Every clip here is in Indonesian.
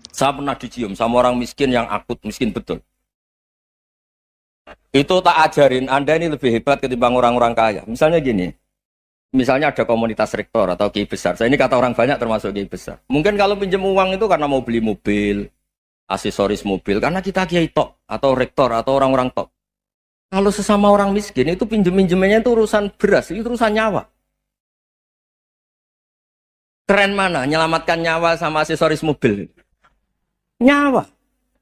Saya pernah dicium sama orang miskin yang akut miskin betul. Itu tak ajarin, Anda ini lebih hebat ketimbang orang-orang kaya. Misalnya gini, misalnya ada komunitas rektor atau kiai besar. Saya ini kata orang banyak termasuk kiai besar. Mungkin kalau pinjam uang itu karena mau beli mobil, aksesoris mobil, karena kita kiai tok atau rektor atau orang-orang tok. Kalau sesama orang miskin itu pinjem-pinjemannya itu urusan beras, itu urusan nyawa. Keren mana? Nyelamatkan nyawa sama aksesoris mobil. Nyawa.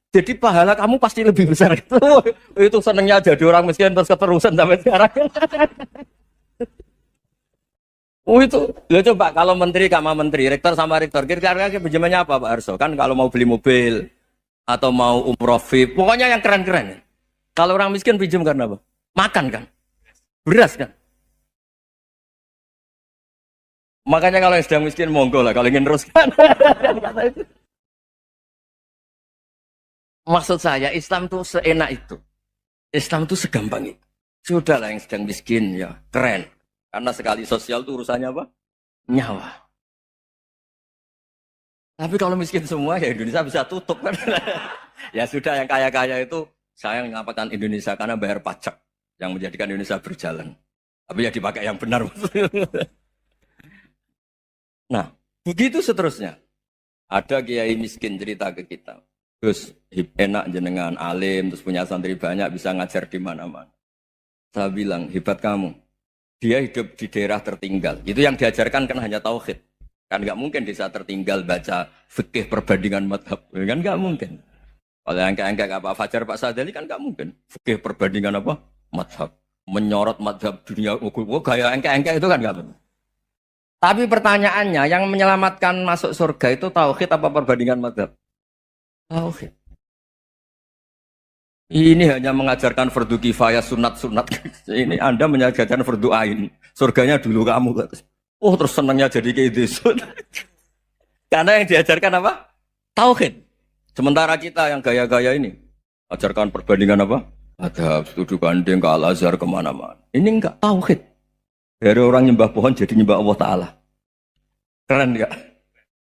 Jadi pahala kamu pasti lebih besar itu. Itu senengnya jadi orang miskin terus keterusan sampai sekarang. Oh itu, ya coba kalau menteri sama menteri, rektor sama rektor, kira-kira pinjamannya apa Pak Arso? Kan kalau mau beli mobil atau mau umroh VIP, pokoknya yang keren-keren. Kalau orang miskin pinjam karena apa? Makan kan, beras kan. Makanya kalau yang sedang miskin monggo lah, kalau ingin teruskan. Maksud saya Islam tuh seenak itu, Islam tuh segampang itu. Sudahlah yang sedang miskin ya keren, karena sekali sosial tuh urusannya apa? Nyawa. Tapi kalau miskin semua ya Indonesia bisa tutup kan. Ya sudah yang kaya-kaya itu saya mengatakan Indonesia karena bayar pajak yang menjadikan Indonesia berjalan. Tapi ya dipakai yang benar. Nah, begitu seterusnya. Ada kiai miskin cerita ke kita. Terus enak jenengan alim, terus punya santri banyak, bisa ngajar di mana-mana. Saya bilang, hebat kamu. Dia hidup di daerah tertinggal. Itu yang diajarkan kan hanya tauhid. Kan nggak mungkin desa tertinggal baca fikih perbandingan madhab. Kan nggak mungkin. Kalau yang kayak Pak Fajar, Pak Sadali kan nggak mungkin. Fikih perbandingan apa? Madhab. Menyorot madhab dunia. Gaya engke-engke itu kan nggak mungkin. Tapi pertanyaannya, yang menyelamatkan masuk surga itu tauhid apa perbandingan madhab? Tauhid. Ini hanya mengajarkan fardu kifayah sunat-sunat. Ini Anda mengajarkan fardu ain. Surganya dulu kamu. Oh terus senangnya jadi kayak gitu. Karena yang diajarkan apa? Tauhid. Sementara kita yang gaya-gaya ini ajarkan perbandingan apa? Ada studi banding ke Al-Azhar kemana-mana. Ini enggak tauhid. Dari orang nyembah pohon jadi nyembah Allah Ta'ala. Keren enggak?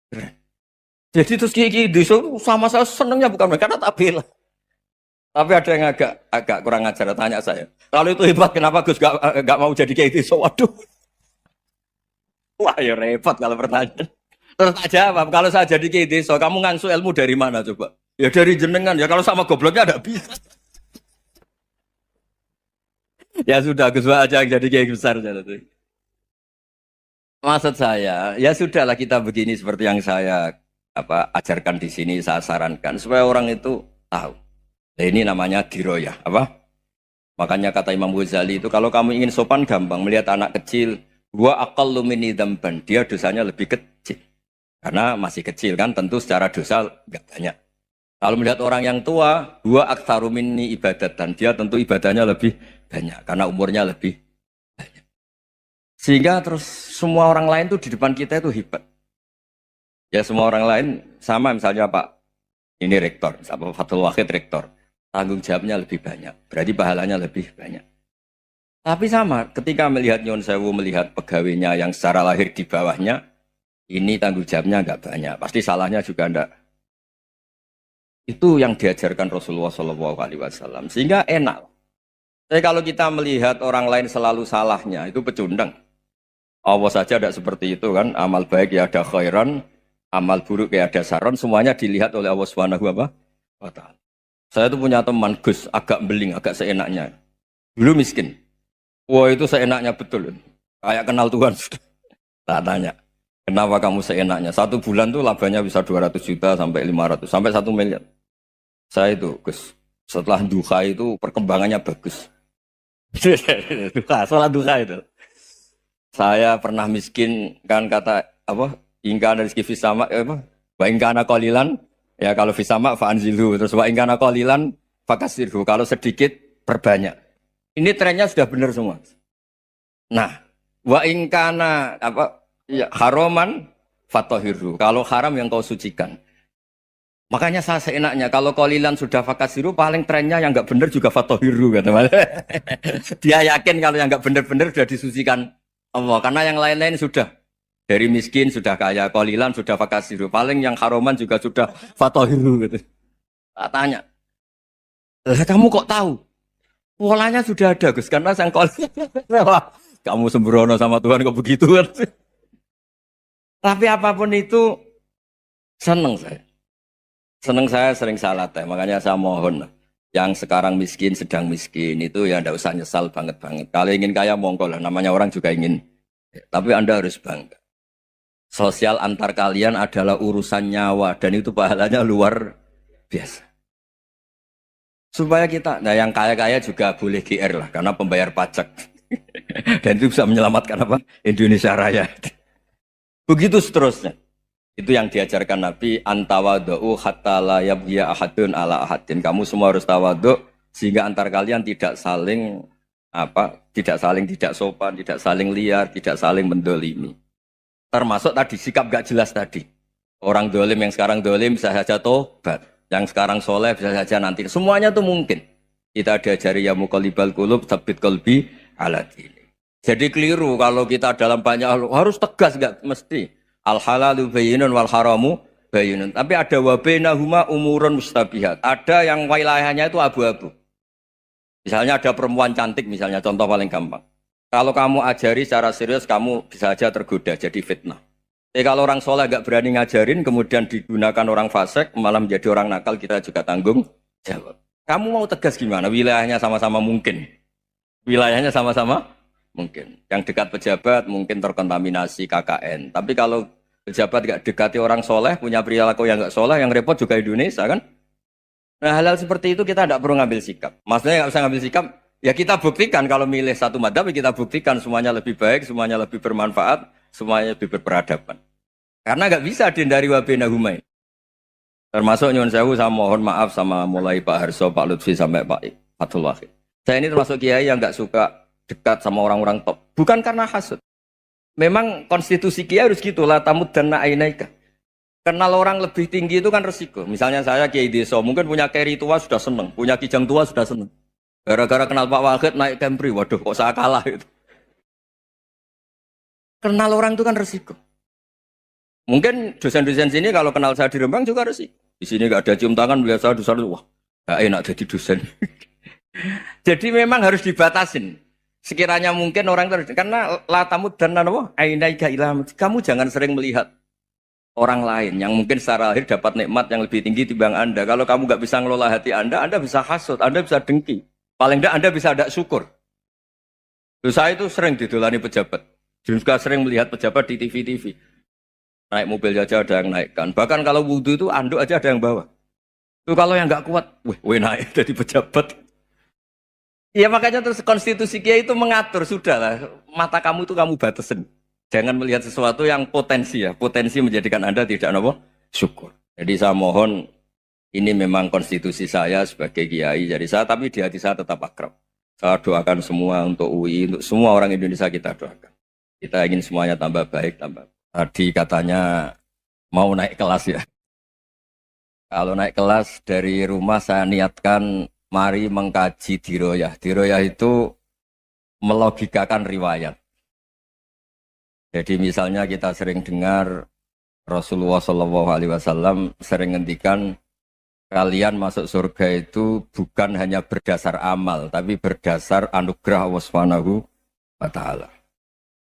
Keren. Jadi terus kayak gitu sama saya senangnya bukan karena tak bela. Tapi ada yang agak kurang ajar tanya saya. Kalau itu hebat kenapa Gus gak mau jadi kayak gitu? Waduh. Wah ya repot kalau pertanyaan. Terus tak jawab, kalau saya jadi kayak desa, kamu ngangsu ilmu dari mana coba? Ya dari jenengan, ya kalau sama gobloknya ada bisa. Ya sudah, Gus aja yang jadi kayak besar. Maksud saya, ya sudahlah kita begini seperti yang saya ajarkan di sini, saya sarankan. Supaya orang itu tahu. Nah, ini namanya diroyah, apa? Makanya kata Imam Ghazali itu, kalau kamu ingin sopan gampang, melihat anak kecil, wa aqallu minni dzamban, dia dosanya lebih kecil. Karena masih kecil kan, tentu secara dosa enggak banyak. Kalau melihat orang yang tua, wa aktsaru minni ibadatan, dia tentu ibadahnya lebih banyak karena umurnya lebih banyak. Sehingga terus semua orang lain tuh di depan kita itu hebat. Ya semua orang lain sama misalnya Pak ini rektor, Pak Fathul Wahid rektor, tanggung jawabnya lebih banyak, berarti pahalanya lebih banyak. Tapi sama, ketika melihat Nyon Sewu, melihat pegawainya yang secara lahir di bawahnya, ini tanggung jawabnya enggak banyak, pasti salahnya juga enggak. Itu yang diajarkan Rasulullah SAW, sehingga enak. Tapi kalau kita melihat orang lain selalu salahnya, itu pecundang. Allah saja tidak seperti itu kan, amal baik ya ada khairan, amal buruk ya ada saron, semuanya dilihat oleh Allah Subhanahu wa Ta'ala. Saya tuh punya teman Gus, agak beling, agak seenaknya. Dulu miskin. Wah itu seenaknya betul. Kayak kenal Tuhan sudah. Tak tanya, kenapa kamu seenaknya? 1 bulan tuh labanya bisa 200 juta sampai 500, sampai 1 miliar. Saya itu Gus, setelah duha itu perkembangannya bagus. Duha, sholat duha itu. Saya pernah miskin kan kata apa? Ingka dari rezeki fisama apa? Wa ingkana qalilan ya kalau fisama fa anzilhu, terus wa ingkana qalilan fakasirhu, kalau sedikit perbanyak. Ini trennya sudah benar semua. Nah, wa ingkana apa ya haroman fatahirhu, kalau haram yang kau sucikan. Makanya saya seenaknya kalau qalilan sudah fakasiru, paling trennya yang enggak benar juga fatahirhu kata Mas. Dia yakin kalau yang enggak benar-benar sudah disucikan Allah, karena yang lain-lain sudah Dari miskin sudah kaya, qalilan sudah fakasiru. Paling yang haroman juga sudah fatohiru gitu. Tak tanya, lah kamu kok tahu? Polanya sudah ada Gus, karena sang qalilan. Wah, kamu sembrono sama Tuhan kok begitu kan? Tapi apapun itu seneng saya. Seneng saya sering salah teh, makanya saya mohon yang sekarang miskin sedang miskin itu ya ndak usah nyesal banget-banget. Kalau ingin kaya monggo lah, namanya orang juga ingin. Tapi Anda harus bangga. Sosial antar kalian adalah urusan nyawa dan itu pahalanya luar biasa. Supaya kita, nah yang kaya-kaya juga boleh GR lah karena pembayar pajak. Dan itu bisa menyelamatkan apa? Indonesia Raya. Begitu seterusnya. Itu yang diajarkan Nabi, antawadhu hatta la yabghiya ahadun ala ahadin. Kamu semua harus tawadhu sehingga antar kalian tidak saling tidak sopan, tidak saling liar, tidak saling mendolimi. Termasuk tadi sikap gak jelas tadi. Orang dolim yang sekarang dolim bisa saja tobat, yang sekarang soleh bisa saja nanti. Semuanya itu mungkin. Kita diajari ya muqallibal qulub tsabbit qalbi ala dini. Jadi keliru kalau kita dalam banyak harus tegas, gak mesti. Al halalu bayyinun wal haramu bayyinun. Tapi ada wa bainahuma umurun mustabihat. Ada yang wilayahnya itu abu-abu. Misalnya ada perempuan cantik misalnya, contoh paling gampang. Kalau kamu ajari secara serius, kamu bisa saja tergoda jadi fitnah. Kalau orang soleh gak berani ngajarin, kemudian digunakan orang fasik, malah menjadi orang nakal, kita juga tanggung jawab. Kamu mau tegas gimana? Wilayahnya sama-sama mungkin. Wilayahnya sama-sama mungkin. Yang dekat pejabat mungkin terkontaminasi KKN. Tapi kalau pejabat gak dekati orang soleh, punya perilaku yang gak soleh, yang repot juga Indonesia kan? Nah hal-hal seperti itu kita tidak perlu ngambil sikap. Maksudnya nggak usah ngambil sikap, ya kita buktikan kalau milih satu madhab, kita buktikan semuanya lebih baik, semuanya lebih bermanfaat, semuanya lebih berperadaban. Karena nggak bisa dihindari wabena humai. Termasuk nyuwun sewu, saya mohon maaf sama mulai Pak Harso, Pak Lutfi sampai Pak Fathul Wahid. Saya ini termasuk kiai yang nggak suka dekat sama orang-orang top. Bukan karena hasud. Memang konstitusi kiai harus gitulah, tamud dan na'inaika. Kenal orang lebih tinggi itu kan resiko. Misalnya saya kiai desa, mungkin punya keri tua sudah seneng, punya kijang tua sudah seneng. Gara-gara kenal Pak Wahid naik Kempri, waduh kok saya kalah itu. Kenal orang itu kan resiko. Mungkin dosen-dosen sini kalau kenal saya di Rembang juga resiko. Di sini gak ada cium tangan, biasa dosen, wah gak enak jadi dosen. Jadi memang harus dibatasin. Sekiranya mungkin orang itu, karena latamud dan nanawa, ainaika ilham. Kamu jangan sering melihat orang lain yang mungkin secara lahir dapat nikmat yang lebih tinggi timbang Anda. Kalau kamu nggak bisa ngelola hati Anda bisa hasut, Anda bisa dengki. Paling tidak Anda bisa ada syukur. Saya itu sering didolani pejabat. Juga sering melihat pejabat di TV-TV. Naik mobil aja ada yang naikkan. Bahkan kalau wudhu itu anduk aja ada yang bawa. Itu kalau yang nggak kuat, weh naik jadi pejabat. Ya makanya terus konstitusi kiai itu mengatur, sudahlah. Mata kamu itu kamu batasin. Jangan melihat sesuatu yang potensi ya. Potensi menjadikan Anda tidak apa? Syukur. Jadi saya mohon, ini memang konstitusi saya sebagai kiai. Jadi saya, tapi di hati saya tetap akrab. Saya doakan semua untuk UI, untuk semua orang Indonesia kita doakan. Kita ingin semuanya tambah baik, tambah. Tadi katanya mau naik kelas ya. Kalau naik kelas dari rumah saya niatkan mari mengkaji diroyah. Diroyah itu melogikakan riwayat. Jadi misalnya kita sering dengar Rasulullah SAW sering ngendikan kalian masuk surga itu bukan hanya berdasar amal, tapi berdasar anugerah Allah Subhanahu wa Ta'ala.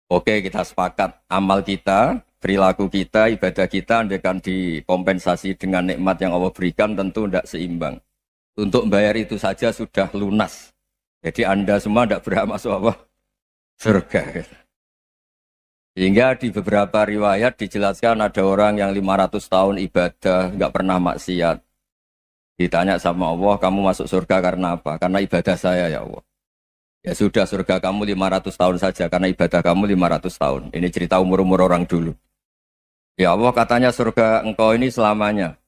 Oke, kita sepakat amal kita, perilaku kita, ibadah kita andaikan dikompensasi dengan nikmat yang Allah berikan tentu tidak seimbang. Untuk membayar itu saja sudah lunas. Jadi Anda semua tidak berhak masuk apa? Surga. Sehingga di beberapa riwayat dijelaskan ada orang yang 500 tahun ibadah, nggak pernah maksiat. Ditanya sama Allah, kamu masuk surga karena apa? Karena ibadah saya ya Allah. Ya sudah, surga kamu 500 tahun saja, karena ibadah kamu 500 tahun. Ini cerita umur-umur orang dulu. Ya Allah katanya surga engkau ini selamanya.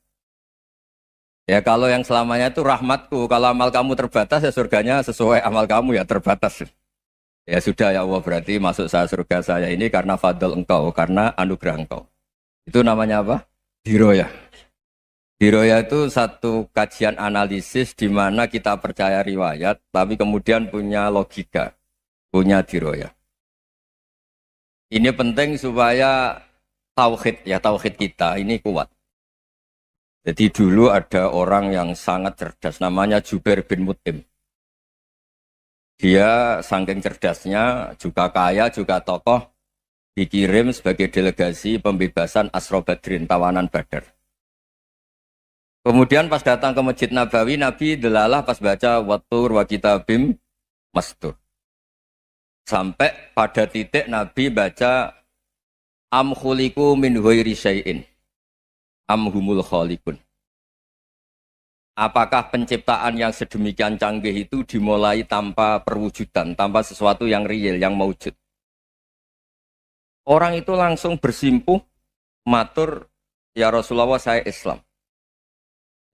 Ya kalau yang selamanya itu rahmatku, kalau amal kamu terbatas ya surganya sesuai amal kamu ya terbatas. Ya sudah ya Allah, berarti masuk saya surga saya ini karena fadl engkau, karena anugerah engkau. Itu namanya apa? Diroyah. Diroyah itu satu kajian analisis di mana kita percaya riwayat, tapi kemudian punya logika, punya diroyah. Ini penting supaya tauhid kita ini kuat. Jadi dulu ada orang yang sangat cerdas, namanya Jubair bin Mut'im. Dia saking cerdasnya, juga kaya, juga tokoh, dikirim sebagai delegasi pembebasan Asra Badrin, tawanan Badar. Kemudian pas datang ke Masjid Nabawi, Nabi delalah pas baca Wattur wa kitabim mastur. Sampai pada titik Nabi baca Am khuliku min ghairi syai'in am humul khaliqun. Apakah penciptaan yang sedemikian canggih itu dimulai tanpa perwujudan, tanpa sesuatu yang real, yang maujud? Orang itu langsung bersimpuh, matur, ya Rasulullah saya Islam.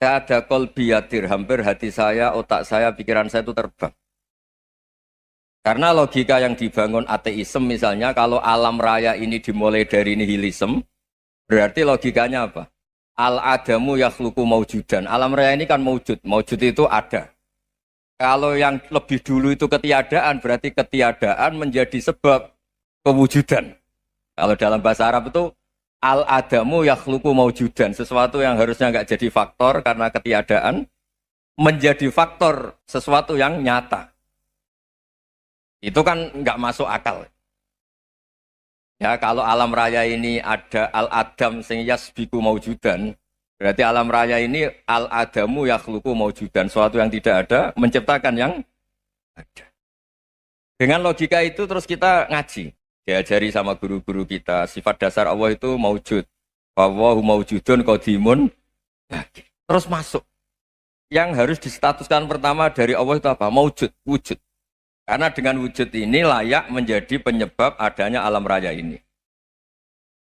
Saya ada kolbi yadir, hampir hati saya, otak saya, pikiran saya itu terbang. Karena logika yang dibangun ateisme misalnya, kalau alam raya ini dimulai dari nihilisme, berarti logikanya apa? Al-adamu yakhluqu maujudan. Alam raya ini kan maujud. Maujud itu ada. Kalau yang lebih dulu itu ketiadaan, berarti ketiadaan menjadi sebab kewujudan. Kalau dalam bahasa Arab itu al-adamu yakhluqu maujudan. Sesuatu yang harusnya nggak jadi faktor karena ketiadaan, menjadi faktor sesuatu yang nyata. Itu kan nggak masuk akal. Ya, kalau alam raya ini ada al-adam sing yasbiku maujudan, berarti alam raya ini al-adamu yakhluqu maujudan, sesuatu yang tidak ada menciptakan yang ada. Dengan logika itu terus kita ngaji, diajari sama guru-guru kita, sifat dasar Allah itu maujud. Wallahu maujudun qadimun. Terus masuk. Yang harus distatuskan pertama dari Allah itu apa? Maujud, wujud. Karena dengan wujud ini layak menjadi penyebab adanya alam raya ini.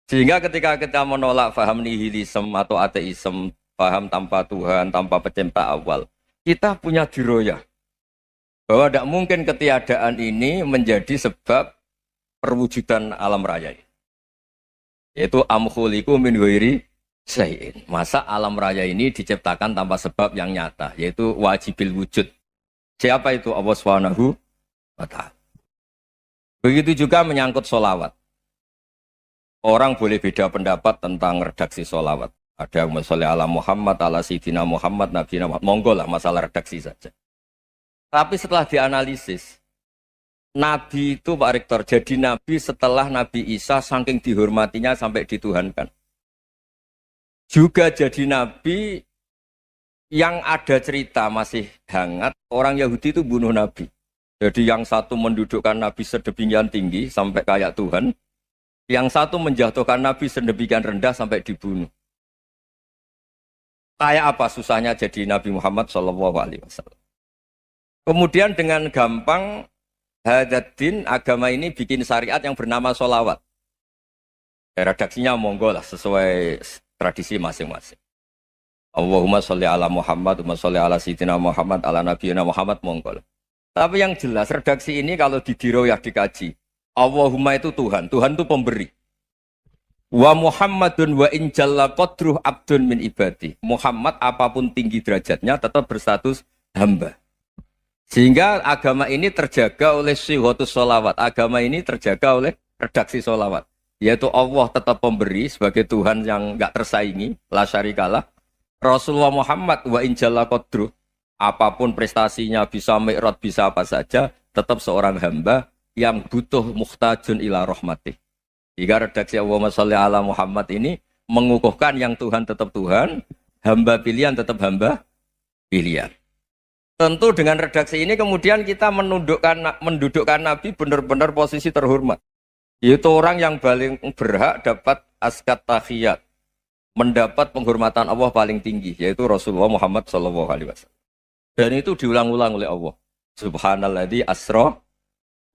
Sehingga ketika kita menolak faham nihilisme atau ateisme, faham tanpa Tuhan, tanpa pencipta awal, kita punya diroyah. Bahwa tidak mungkin ketiadaan ini menjadi sebab perwujudan alam raya ini. Yaitu amkhuliku min ghairi syai'in. Masa alam raya ini diciptakan tanpa sebab yang nyata, yaitu wajibil wujud. Siapa itu? Allah Subhanahu. Begitu juga menyangkut sholawat. Orang boleh beda pendapat tentang redaksi sholawat. Ada yang sholli ala Muhammad, ala Sayyidina Muhammad, Nabi Muhammad. Monggo lah masalah redaksi saja. Tapi setelah dianalisis, Nabi itu Pak Rektor, jadi Nabi setelah Nabi Isa saking dihormatinya sampai dituhankan. Juga jadi Nabi yang ada cerita masih hangat, orang Yahudi itu bunuh Nabi. Jadi yang satu mendudukkan Nabi sedemikian tinggi sampai kayak Tuhan, yang satu menjatuhkan Nabi sedemikian rendah sampai dibunuh. Kayak apa susahnya jadi Nabi Muhammad SAW. Kemudian dengan gampang Hadaddin agama ini bikin syariat yang bernama sholawat. Redaksinya monggo lah sesuai tradisi masing-masing. Allahumma sholli ala Muhammad, Allahumma sholli ala Sayyidina Muhammad, ala Nabiyina Muhammad, monggo lah. Tapi yang jelas redaksi ini kalau didiroyah dikaji, Allahumma itu Tuhan, Tuhan itu pemberi. Wa Muhammadun wa injalla qadruh abdun min ibadi. Muhammad apapun tinggi derajatnya tetap berstatus hamba. Sehingga agama ini terjaga oleh syihotus sholawat. Agama ini terjaga oleh redaksi sholawat. Yaitu Allah tetap pemberi sebagai Tuhan yang enggak tersaingi, la syarikalah. Rasulullah Muhammad wa injalla qadruh. Apapun prestasinya, bisa mi'raj, bisa apa saja, tetap seorang hamba yang butuh muhtajun ila rahmatih. Jika redaksi Allahumma sholli ala Muhammad ini mengukuhkan yang Tuhan tetap Tuhan, hamba pilihan tetap hamba pilihan. Tentu dengan redaksi ini kemudian kita mendudukkan Nabi benar-benar posisi terhormat. Yaitu orang yang paling berhak dapat askat tahiyat, mendapat penghormatan Allah paling tinggi, yaitu Rasulullah Muhammad SAW. Dan itu diulang-ulang oleh Allah. Subhanalladzi asra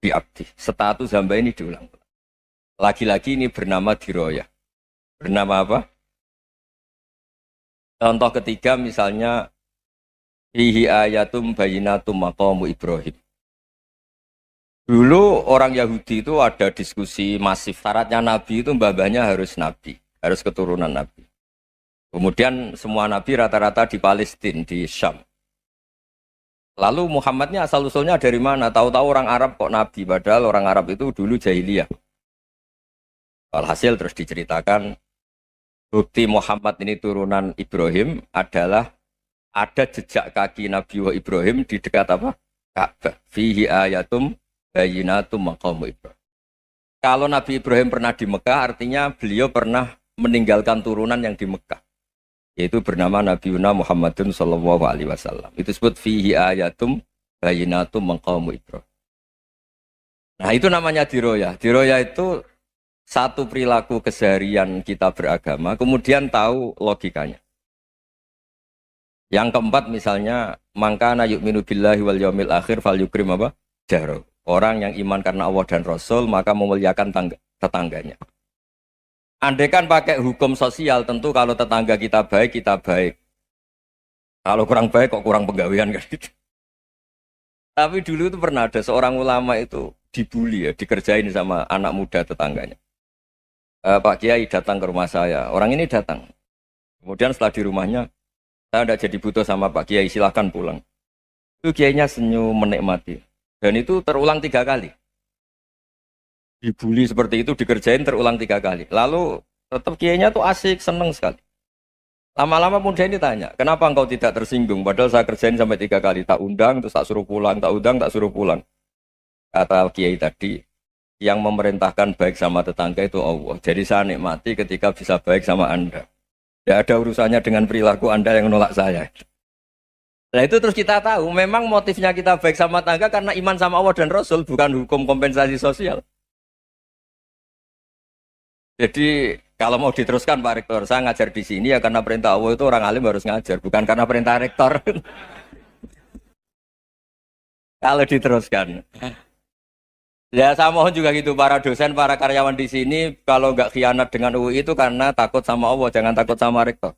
bi abdi. Status hamba ini diulang-ulang. Lagi-lagi ini bernama diroyah. Bernama apa? Contoh ketiga misalnya fihi ayatum bayyinatum maqamu Ibrahim. Dulu orang Yahudi itu ada diskusi masif. Syaratnya Nabi itu mbah-mbahnya harus Nabi. Harus keturunan Nabi. Kemudian semua Nabi rata-rata di Palestina, di Syam. Lalu Muhammadnya asal-usulnya dari mana? Tahu-tahu orang Arab kok Nabi, padahal orang Arab itu dulu jahiliyah. Alhasil terus diceritakan bukti Muhammad ini turunan Ibrahim adalah ada jejak kaki Nabi Ibrahim di dekat apa? Ka'bah. Fihi ayatum bayyinatum maqamu Ibrahim. Kalau Nabi Ibrahim pernah di Mekah, artinya beliau pernah meninggalkan turunan yang di Mekah, yaitu bernama Nabiuna Muhammadun Sallallahu Alaihi Wasallam. Itu disebut fihi ayatum bayyinatum maqamu Ibrahim. Nah itu namanya diroya. Diroya itu satu perilaku keseharian kita beragama, kemudian tahu logikanya. Yang keempat misalnya, mangkana yu'minu billahi wal yaumil akhir fal yukrim apa? Jaro. Orang yang iman karena Allah dan Rasul, maka memuliakan tetangganya. Andai kan pakai hukum sosial, tentu kalau tetangga kita baik, kita baik. Kalau kurang baik, kok kurang penggawean kan gitu. Tapi dulu itu pernah ada seorang ulama itu dibully ya, dikerjain sama anak muda tetangganya. Pak Kiai datang ke rumah saya. Orang ini datang. Kemudian setelah di rumahnya, saya tidak jadi butuh sama Pak Kiai, silahkan pulang. Itu Kiainya senyum menikmati. Dan itu terulang 3 kali. Dibully seperti itu, dikerjain terulang 3 kali. Lalu tetap Kiainya tuh asik, seneng sekali. Lama-lama muda ini tanya, kenapa engkau tidak tersinggung? Padahal saya kerjain sampai 3 kali. Tak undang, terus tak suruh pulang. Tak undang, tak suruh pulang. Kata Kiai tadi, yang memerintahkan baik sama tetangga itu Allah. Jadi saya nikmati ketika bisa baik sama Anda. Tidak ada urusannya dengan perilaku Anda yang menolak saya. Nah itu terus kita tahu, memang motifnya kita baik sama tetangga karena iman sama Allah dan Rasul, bukan hukum kompensasi sosial. Jadi kalau mau diteruskan Pak Rektor, saya ngajar di sini ya karena perintah Allah itu orang alim harus ngajar, bukan karena perintah Rektor. Kalau diteruskan. Ya saya mohon juga gitu para dosen, para karyawan di sini kalau nggak khianat dengan UI itu karena takut sama Allah, jangan takut sama rektor.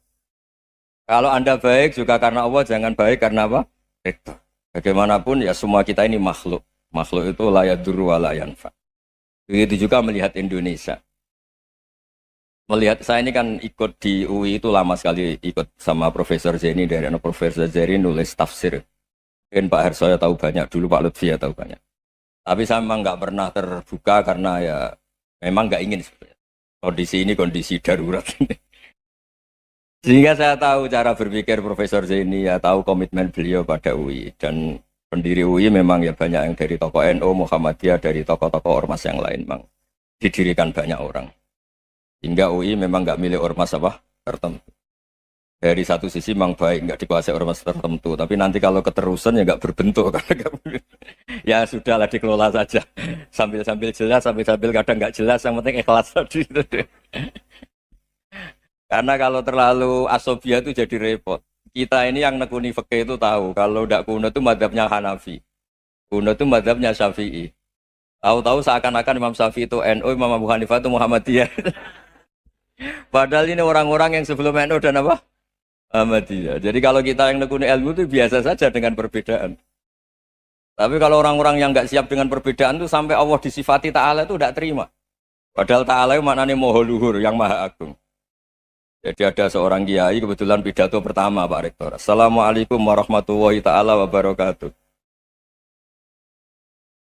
Kalau Anda baik juga karena Allah, jangan baik karena apa? Rektor. Bagaimanapun ya semua kita ini makhluk. Makhluk itu la yadurru wa la yanfa. Begitu juga melihat Indonesia. Melihat saya ini kan ikut di UI itu lama sekali ikut sama Profesor Zeni dari Profesor Zeni nulis tafsir. Mungkin Pak Hersoyo tahu banyak, dulu Pak Lutfi ya tahu banyak. Tapi saya memang nggak pernah terbuka karena ya memang nggak ingin sebenarnya. Kondisi ini kondisi darurat. Sehingga saya tahu cara berpikir Profesor Zaini, ya tahu komitmen beliau pada UI. Dan pendiri UI memang ya banyak yang dari tokoh NU, Muhammadiyah, dari tokoh-tokoh ormas yang lain memang didirikan banyak orang. Hingga UI memang nggak milik ormas apa tertentu. Dari satu sisi memang baik, nggak dikuasai ormas tertentu. Tapi nanti kalau keterusan ya nggak berbentuk. Ya sudahlah dikelola saja. Sambil-sambil jelas, sambil-sambil kadang nggak jelas. Yang penting ikhlas tadi. Karena kalau terlalu asobia itu jadi repot. Kita ini yang nekuni fikih itu tahu. Kalau tidak kuno itu madhabnya Hanafi. Kuno itu madhabnya Syafi'i. Tahu-tahu seakan-akan Imam Syafi'i itu NU, Imam Abu Hanifah itu Muhammadiyah. Padahal ini orang-orang yang sebelum NU dan apa? Ahmadiyah. Jadi kalau kita yang nekuni ilmu itu biasa saja dengan perbedaan. Tapi kalau orang-orang yang nggak siap dengan perbedaan itu sampai Allah disifati Ta'ala itu tidak terima. Padahal Ta'ala itu maknanya Maha Luhur, yang Maha Agung. Jadi ada seorang kiai kebetulan pidato pertama Pak Rektor. Assalamualaikum warahmatullahi ta'ala wabarakatuh.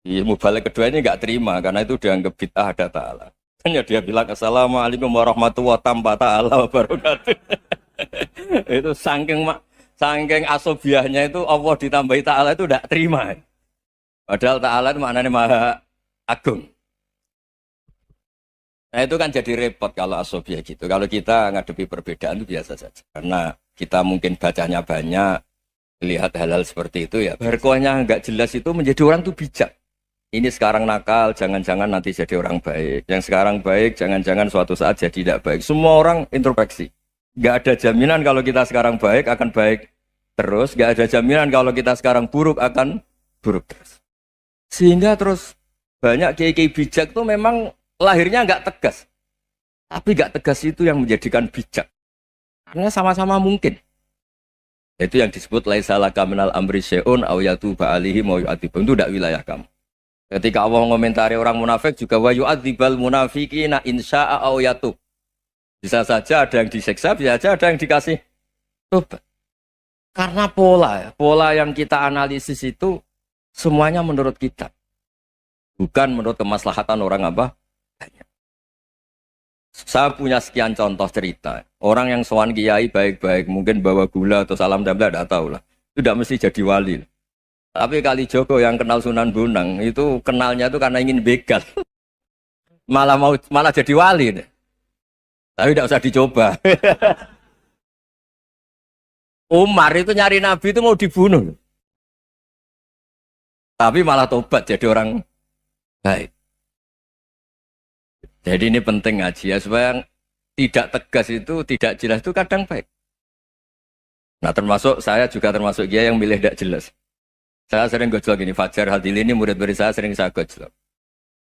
Di mubalik kedua ini nggak terima karena itu dianggap bid'ah ada Ta'ala. Hanya dia bilang Assalamualaikum warahmatullahi ta'ala wabarakatuh. Itu saking asobiahnya itu Allah ditambahi Ta'ala itu tidak terima. Padahal Ta'ala itu maknanya Maha Agung. Nah itu kan jadi repot kalau asobiah gitu. Kalau kita ngadepi perbedaan itu biasa saja. Karena kita mungkin bacanya banyak, lihat hal-hal seperti itu ya. Berkuahnya nggak jelas itu menjadi orang tuh bijak. Ini sekarang nakal, jangan-jangan nanti jadi orang baik. Yang sekarang baik, jangan-jangan suatu saat jadi tidak baik. Semua orang introspeksi. Nggak ada jaminan kalau kita sekarang baik akan baik terus. Nggak ada jaminan kalau kita sekarang buruk akan buruk terus. Sehingga terus banyak kiai-kiai bijak tuh memang lahirnya nggak tegas. Tapi nggak tegas itu yang menjadikan bijak. Karena sama-sama mungkin. Itu yang disebut laisa laka minal amri syai'un aw yatuba alaihim wa yu'adzibum. Itu tidak wilayah kamu. Ketika Allah mengomentari orang munafik juga wa yu'adzibal munafiqina insya'a aw yatub. Bisa saja ada yang disiksa, bisa saja ada yang dikasih tobat. Karena pola yang kita analisis itu semuanya menurut kita. Bukan menurut kemaslahatan orang apa? Saya punya sekian contoh cerita. Orang yang sowan kiai baik-baik, mungkin bawa gula atau salam tempel, tidak tahu lah. Itu tidak mesti jadi wali. Tapi kali Joko yang kenal Sunan Bonang, itu kenalnya itu karena ingin begal. Malah jadi wali. Tapi tidak usah dicoba. Umar itu nyari Nabi itu mau dibunuh. Tapi malah tobat jadi orang baik. Jadi ini penting ngaji ya, supaya tidak tegas itu, tidak jelas itu kadang baik. Nah termasuk saya juga termasuk dia yang milih tidak jelas. Saya sering gojlok ini, Fajar Hadil ini murid-murid saya sering saya gojlok.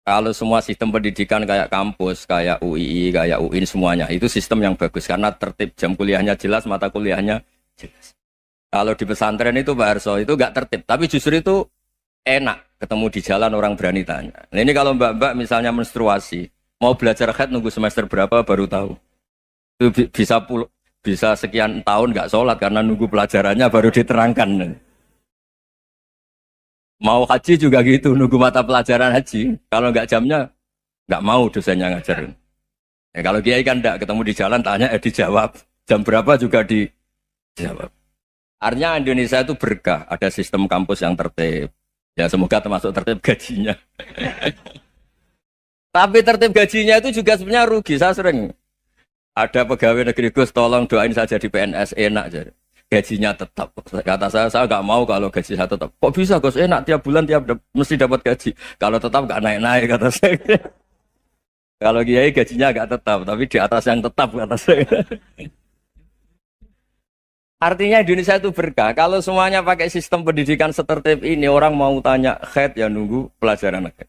Kalau semua sistem pendidikan kayak kampus, kayak UII, kayak UIN semuanya, itu sistem yang bagus karena tertib, jam kuliahnya jelas, mata kuliahnya jelas. Kalau di pesantren itu Pak Harso itu nggak tertib, tapi justru itu enak ketemu di jalan orang berani tanya. Nah ini kalau mbak-mbak misalnya menstruasi, mau belajar haid nunggu semester berapa baru tahu. Itu bisa sekian tahun nggak sholat karena nunggu pelajarannya baru diterangkan. Mau haji juga gitu, nunggu mata pelajaran haji. Kalau nggak jamnya, nggak mau dosennya ngajarin. Ya, kalau kiai kan nggak ketemu di jalan, tanya dijawab. Jam berapa juga dijawab. Artinya Indonesia itu berkah, ada sistem kampus yang tertib. Ya semoga termasuk tertib gajinya. Tapi tertib gajinya itu juga sebenarnya rugi. Saya sering ada pegawai negeri Gus, tolong doain saja di PNS enak jadi. Gajinya tetap. Kata saya nggak mau kalau gaji saya tetap. Kok bisa Gus enak tiap bulan mesti dapat gaji. Kalau tetap nggak naik-naik kata saya. Kalau kiai gajinya nggak tetap, tapi di atas yang tetap kata saya. Artinya Indonesia itu berkah. Kalau semuanya pakai sistem pendidikan setertib ini, orang mau tanya haid ya nunggu pelajaran haid.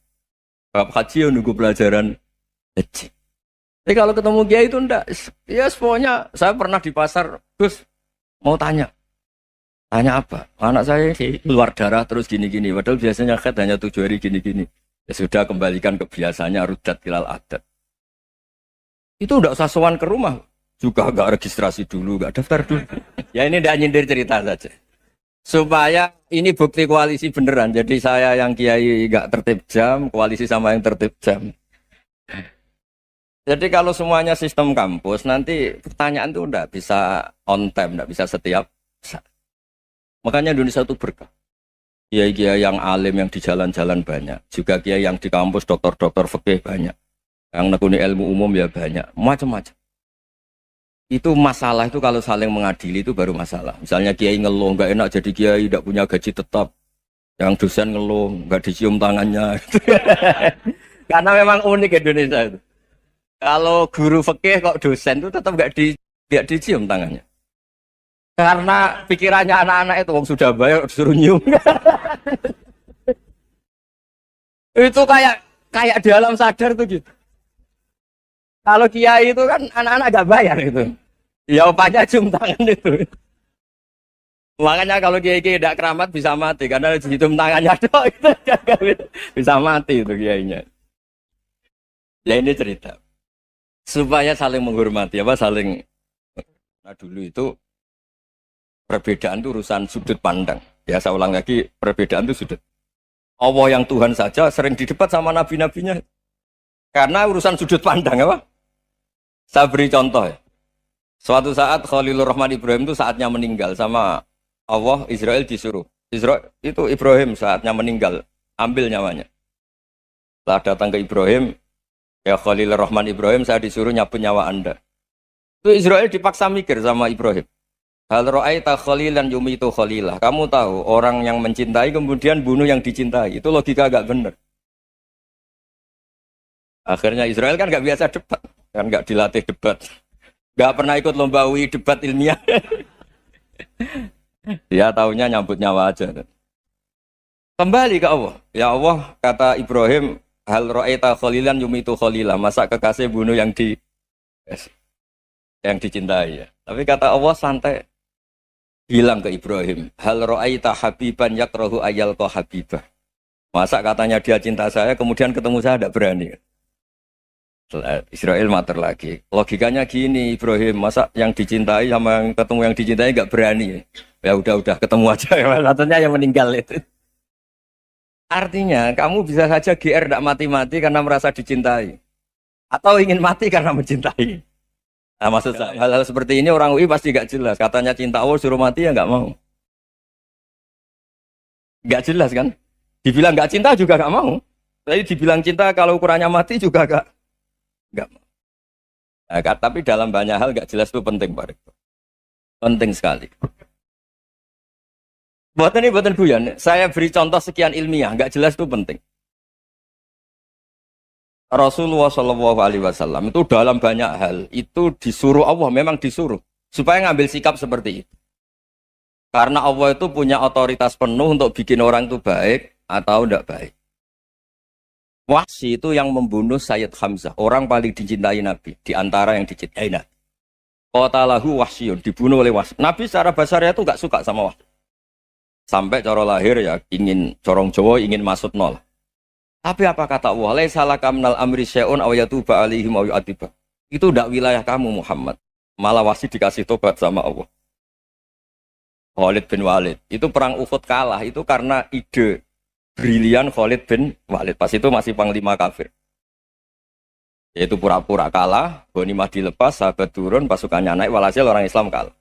Bab haji ya nunggu pelajaran haji. Tapi kalau ketemu kiai itu enggak. Ya pokoknya saya pernah di pasar, Gus mau tanya apa? Anak saya keluar darah terus gini-gini. Padahal biasanya haid hanya 7 hari gini-gini. Ya sudah kembalikan ke biasanya rudat kilal adat. Itu enggak usah sowan ke rumah. Juga enggak registrasi dulu, enggak daftar dulu. Ya ini enggak nyindir cerita saja. Supaya ini bukti koalisi beneran. Jadi saya yang kiai enggak tertib jam, koalisi sama yang tertib jam. Jadi kalau semuanya sistem kampus, nanti pertanyaan itu enggak bisa on time, enggak bisa setiap saat. Makanya Indonesia itu berkah. Kiai-kiai yang alim yang di jalan-jalan banyak. Juga kiai yang di kampus, dokter-dokter fikih banyak. Yang nekuni ilmu umum ya banyak. Macam-macam. Itu masalah itu kalau saling mengadili itu baru masalah. Misalnya kiai ngeluh, enggak enak jadi kiai, enggak punya gaji tetap. Yang dosen ngeluh, enggak dicium tangannya. Karena memang unik Indonesia itu. Kalau guru fikih kok dosen itu tetap nggak dicium tangannya. Karena pikirannya anak-anak itu wong sudah bayar disuruh nyium. Itu kayak di alam sadar tuh gitu. Kalau kiai itu kan anak-anak nggak bayar itu. Ya opanya cium tangan itu. Makanya kalau kiai-kiai tidak keramat bisa mati karena dicium tangannya doang itu bisa mati itu kiainya. Ya ini cerita. Supaya saling menghormati, saling. Nah dulu itu perbedaan itu urusan sudut pandang. Ya saya ulang lagi, perbedaan itu sudut. Allah yang Tuhan saja sering didebat sama nabi-nabinya. Karena urusan sudut pandang apa? Saya beri contoh ya. Suatu saat Khalilur Rahman Ibrahim itu saatnya meninggal sama Allah, Israel disuruh. Israel itu Ibrahim saatnya meninggal, ambil nyawanya. Setelah datang ke Ibrahim, ya Khalilur Rahman Ibrahim, saya disuruh nyabut nyawa Anda. Itu Israel dipaksa mikir sama Ibrahim. Hal ra'aita khalilan yumitu khalilah. Kamu tahu orang yang mencintai kemudian bunuh yang dicintai. Itu logika agak benar. Akhirnya Israel kan gak biasa debat. Kan gak dilatih debat. Gak pernah ikut lomba UI debat ilmiah. Dia taunya nyambut nyawa aja. Kembali ke Allah. Ya Allah, kata Ibrahim, hal ra'aita khalilan yumitu khalilah. Masa kekasih bunuh yang dicintai ya. Tapi kata Allah santai. Bilang ke Ibrahim, hal ra'aita habiban yakrahu ayyalqa habibah. Masa katanya dia cinta saya kemudian ketemu saya tidak berani. Israel mater lagi. Logikanya gini Ibrahim, masa yang dicintai sama yang ketemu yang dicintai enggak berani. Ya udah ketemu aja. Satunya yang meninggal itu. Artinya kamu bisa saja GR tidak mati-mati karena merasa dicintai. atau ingin mati karena mencintai. Nah, maksud saya hal-hal seperti ini orang UI pasti gak jelas. Katanya cinta Allah suruh mati ya nggak mau. Gak jelas kan? Dibilang gak cinta juga gak mau. Tapi dibilang cinta kalau ukurannya mati juga gak mau. Nah, tapi dalam banyak hal gak jelas itu penting, Pak Rektor. Penting sekali. Buatan guyon. Saya beri contoh sekian ilmiah, gak jelas itu penting. Rasulullah Shallallahu Alaihi Wasallam itu dalam banyak hal itu disuruh Allah, memang disuruh supaya ngambil sikap seperti itu. Karena Allah itu punya otoritas penuh untuk bikin orang itu baik atau tidak baik. Wahsy itu yang membunuh Sayyid Hamzah, orang paling dicintai Nabi, di antara yang dicintai Nabi. Qatalahu Wahsyun, dibunuh oleh Wahsy. Nabi secara basarnya itu nggak suka sama Wahsy. Sampai cara lahir ya ingin corong Jawa, ingin masuk nol. Tapi apa kata Allah? Laisa laka minal amri syai'un aw yatuba alaihim aw yu'adziba. Itu tidak wilayah kamu Muhammad. Malah Wahsy dikasih tobat sama Allah. Khalid bin Walid. Itu perang Uhud kalah itu karena ide brilian Khalid bin Walid. Pas itu masih panglima kafir. Yaitu pura-pura kalah, ghanimah dilepas, sahabat turun, pasukannya naik, walhasil orang Islam kalah.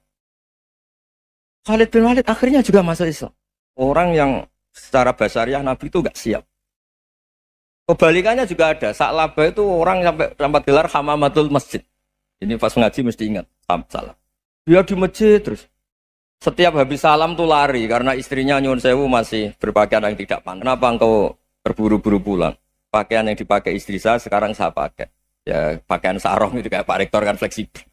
Khalid bin Walid akhirnya juga masuk Islam. Orang yang secara basariah Nabi itu gak siap. Kebalikannya juga ada. Sa'labah itu orang sampai gelar hamamatul masjid. Ini pas ngaji mesti ingat. Salah. Dia di masjid terus. Setiap habis salam tuh lari. Karena istrinya nyuwun sewu masih berpakaian yang tidak pantas. Kenapa engkau terburu-buru pulang? Pakaian yang dipakai istri saya sekarang saya pakai. Ya pakaian sarung itu kayak Pak Rektor kan fleksibel.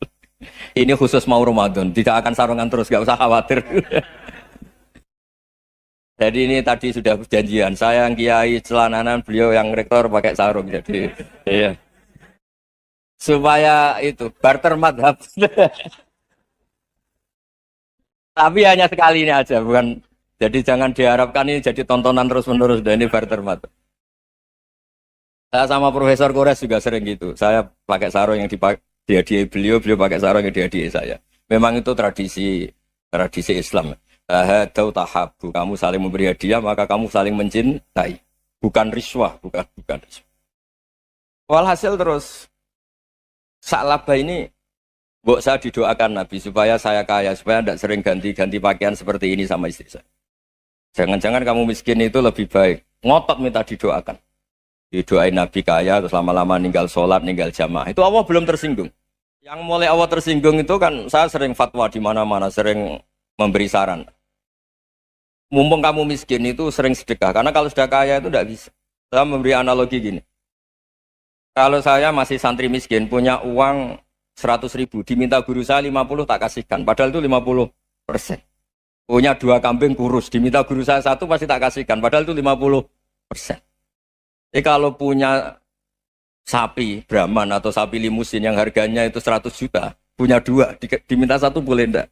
Ini khusus mau Ramadan. Tidak akan sarungan terus. Gak usah khawatir. Jadi ini tadi sudah perjanjian. Saya yang kiai celananan, beliau yang rektor pakai sarung. Jadi iya. Supaya itu barter madhab. Tapi hanya sekali ini aja, bukan. Jadi jangan diharapkan ini jadi tontonan terus-menerus. Dan ini barter madhab. Saya sama Profesor Kores juga sering gitu. Saya pakai sarung yang dihadiahi beliau, beliau pakai sarung yang dihadiahi saya. Memang itu tradisi Islam. Tahadau tahabu, kamu saling memberi hadiah maka kamu saling mencintai, bukan riswah, bukan riswah. Walhasil terus Sa'labah ini mbok saya didoakan Nabi supaya saya kaya, supaya tidak sering ganti-ganti pakaian seperti ini sama istri saya. Jangan-jangan kamu miskin itu lebih baik, ngotot minta didoakan. Didoain Nabi kaya terus lama-lama ninggal sholat, ninggal jamaah. Itu Allah belum tersinggung. Yang mulai Allah tersinggung itu kan saya sering fatwa di mana-mana, sering memberi saran. Mumpung kamu miskin itu sering sedekah. Karena kalau sudah kaya itu tidak bisa. Saya memberi analogi gini. Kalau saya masih santri miskin, punya uang 100.000, diminta guru saya 50 tak kasihkan. Padahal itu 50%. Punya 2 kambing kurus, diminta guru saya 1 pasti tak kasihkan. Padahal itu 50%. Jadi kalau punya sapi Brahman atau sapi limusin yang harganya itu 100 juta, punya 2, diminta 1 boleh enggak?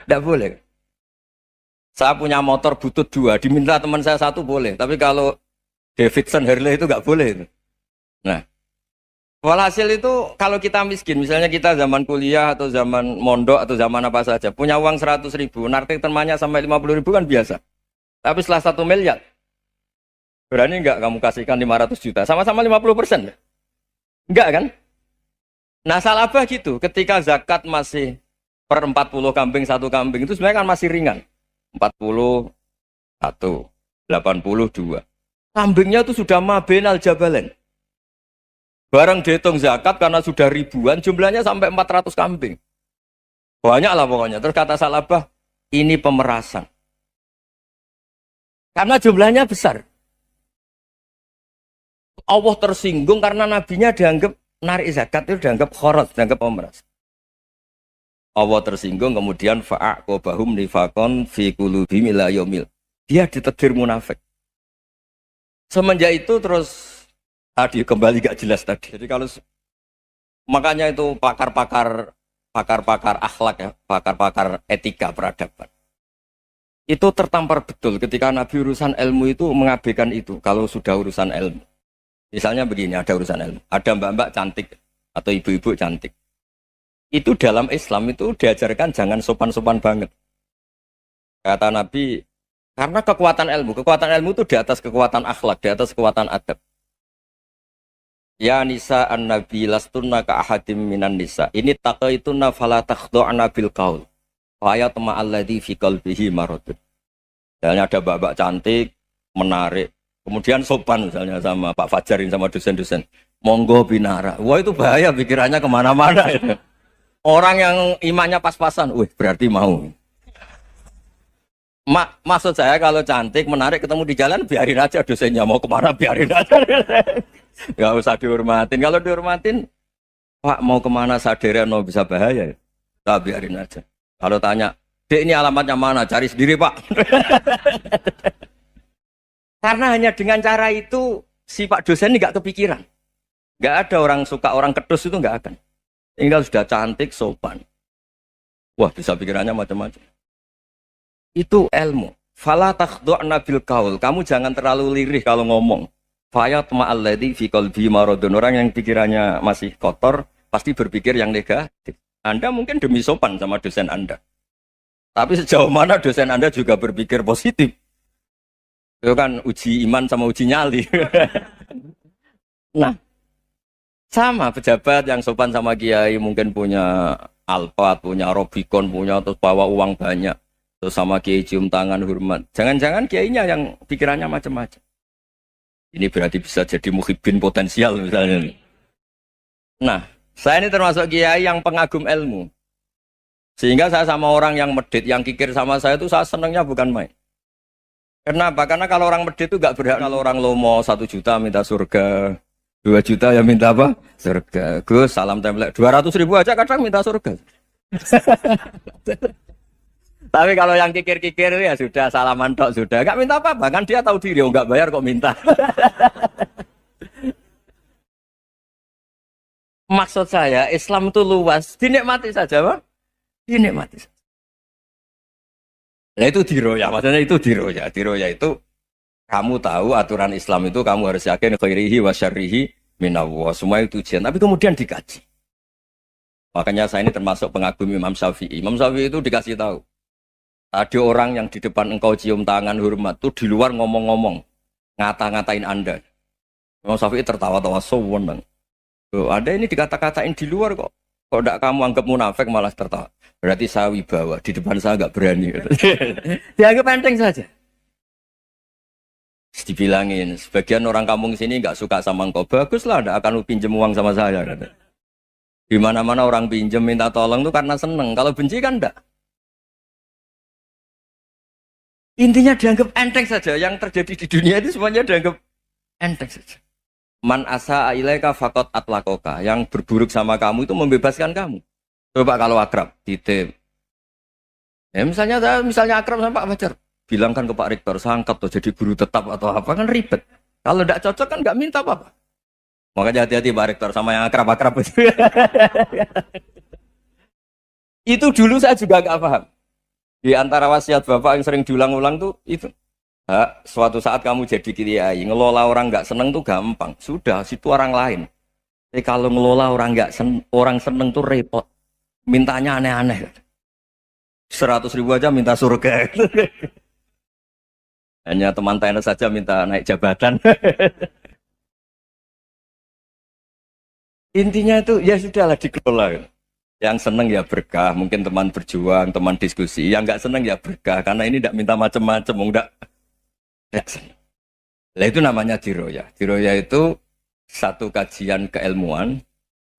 Tidak boleh. Saya punya motor butut 2, diminta teman saya 1 boleh. Tapi kalau Davidson Harley itu nggak boleh. Nah, walhasil itu kalau kita miskin, misalnya kita zaman kuliah atau zaman mondok atau zaman apa saja, punya uang 100.000, nartik temannya sampai 50.000 kan biasa. Tapi setelah 1 miliar, berani nggak kamu kasihkan 500 juta? Sama-sama 50%. Enggak kan? Nah, Sa'labah gitu, ketika zakat masih per 40 kambing 1 kambing itu sebenarnya kan masih ringan. 41, 82. Kambingnya itu sudah mabenal jabalen. Barang dihitung zakat karena sudah ribuan, jumlahnya sampai 400 kambing. Banyak lah pokoknya. Terus kata Sa'labah, ini pemerasan. Karena jumlahnya besar. Allah tersinggung karena nabinya dianggap narik zakat itu dianggap khorot, dianggap pemeras. Allah tersinggung kemudian fa'aqobahum nifakon fi qulubihim ila yaumil. Dia ditegur munafik. Semenjak itu terus tadi kembali gak jelas tadi. Jadi kalau makanya itu pakar-pakar akhlak ya, pakar-pakar etika peradaban. Itu tertampar betul ketika Nabi urusan ilmu itu mengabaikan itu kalau sudah urusan ilmu. Misalnya begini, ada urusan ilmu. Ada mbak-mbak cantik atau ibu-ibu cantik. Itu dalam Islam itu diajarkan jangan sopan-sopan banget. Kata Nabi, karena kekuatan ilmu itu di atas kekuatan akhlak, di atas kekuatan adab. Ya nisa an-nabi lastunna ka ahadim minan nisa. Ini taqaituna fala takhdu'na bil qaul. Fa yatma alladzi fi qalbihi maradun. Misalnya ada mbak-mbak cantik, menarik. Kemudian sopan misalnya sama Pak Fajarin sama dosen-dosen. Monggo binara. Wah itu bahaya pikirannya kemana-mana itu. Orang yang imannya pas-pasan, wih berarti mau. Maksud saya kalau cantik, menarik ketemu di jalan biarin aja dosennya mau kemana biarin aja. Gak usah dihormatin. Kalau dihormatin, Pak mau kemana sadereno bisa bahaya ya. Nah, biarin aja. Kalau tanya, Dek ini alamatnya mana? Cari sendiri Pak. Karena hanya dengan cara itu si Pak dosen ini gak kepikiran. Gak ada orang suka orang kedus itu gak akan. Tinggal sudah cantik, sopan. Wah bisa pikirannya macam-macam. Itu ilmu. Fala takhdu'na bil qaul. Kamu jangan terlalu lirih kalau ngomong. Fayat ma'alladzi fi qalbi maradun. Orang yang pikirannya masih kotor pasti berpikir yang negatif. Anda mungkin demi sopan sama dosen Anda. Tapi sejauh mana dosen Anda juga berpikir positif. Itu kan uji iman sama uji nyali. Nah, sama pejabat yang sopan sama kiai mungkin punya Alphard, punya Robicon, punya terus bawa uang banyak. Terus sama kiai cium tangan hormat. Jangan-jangan kiainya yang pikirannya macam-macam. Ini berarti bisa jadi muhibbin potensial misalnya. Nah, saya ini termasuk kiai yang pengagum ilmu. Sehingga saya sama orang yang medit, yang kikir sama saya itu saya senangnya bukan main. Kenapa? Karena kalau orang medit itu gak berhak. Kalau orang lomo 1 juta minta surga, 2 juta ya minta apa? Surga. Gus, salam template. 200.000 aja kadang minta surga. Tapi kalau yang kikir-kikir ya sudah salaman tok sudah. Gak minta apa-apa, kan dia tahu diri, gak bayar kok minta. Maksud saya, Islam itu luas, dinikmati saja, Pak. Dinikmati saja. Nah itu diroya, maksudnya itu diroya. Diroya itu, kamu tahu aturan Islam itu kamu harus yakin khairihi wa syarrihi minallah. Semua itu ujian, tapi kemudian dikaji. Makanya saya ini termasuk pengagum Imam Syafi'i. Imam Syafi'i itu dikasih tahu. Ada orang yang di depan engkau cium tangan hormat tuh di luar ngomong-ngomong, ngata-ngatain Anda. Imam Syafi'i tertawa-tawa sewenang. Ada ini dikata-katain di luar kok. Kok tidak kamu anggap munafik malah tertawa. Berarti saya wibawa, di depan saya nggak berani. Dianggap enteng saja. Dibilangin, sebagian orang kampung sini nggak suka sama engkau. Baguslah, tidak akan pinjam uang sama saya. Di mana-mana orang pinjam minta tolong tuh karena seneng. Kalau benci kan enggak. Intinya dianggap enteng saja. Yang terjadi di dunia itu semuanya dianggap enteng saja. Man asa ilaika faqat atlakoka. Yang berburuk sama kamu itu membebaskan kamu. Coba kalau akrab, titip. Ya misalnya akrab sama Pak Fajar. Bilangkan ke Pak Rektor, sangkat atau jadi guru tetap atau apa kan ribet. Kalau tidak cocok kan nggak minta apa-apa. Makanya hati-hati Pak Rektor sama yang akrab-akrab itu. Itu dulu saya juga nggak paham. Di antara wasiat Bapak yang sering diulang-ulang tuh itu. Suatu saat kamu jadi kiai, ngelola orang nggak seneng tuh gampang. Sudah, situ orang lain. Tapi kalau ngelola orang orang seneng tuh repot. Mintanya aneh-aneh. 100.000 aja minta surga. Hanya teman tenis saja minta naik jabatan. Intinya itu ya sudahlah dikelola. Yang seneng ya berkah, mungkin teman berjuang, teman diskusi. Yang nggak seneng ya berkah, karena ini tidak minta macam-macam, enggak. Nah itu namanya diroya. Diroya itu satu kajian keilmuan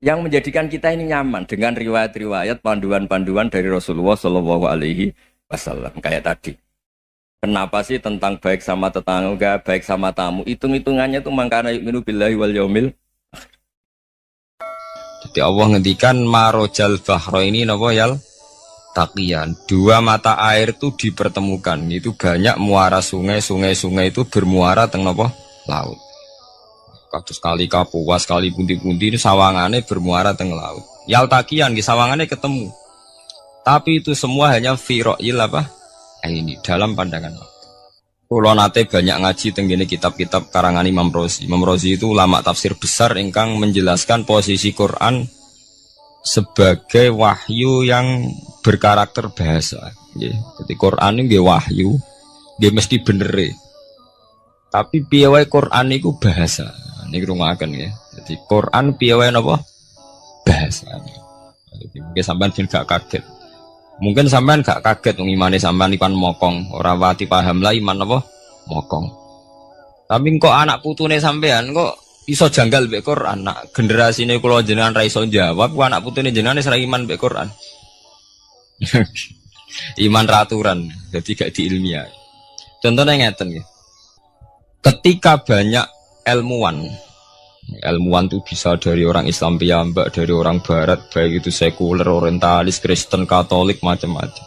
yang menjadikan kita ini nyaman dengan riwayat-riwayat, panduan-panduan dari Rasulullah Shallallahu Alaihi Wasallam. Kayak tadi. Kenapa sih tentang baik sama tetangga, baik sama tamu? Hitung-hitungannya itu mangkana yu'minu billahi wal yaumil. Jadi Allah ngendikan marojal bahro ini napa yal taqiyan. Dua mata air itu dipertemukan. Itu banyak muara sungai itu bermuara teng napa laut. Kados kali Kapuas, kali pundi-pundi ini sawangane bermuara teng laut. Yal taqiyan di sawangane ketemu. Tapi itu semua hanya firoil apa? Ini dalam pandangan Allah. Kulo nate banyak ngaji tenggene kitab-kitab karangan Imam Rozi. Imam Rozi itu ulama tafsir besar ingkang menjelaskan posisi Quran sebagai wahyu yang berkarakter bahasa. Jadi Quran ini wahyu, dia mesti bener. Tapi piye wae Quran itu bahasa. Niki rungokaken ya. Jadi Quran piye wae napa bahasane. Jadi mungkin sampean ben gak kaget. Mungkin sampean gak kaget wong imane sampean ipan mokong, ora wati paham lah iman apa mokong. Tapi kok anak putune sampean kok iso janggal mbek Quran. Nak generasine kula jenengan ra iso jawab, kok anak putune jenengan wis ra iman mbek Quran. Iman raturan, jadi gak diilmiah. Contohnya ngeten ya. Ketika banyak ilmuwan itu bisa dari orang Islam piyambak, dari orang Barat, baik itu sekuler, orientalis, Kristen, Katolik, macam-macam.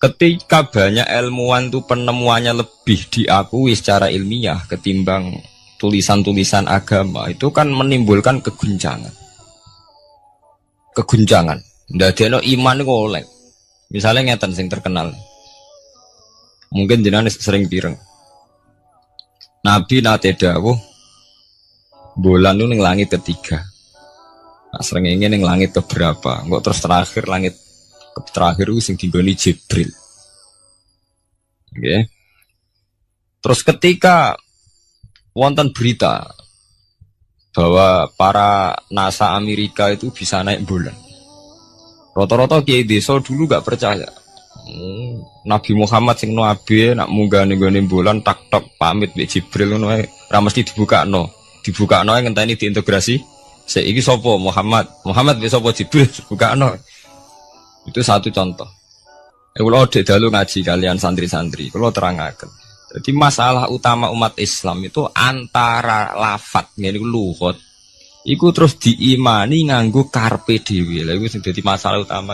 Ketika banyak ilmuwan itu penemuannya lebih diakui secara ilmiah ketimbang tulisan-tulisan agama, itu kan menimbulkan keguncangan. Ndadekno iman iku oleh. Misalnya ngeten sing terkenal. Mungkin jenengan sering pireng. Nabi nate dawuh bulan itu ning langit ketiga. Nah, srengenge ning langit keberapa? Engko terus terakhir langit terakhir itu sing dinggoni Jibril. Oke. Terus ketika wonten berita bahwa para NASA Amerika itu bisa naik bulan. Rata-rata kiai desa dulu gak percaya. Nabi Muhammad sing nabi nak munggah ning gone bulan tak pamit mbek Jibril ngono ae ora mesti dibukakno ngenteni diintegrasi saiki sapa Muhammad mbek sapa Jibril dibukakno. Itu satu contoh. Kula dek dalu ngaji kalian santri-santri kula terangaken. Jadi masalah utama umat Islam itu antara lafat ngene iku lugat iku terus diimani nganggo karpe dhewe. Lha iku sing dadi masalah utama.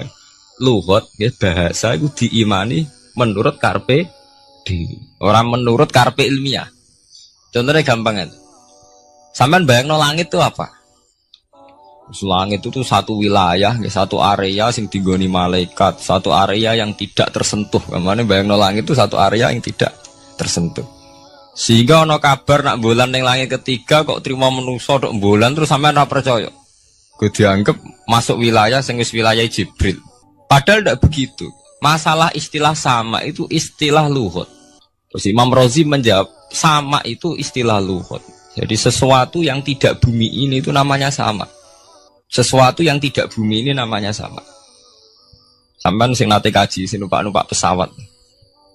Lugat ya bahasa itu diimani menurut karpe dhewe, ora menurut karpe ilmiah. Contohnya gampang kan. Sampeyan bayangno langit itu apa? Langit itu satu wilayah, satu area sing digoni malaikat, satu area yang tidak tersentuh. Kamane bayangno langit itu satu area yang tidak tersentuh. Sehingga ono kabar nak bulan ning langit ketiga kok trimo menungso tok bulan terus sampean ora percaya. Gue dianggap masuk wilayah sing wis wilayah Jibril. Padahal tidak begitu. Masalah istilah sama itu istilah lughat. Terus Imam Razi menjawab sama itu istilah lughat. Jadi sesuatu yang tidak bumi ini itu namanya sama. Sesuatu yang tidak bumi ini namanya sama. Sampeyan sing nate kaji sing numpak pesawat.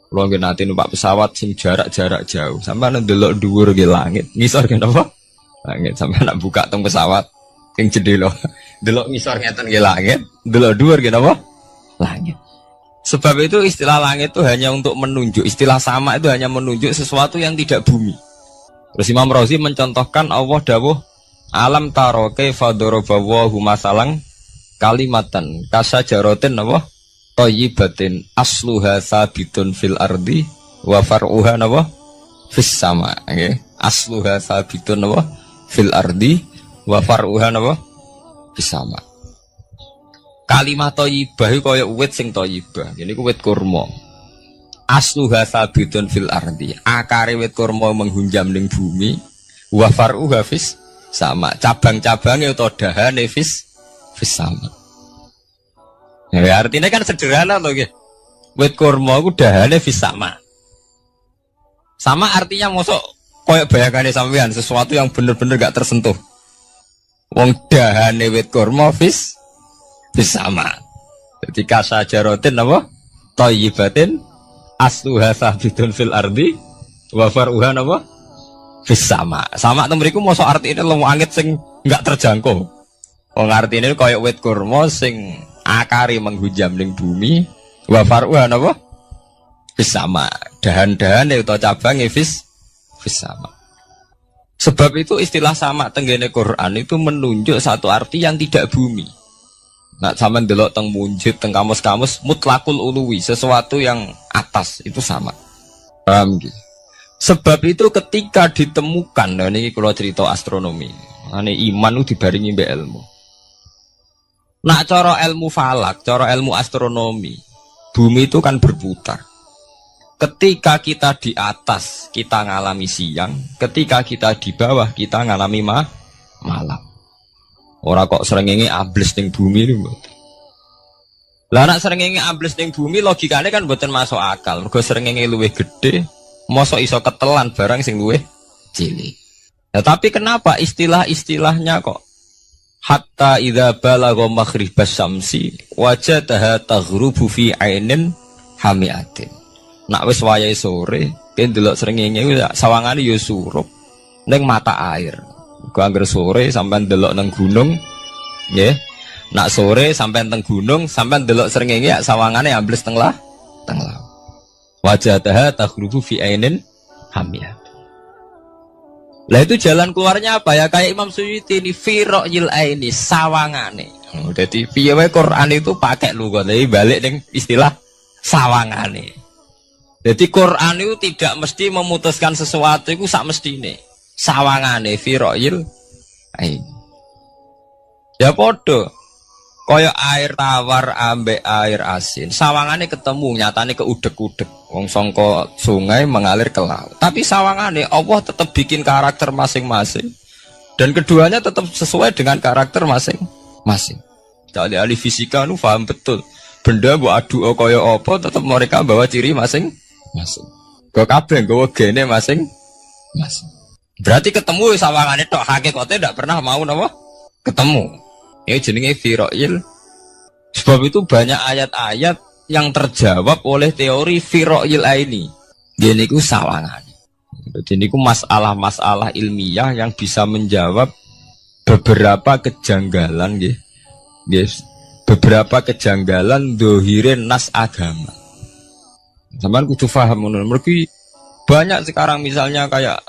Kalau nggih nate numpak pesawat sing jarak-jarak jauh. Sampeyan ndelok dhuwur nggih langit. Ngisor nggih napa? Langit sampeyan nak buka teng pesawat sing jendela. Delok ngisor ngeten nggih langit, delok dhuwur nggih napa? Langit. Sebab itu istilah langit itu hanya untuk menunjuk, istilah sama itu hanya menunjuk sesuatu yang tidak bumi. Terus Imam Razi mencontohkan Allah dawuh alam taro kaifa daraballahu masalan kalimatan kasajaratin apa thayyibatin asluha sabitun fil ardi wa far'uha apa fis sama. Okay. Asluha sabitun apa fil ardi wa far'uha apa fis sama. Kalimat thayyibah iku kaya wit sing thayyibah. Ini ku wit kurma. Asluha sabitun fil ardi. Akare wit kurma menghunjam ning bumi. Wa far'uha fis sama. Cabang-cabangnya atau dahane fis sama. Ya artinya kan sederhana loh nggih. Wit kurma ku dahane fis sama. Sama artinya mosok koyo bayangane sampean sesuatu yang bener-bener gak tersentuh. Wong dahane wit kurma fis sama. Jadi kasajarotin apa? Thayyibatin asluha sabitun fil ardi wa far'uha apa? Fis sama. Sama teng mriku mosok artine langit sing enggak terjangkau. Wong artine kaya wit kurma sing akare menghujam ning bumi wa far'uha apa? Fis sama. Dahan-dahane utawa cabange fis sama. Sebab itu istilah sama tenggene Quran itu menunjuk satu arti yang tidak bumi. Nah, sama delok teng munjid, teng kamus-kamus mutlakul uluwi, sesuatu yang atas itu sama. Paham gitu? Sebab itu ketika ditemukan, nah ini kalau cerita astronomi, ini iman itu dibaringi mbek ilmu. Nah, cara ilmu falak, cara ilmu astronomi, bumi itu kan berputar. Ketika kita di atas, kita ngalami siang. Ketika kita di bawah, kita ngalami malam. Orang kok srengenge ambles ning bumi niku. Lah nek srengenge ambles ning bumi logikane kan mboten masuk akal. Mergo srengenge luwih gedhe, mosok iso ketelan barang sing luwih cilik. Nah, tapi kenapa istilah-istilahnya kok hatta idza balagha maghribas syamsi wajadaha taghrubu fi ainin hamiatin. Nak wis wayahe sore, ben delok srengenge sawangane ya surup ning mata air. Muga anggere sore sampean delok nang gunung, nggih. Nak sore sampean teng gunung, sampean delok srengenge sawangane ambles teng laut. Wajadaha taghrubu fi ainin hamiatin. Lah itu jalan keluarnya apa ya? Kayak Imam Suyuti ini firaqil aini sawangane. Jadi piye wae Quran itu pakai lugat. Jadi balik ning istilah sawangane. Jadi Quran itu tidak mesti memutuskan sesuatu itu sak mestine. Sawangane firaqil aini. Ya podo. Kaya air tawar ambek air asin. Sawangane ketemu nyatane keudek-udek. Wong sangka sungai mengalir ke laut. Tapi sawangane Allah tetap bikin karakter masing-masing. Dan keduanya tetap sesuai dengan karakter masing-masing. Jadi ahli fisika nu paham betul. Benda mbok adu kaya apa tetap mereka bawa ciri masing-masing. Kok kabeh nggawa gene masing-masing. Berarti ketemu sawangane tok hakikate ndak pernah mau napa? Ketemu. Ini jenenge firaqil. Sebab itu banyak ayat-ayat yang terjawab oleh teori firaqil aini. Gini ku sawangan. Jadi ku masalah-masalah ilmiah yang bisa menjawab beberapa kejanggalan, guys. Beberapa kejanggalan dohirin nas agama. Sampeyan kudu paham ngono. Mergi banyak sekarang misalnya kayak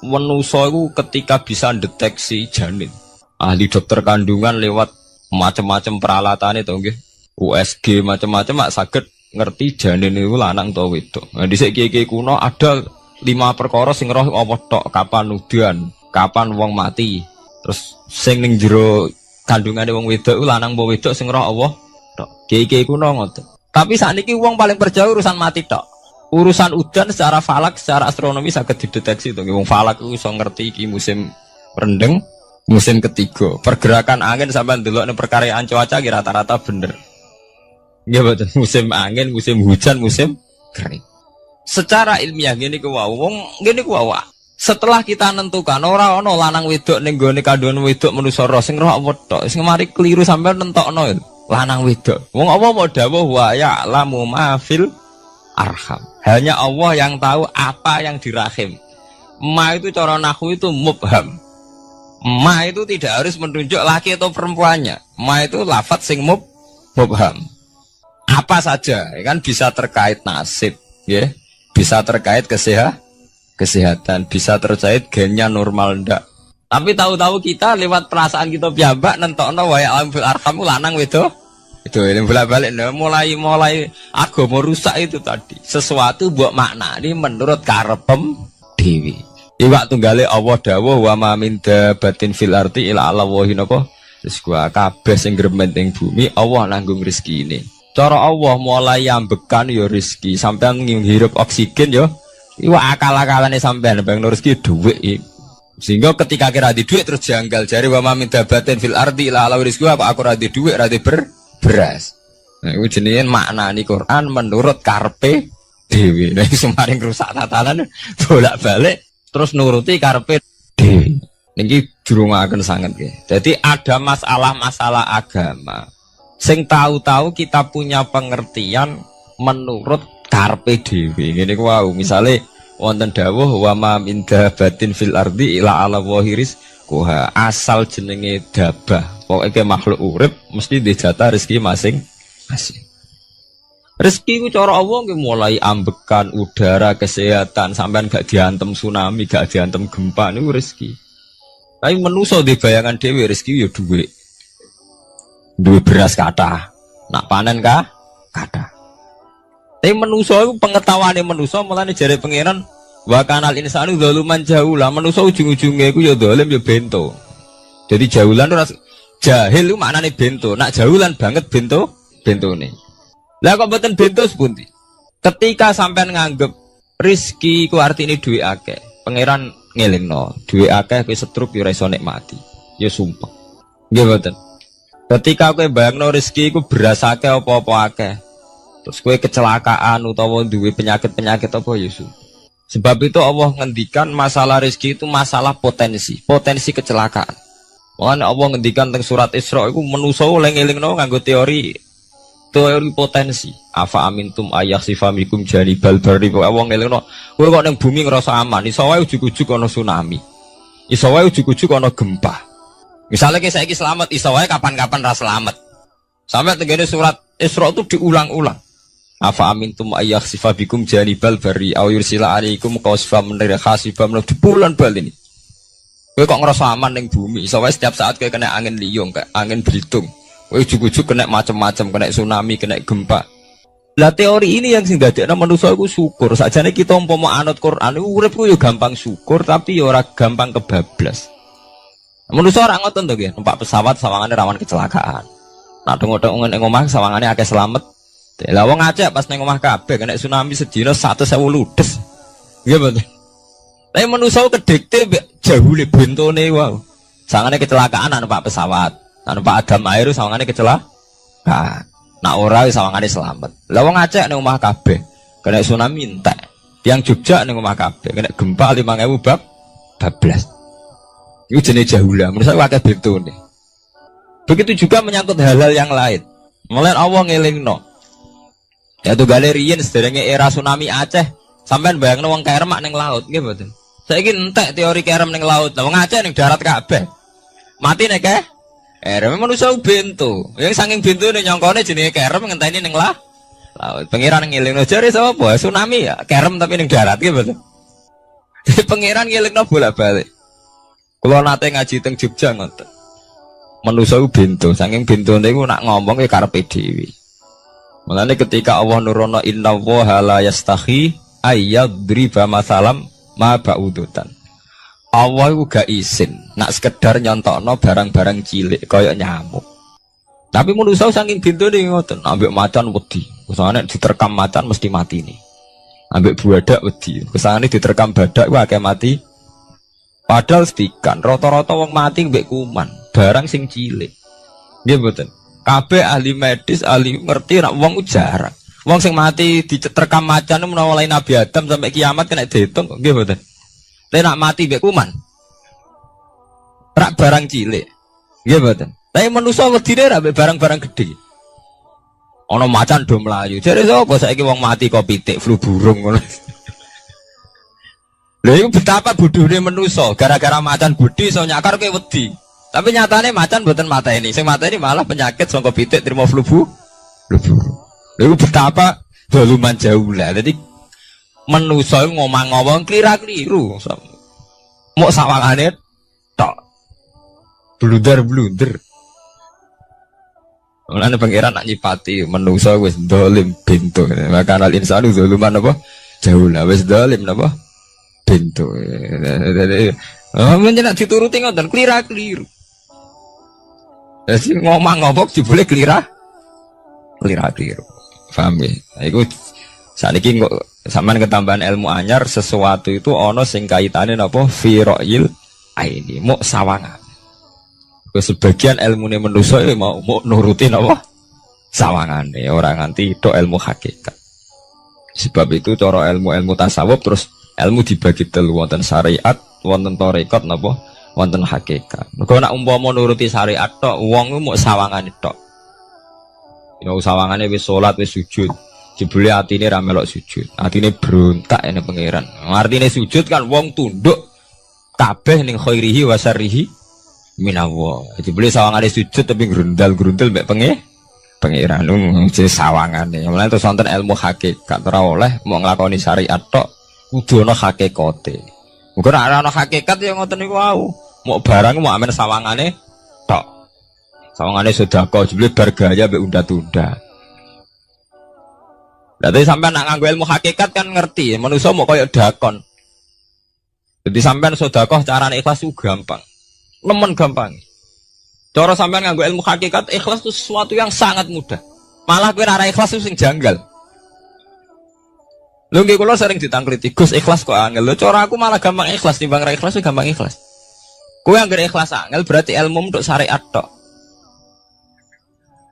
manusa itu ketika bisa deteksi janin. Ahli dokter kandungan lewat macam-macam peralatan itu nggih. USG macam-macam mak saged ngerti janin itu lanang atau wedok. Nah dhisik kiye-kiye kuno ada 5 perkara sing roh apa tok, kapan udan, kapan wong mati. Terus sing ning jero kandungane wong wedok iku lanang apa wedok sing roh Allah tok. Kiye-kiye kuno ngoten. Tapi sakniki wong paling percaya urusan mati tok. Urusan udan secara falak, secara astronomi saged dideteksi to. Wong falak iku iso ngerti iki musim rendeng. Musim ketiga, pergerakan angin sampai ndelok ning perkaryaan cuaca rata-rata bener. Nggih mboten, musim angin, musim hujan, musim kering. Secara ilmiah ngene ku wae, wong ngene ku wae. Setelah kita nentukan ora ana lanang wedok ning gone kandungan wedok manusa roh sing roh apa tok, sing mari keliru sampai nentokno lanang wedok. Wong apa mau dawuh wa ya'lamu ma fil arham. Hanya Allah yang tahu apa yang di rahim. Ma itu cara nahwu itu mubham. Ma itu tidak harus menunjuk laki atau perempuannya. Ma itu lafadz sing mubham. Apa saja, kan bisa terkait nasib, ya, bisa terkait kesehatan, bisa terkait gennya normal ndak. Tapi tahu-tahu kita lewat perasaan kita piyambak nentokno wa ya'lamu fil arham lanang wedok. Itu yang bolak-balik mulai agama rusak itu tadi. Sesuatu buat makna ini menurut karepem dewi. Iwak tunggale Allah dawuh wa ma min dabatin fil ardi illa ala wahi napa terus gua kabeh sing gremeng bumi Allah nanggung rezekine. Cara Allah mulai ambekan ya rezeki sampean ngirup oksigen ya iwak akal-akalane sampean bang rezeki dhuwit. Sehingga ketika kira di dhuwit terus janggal jare wa ma min dabatin fil ardi illa ala rizqu apa aku ra di dhuwit ra di beras. Nah iku jenenge maknani Quran menurut karepe dhewe. Nah semaring rusak tatanan bolak-balik terus nuruti karepe dhewe. Niki jurungaken sanget nggih. Jadi ada masalah-masalah agama sing tahu-tahu kita punya pengertian menurut karepe dhewe. Ngene ku wau, misale wonten dawuh wa ma min dabatin fil ardi ila ala wahiris kuha asal jenenge dabah. Pokoke makhluk urip mesti dijatah rezeki masing-masing. Rezeki ku cara Allah nggih mulai ambekan udara, kesehatan, sampean gak diantem tsunami, gak diantem gempa niku rezeki. Tapi manusa di bayangan dhewe rezeki ya dhuwit. Duwe beras kathah. Nak panen kathah. Tapi manusa iku pengetahuane manusa mulane jare pangeran wa kanal insanu zaluman jahula. Manusa ujung-ujunge iku ya zalim ya bento. Jadi jahulan ora jahil iku maknane bento. Nak jahulan banget bentone. Lah kok mboten bento sepundi? Ketika sampean nganggep rezeki ku artine duwe akeh, pangeran ngelingno, duwe akeh kowe setruk yo ora iso nikmati. Ya sumpah. Nggih mboten. Ketika kowe bayangno rezeki ku beras akeh apa-apa akeh. Terus kowe kecelakaan utawa duwe penyakit-penyakit apa ya sumpah. Sebab itu Allah ngendikan masalah rezeki itu masalah potensi kecelakaan. Makanya Allah ngendikan teng surat Isra itu manusa eling-elingno nganggo teori potensi. Afa amintum ayakhsifa mikum janibal barri. Allah ngelingno, kowe kok ning bumi ngrasa aman, iso wae ujug-ujug ana tsunami. Iso wae ujug-ujug ana gempa. Misalnya kayak saiki selamat, iso wae kapan-kapan ra selamat. Sampai tenggene surat Isra itu diulang-ulang. Afa amintum ayakhsifa bikum janibal barri aw yursila alaikum qasfam min khasifam di bulan bal ini. Kowe kok ngerasa aman ning bumi, iso wae setiap saat kowe kena angin liung, kayak angin belitung. Kowe ujug-ujug kena macam-macam, kena tsunami, kena gempa. Lah teori ini yang sing dadekno manusa iku syukur. Sakjane kita umpama anut Quran iku urip ku yo gampang syukur tapi yo ora gampang kebablas. Manusa ora ngoten to nggih, numpak pesawat sawangane rawan kecelakaan. Nah tengok-tengok ning omah sawangane akeh slamet. Lah wong Aceh pas ning omah kabeh kena tsunami sedina 100.000 ludes. Nggih mboten. Tapi manusa kedekte jahule bentone wae. Sawangane kecelakaan numpak pesawat. Numpak Adam air sawangane kecelakaan. Nak ora sawangane selamat. Lah wong Aceh ning omah kabeh kena tsunami entek. Yang Jogja ning omah kabeh kena gempa 5.000 bablas. Iku jenenge jahula. Menurut saya akeh bentone. Begitu juga menyangkut hal-hal yang lain. Mulai Allah ngelingno. Ya tuh galerian sederenge era tsunami Aceh, sampean bayangno wong kerem ning laut nggih mboten. Saiki entek teori kerem ning laut. Lah wong Aceh ning darat kabeh. Mati nek kerem manusia bento. Yang saking bentone nyongkone jenenge kerem ngenteni ning laut. Pangeran ngelingno jare sapa? Tsunami ya, kerem tapi ning darat nggih mboten. Pangeran ngelingno bolak-balik. Kula nate ngaji teng Jogja ngoten. Manusa bento, saking bentone iku nak ngomong ya karepe dhewe. Mulane ketika Allah nurono innallaha la yastahi ayyadriba masalam ma ba'udutan. Allah itu gak izin nak sekedar nyontokno barang-barang cilik kaya nyamuk. Tapi manusia saking bentone ngoten, ambek macan wedi. Usane diterkam macan mesti mati nih. Ambek badak wedi. Usane diterkam badak ku akeh mati. Padahal sedikan rata-rata wong mati mbek kuman, barang sing cilik. Nggih mboten. Kabeh ahli medis, ahli ngerti nek wong jarang. Wong sing mati diterkam macan menawa lain Nabi Adam sampai kiamat kena diitung nggih mboten. Lek nak mati mbek kuman. Rak barang cilik. Nggih mboten. Tapi manusa wedine rak mbek barang-barang gedhe. Ana macan do mlayu. Jare sapa saiki wong mati kok pitik flu burung ngono. Lha iku betapa bodhone manusa gara-gara macan gedhe iso nyakar kowe wedi. Tapi nyatane macan mboten mateni. Sing mateni malah penyakit saka pitik terima flu burung. Lha iku betapa doluman jauh lah. Dadi manusa ngomong-ngomong klira-kliru. Mok sawangane tok. Blunder-blunder. Mulane pangeran nak nyipati manusa wis dolim bento. Maka al insanu doluman apa? Jauh lah wis dolim napa? Bento. Menjenak dituruti ngoten klira-kliru. Jadi ngomong-ngomong dibule klira-kliru. Paham ya? Iku saniki kok sampean ketambahan ilmu anyar sesuatu itu ana sing kaitane napa firoil aini mok sawangan. Sebagian ilmune manusa mau nuruti napa sawangane ora nganti tok ilmu hakikat. Sebab itu cara ilmu-ilmu tasawuf terus ilmu dibagi telu wonten syariat, wonten tarekat napa wonten hakikat. Mergo nek umpama nuruti syariat tok wong mok sawangane tok. Ya sawangane wis salat wis sujud. Jebule atine ra melok sujud. Atine berontak ene pangeran. Artine sujud kan wong tunduk kabeh ning khairihi wa syarrihi minallah. Jebule sawangane sujud tapi grundal-grundal mek pangeran jenenge sawangane. Mulane terus wonten ilmu hakikat ora oleh mau nglakoni syariat tok kudu ana hakikate. Muga nek ana hakikat ya ngoten niku wau. Mau barang mau amen sawangane tok. Sawangane sedekah jebule bar gaya mbek unda-tunda. Dadi sampean nak nganggo ilmu hakikat kan ngerti, manusa mau koyo dakon. Jadi sampean sedekah carane ikhlas ku gampang. Nemen gampang. Cara sampean nganggo ilmu hakikat ikhlas itu sesuatu yang sangat mudah. Malah kowe ora ikhlas itu sing janggal. Lho nggih kula sering ditangkliti, Gus ikhlas kok angel. Lho cara aku malah gampang ikhlas timbang ra ikhlas gampang ikhlas. Kowe anggere ikhlas angel berarti ilmu untuk syariat tok.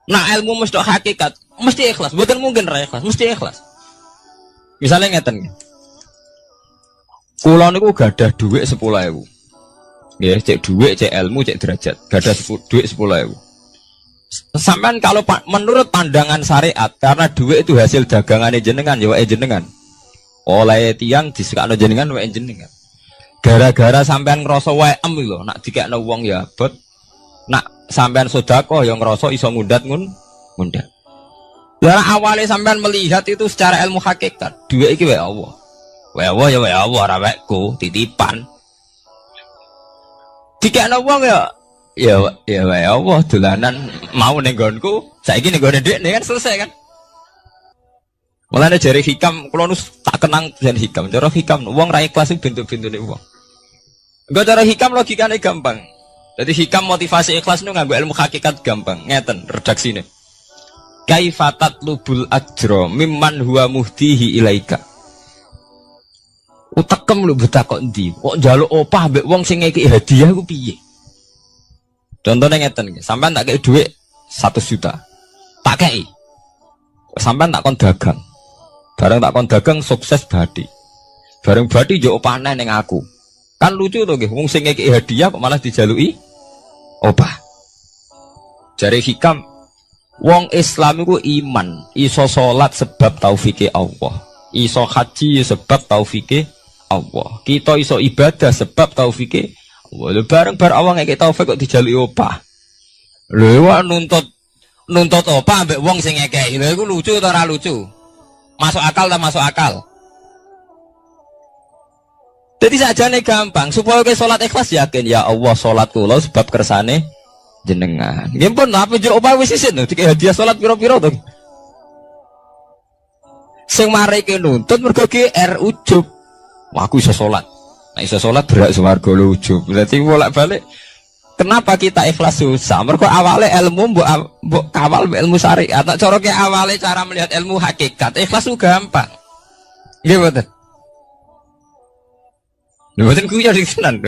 Nah ilmu mesti hakikat, mesti ikhlas. Bukan mungkin ra ikhlas, mesti ikhlas. Misalnya ngeten. Kula niku gadah dhuwit 10.000. Nggih, cek dhuwit, cek ilmu, cek derajat. Gadah dhuwit 10.000. Sampean kalau menurut pandangan syariat, karena duit itu hasil dagangannya jenengan, ya wae jenengan. Oleh tiang disekakno jenengan wae jenengan. Gara-gara sampean ngrasa waem lho, nak dikekno wong ya abot. Nak sampean sedekah ya ngrasa iso ngundat ngundat. Lah awale sampean melihat itu secara ilmu hakikat, duit iki wae Allah. Wae Allah ya wae Allah, ora waeku, titipan. Dikekno wong ya wae Allah dolanan mau ning nggonku, saiki ning nggone dhekne kan selesai kan. Mulane jare hikam kula nu tak kenang jan hikam. Cara hikam wong ra ikhlas bentuk-bentune wong. Engko cara hikam logikane gampang. Jadi hikam motivasi ikhlas nu nganggo ilmu hakikat gampang. Ngeten redaksine. Kaifatat lubul ajra mimman huwa muhdihi ilaika. Utekem lu buta kok ndi? Kok njaluk opah mbek wong sing ngeki hadiah ku piye? Contohnya ngeten, sampean tak kei duit 1 juta, tak kei, sampean tak kon dagang, bareng tak kon dagang sukses badi, bareng badi jauh panen yang aku, kan lucu tuh, wong sing ngekei hadiah kok malah dijalui, opah. Jari hikam, wong Islam itu iman, iso sholat sebab taufike Allah, iso haji sebab taufike Allah, kita iso ibadah sebab taufike lho bareng-bareng awang ngekek taufik kok dijaluki opah. Lho wak nuntut opah ambek wong sing ngekeki. Lho iku lucu ta ora lucu? Masuk akal ta masuk akal? Jadi sakjane gampang, supaya ke salat ikhlas yakin ya Allah salat kula sebab kersane jenengan. Nggih pun apa jero opah wis isin lho dikek hadiah salat pira-pira to. Sing mareke nuntut mergo GR ujub. Wah aku iso salat. Nah iso sholat berak swarga ujub. Berarti bolak-balik. Kenapa kita ikhlas susah? Mergo awale ilmu mbok kawal ilmu syariat. Tak cara ke awale cara melihat ilmu hakikat. Ikhlas ku gampang. Nggih mboten. Lha mboten ku ya ditenan.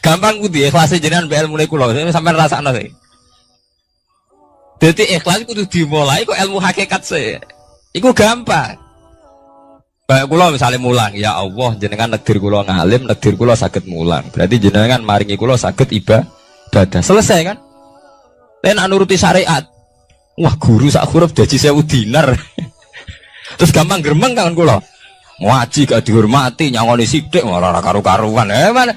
Gampang ku di ikhlas jenengan mbek ilmune kula. Sampeyan rasakno sih. Dadi ikhlas kudu dimulai kok ilmu hakikat sih. Iku gampang. Kayak kula misalnya mulang, ya Allah jenengan negdir kula ngalim, negdir kula saged mulang. Berarti jenengan maringi kula saged ibadah. Selesai kan? Nek nuruti syariat. Wah, guru sak huruf daji 1000 dinar. Terus gampang gremeng kan kula. Ngaji gak dihormati, nyangoni sithik ora karu-karuan. Mana?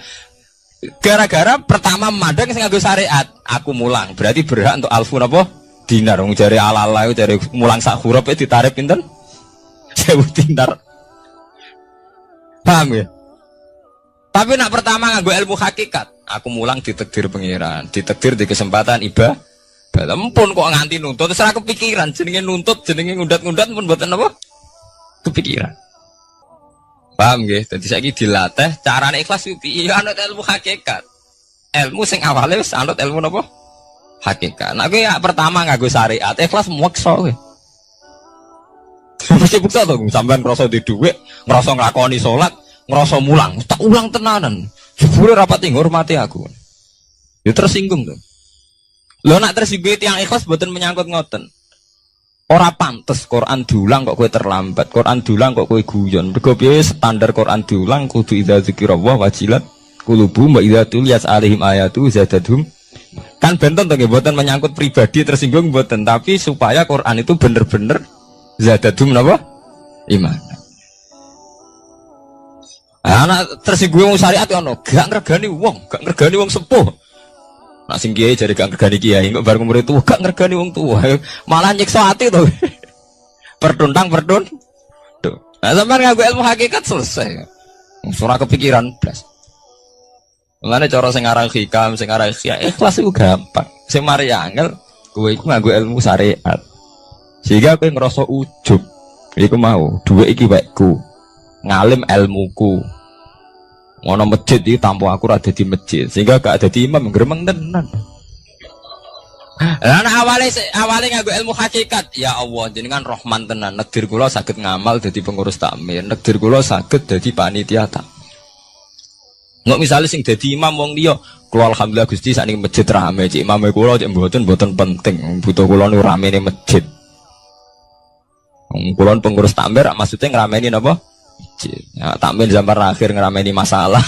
Gara-gara pertama mandang sing nganggo syariat, aku mulang. Berarti berhak untuk alfu napa? Dinar. Wong jare ala-ala jare mulang sak huruf ditarif pinten? 1000 dinar. Paham ya? Tapi nak pertama nganggo ilmu hakikat, aku mulang ditakdir pengiran, ditakdir di kesempatan ibadah. Ampun kok nganti nuntut, terus kepikiran, jenenge nuntut, jenenge ngundat-ngundat pun mboten apa? Kepikiran. Paham nggih? Dadi saiki dilatih carane ikhlas piye? Ya anut ilmu hakikat. Ilmu sing awale wis anut ilmu napa? Hakikat. Nah kowe ya pertama nganggo syariat, ikhlas meksa kowe. Mesti bukti to, sampean ngrasa di dhuwit, ngrasa nglakoni salat, ngrasa mulang, tak ulang tenanan. Jebule rapat ngurmati aku. Ya tersinggung to. Lho nak tersinggung tiyang ikhlas mboten menyangkut ngoten. Ora pantes Quran diulang kok kowe terlambat, Quran diulang kok kowe guyon. Mergo piye standar Quran diulang kudu idza dzikrullah wajilat qulubuhum wa idza tuliyat alaihim ayatu zadadhum. Kan benten to nggih mboten menyangkut pribadi tersinggung mboten, tapi supaya Quran itu bener-bener zadadum napa? Iman. Anak tersinggung syariat ono, gak ngregani wong sepuh. Nak sing kiai jare gak ngregani kiai, kok bareng murid tuwa gak ngregani wong tuwa. Malah nyiksa ati to. Tuh. Nah, sampeyan nganggo ilmu hakikat selesai. Ora kepikiran blas. Mulane cara sing aran hikam, sing aran ikhlas iku gampang. Sing mari angel kowe iku nganggo ilmu syariat. Sehingga aku ngerasa ujub. Iku mau, duit iki wekku. Ngalim ilmuku. Ngono masjid iki tanpa aku ora dadi masjid. Sehingga gak dadi imam gremeng tenan. Lah awale nganggo ilmu hakikat. Ya Allah, jenengan Rahman tenan. Negdir kula saged ngamal dadi pengurus takmir. Negdir kula saged dadi panitia takmir. Nggak misalnya sing dadi imam wong liya, kula alhamdulillah Gusti sakniki masjid rame, cik imame kula cik mboten penting. Butuh kula niku ramene masjid. Kulon pengurus takmir maksudnya ngerameni apa? masjid. Ya, takmir zaman akhir ngerameni masalah.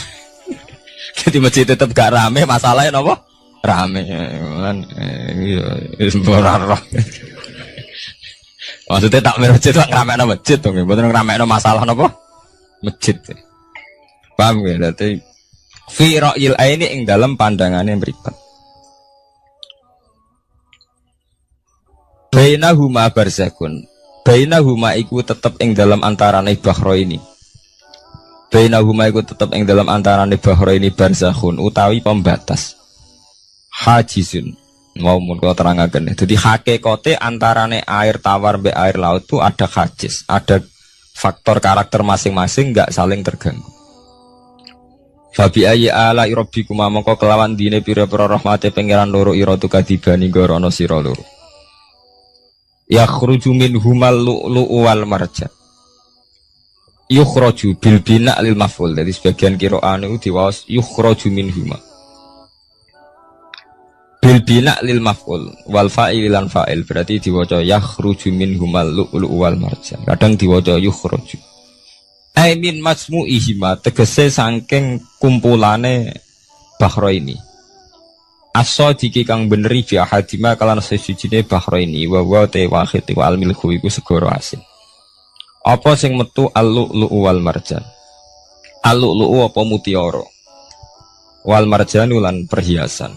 Jadi masjid tetap gak rame, masalahnya apa? Rame. Kan maksudnya takmir masjid itu ngerameni masjid dong, bukan ngerameni masalah apa? Masjid. Paham ya? Berarti fi ra'yil aini ing dalam pandangannya mripat. Bainahuma barzakun. Bainahuma iku tetep ing dalam antarane bahro ini. Bainahuma iku tetep ing dalam antarane bahro ini barzakhun utawi pembatas. Hajizun. Mau mun kula terangaken. Dadi hakikate antarane air tawar mbek air laut itu ada hajiz, ada faktor karakter masing-masing enggak saling terganggu. Fabi ayyi ala rabbikum mongko kelawan dine pira-pira rahmate pangeran loro ira tu kadibani gorono sira loro. Yakhruju minhumal lu'lu'u wal marjan. Yukhraju bil bina' lil maf'ul. Jadi sebagian qira'ah niku diwaos yukhraju minhuma. Bil bina' lil maf'ul wal fa'il lan fa'il berarti diwaca yakhruju minhumal lu'lu'u wal marjan. Kadang diwaca yukhraju. Ai min majmu'ihima tegese saking kumpulane bahro ini. As-sadiqi kang beneri fi ahadima kalan sesujine bahro ini wa wa te wahid wa al-milhu iku segoro asin. Apa sing metu al-lu'lu'u wal marjan? Al-lu'lu'u apa mutiara? Wal marjanu lan perhiasan.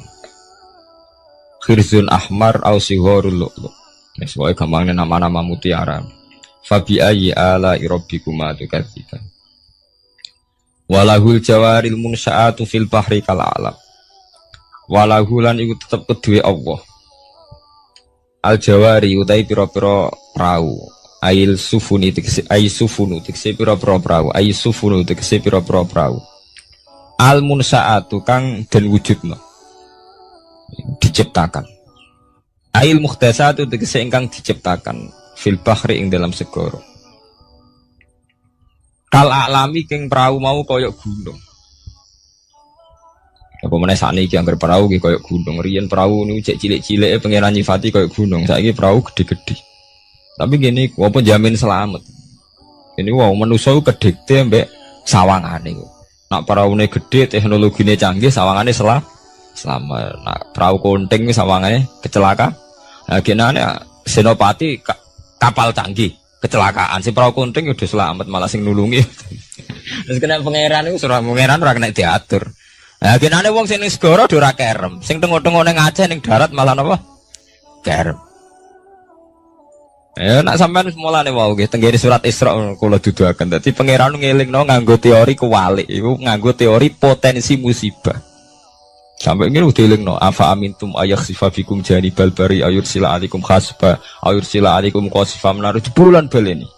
Khirzun ahmar au sigharul lu'lu'. Wis wae gampangnya nama-nama mutiara. Fabi ayyi ala rabbikuma tukadziban. Walahul jawaril munsya'atu fil bahri kal alam. Walahu lan iku tetep kedue Allah. Al jawari utai pira-pira prau. Ail sufuni tegese ai sufunu tegese pira-pira prau. Ai sufunu tegese pira-pira prau. Al munsya'atu kang den wujudna. Diciptakan. Ail mukhtasatu tegese ingkang diciptakan. Fil bahri ing dalam segoro. Kal alami king perahu mau koyok gunung. Apa meneh sakniki anggere perahu ki koyok gunung. Riyen perahu niku cek cilik-cilike pangeran nyifati koyok gunung. Saiki perahu gede-gede. Tapi gini, apa jamin selamat. Ini wow manusa ku kedikte mbek sawangane. Nak peraune gede, teknologine canggih, sawangane selamat. Nak perahu konting sawangane kecelakaan. Nah genane senopati kapal canggih kecelakaan si perahu kunting udah selamat malah sing nulungi. Terus kena pangeran itu surah pangeran ora kena diatur. Nah genane wong sing ning segara ora kerem, sing tengok-tengok ning Aceh ning darat malah napa? Kerem. Ya nak sampean mulane wae nggih tenggene surat Isra kula duduaken. Dadi pangeran ngelingno nganggo teori kewalik, iku nganggo teori potensi musibah. Sampai ini udah dilingno afa amintum ayakhsifa bikum janibal bari ayursila alikum khasba ayursila alikum qasifa menaruh jebulan baleni.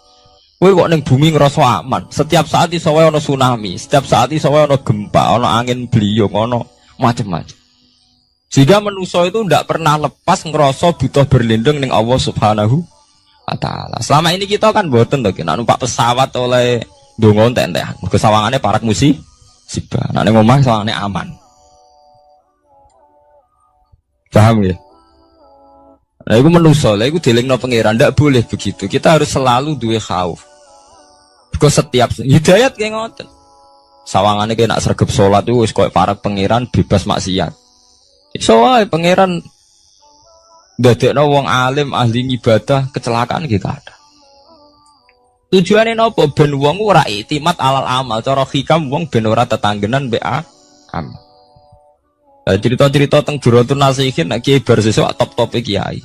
Kowe kok ning bumi ngerasa aman. Setiap saat iso wae ana tsunami, setiap saat iso wae ana gempa, ana angin beliung, ana macam-macam. Sehingga manusia itu tidak pernah lepas ngerasa butuh berlindung ning Allah Subhanahu wa taala. Selama ini kita kan mboten to nek numpak pesawat oleh ndonga entek-entekan. Mergo sawangane parak musibah. Nek ning omah sawangane aman. Paham ya? Nah itu manusia, itu dilingno pangeran, tidak boleh begitu. Kita harus selalu duwe khauf. Because setiap hidayat kayak ngoten. Sawangannya kayak nak sergap sholat itu wis koyo para pangeran bebas maksiat. Soalnya pangeran ndadekno wong alim ahli ibadah kecelakaan gitu ada. Tujuannya nopo ben wong ora iktimat alal amal, cara hikam wong ben ora tetanggenan mbek amal. Cerita-cerita tentang Duratun Nasihin nak kiai bar sesuk top-top kiai.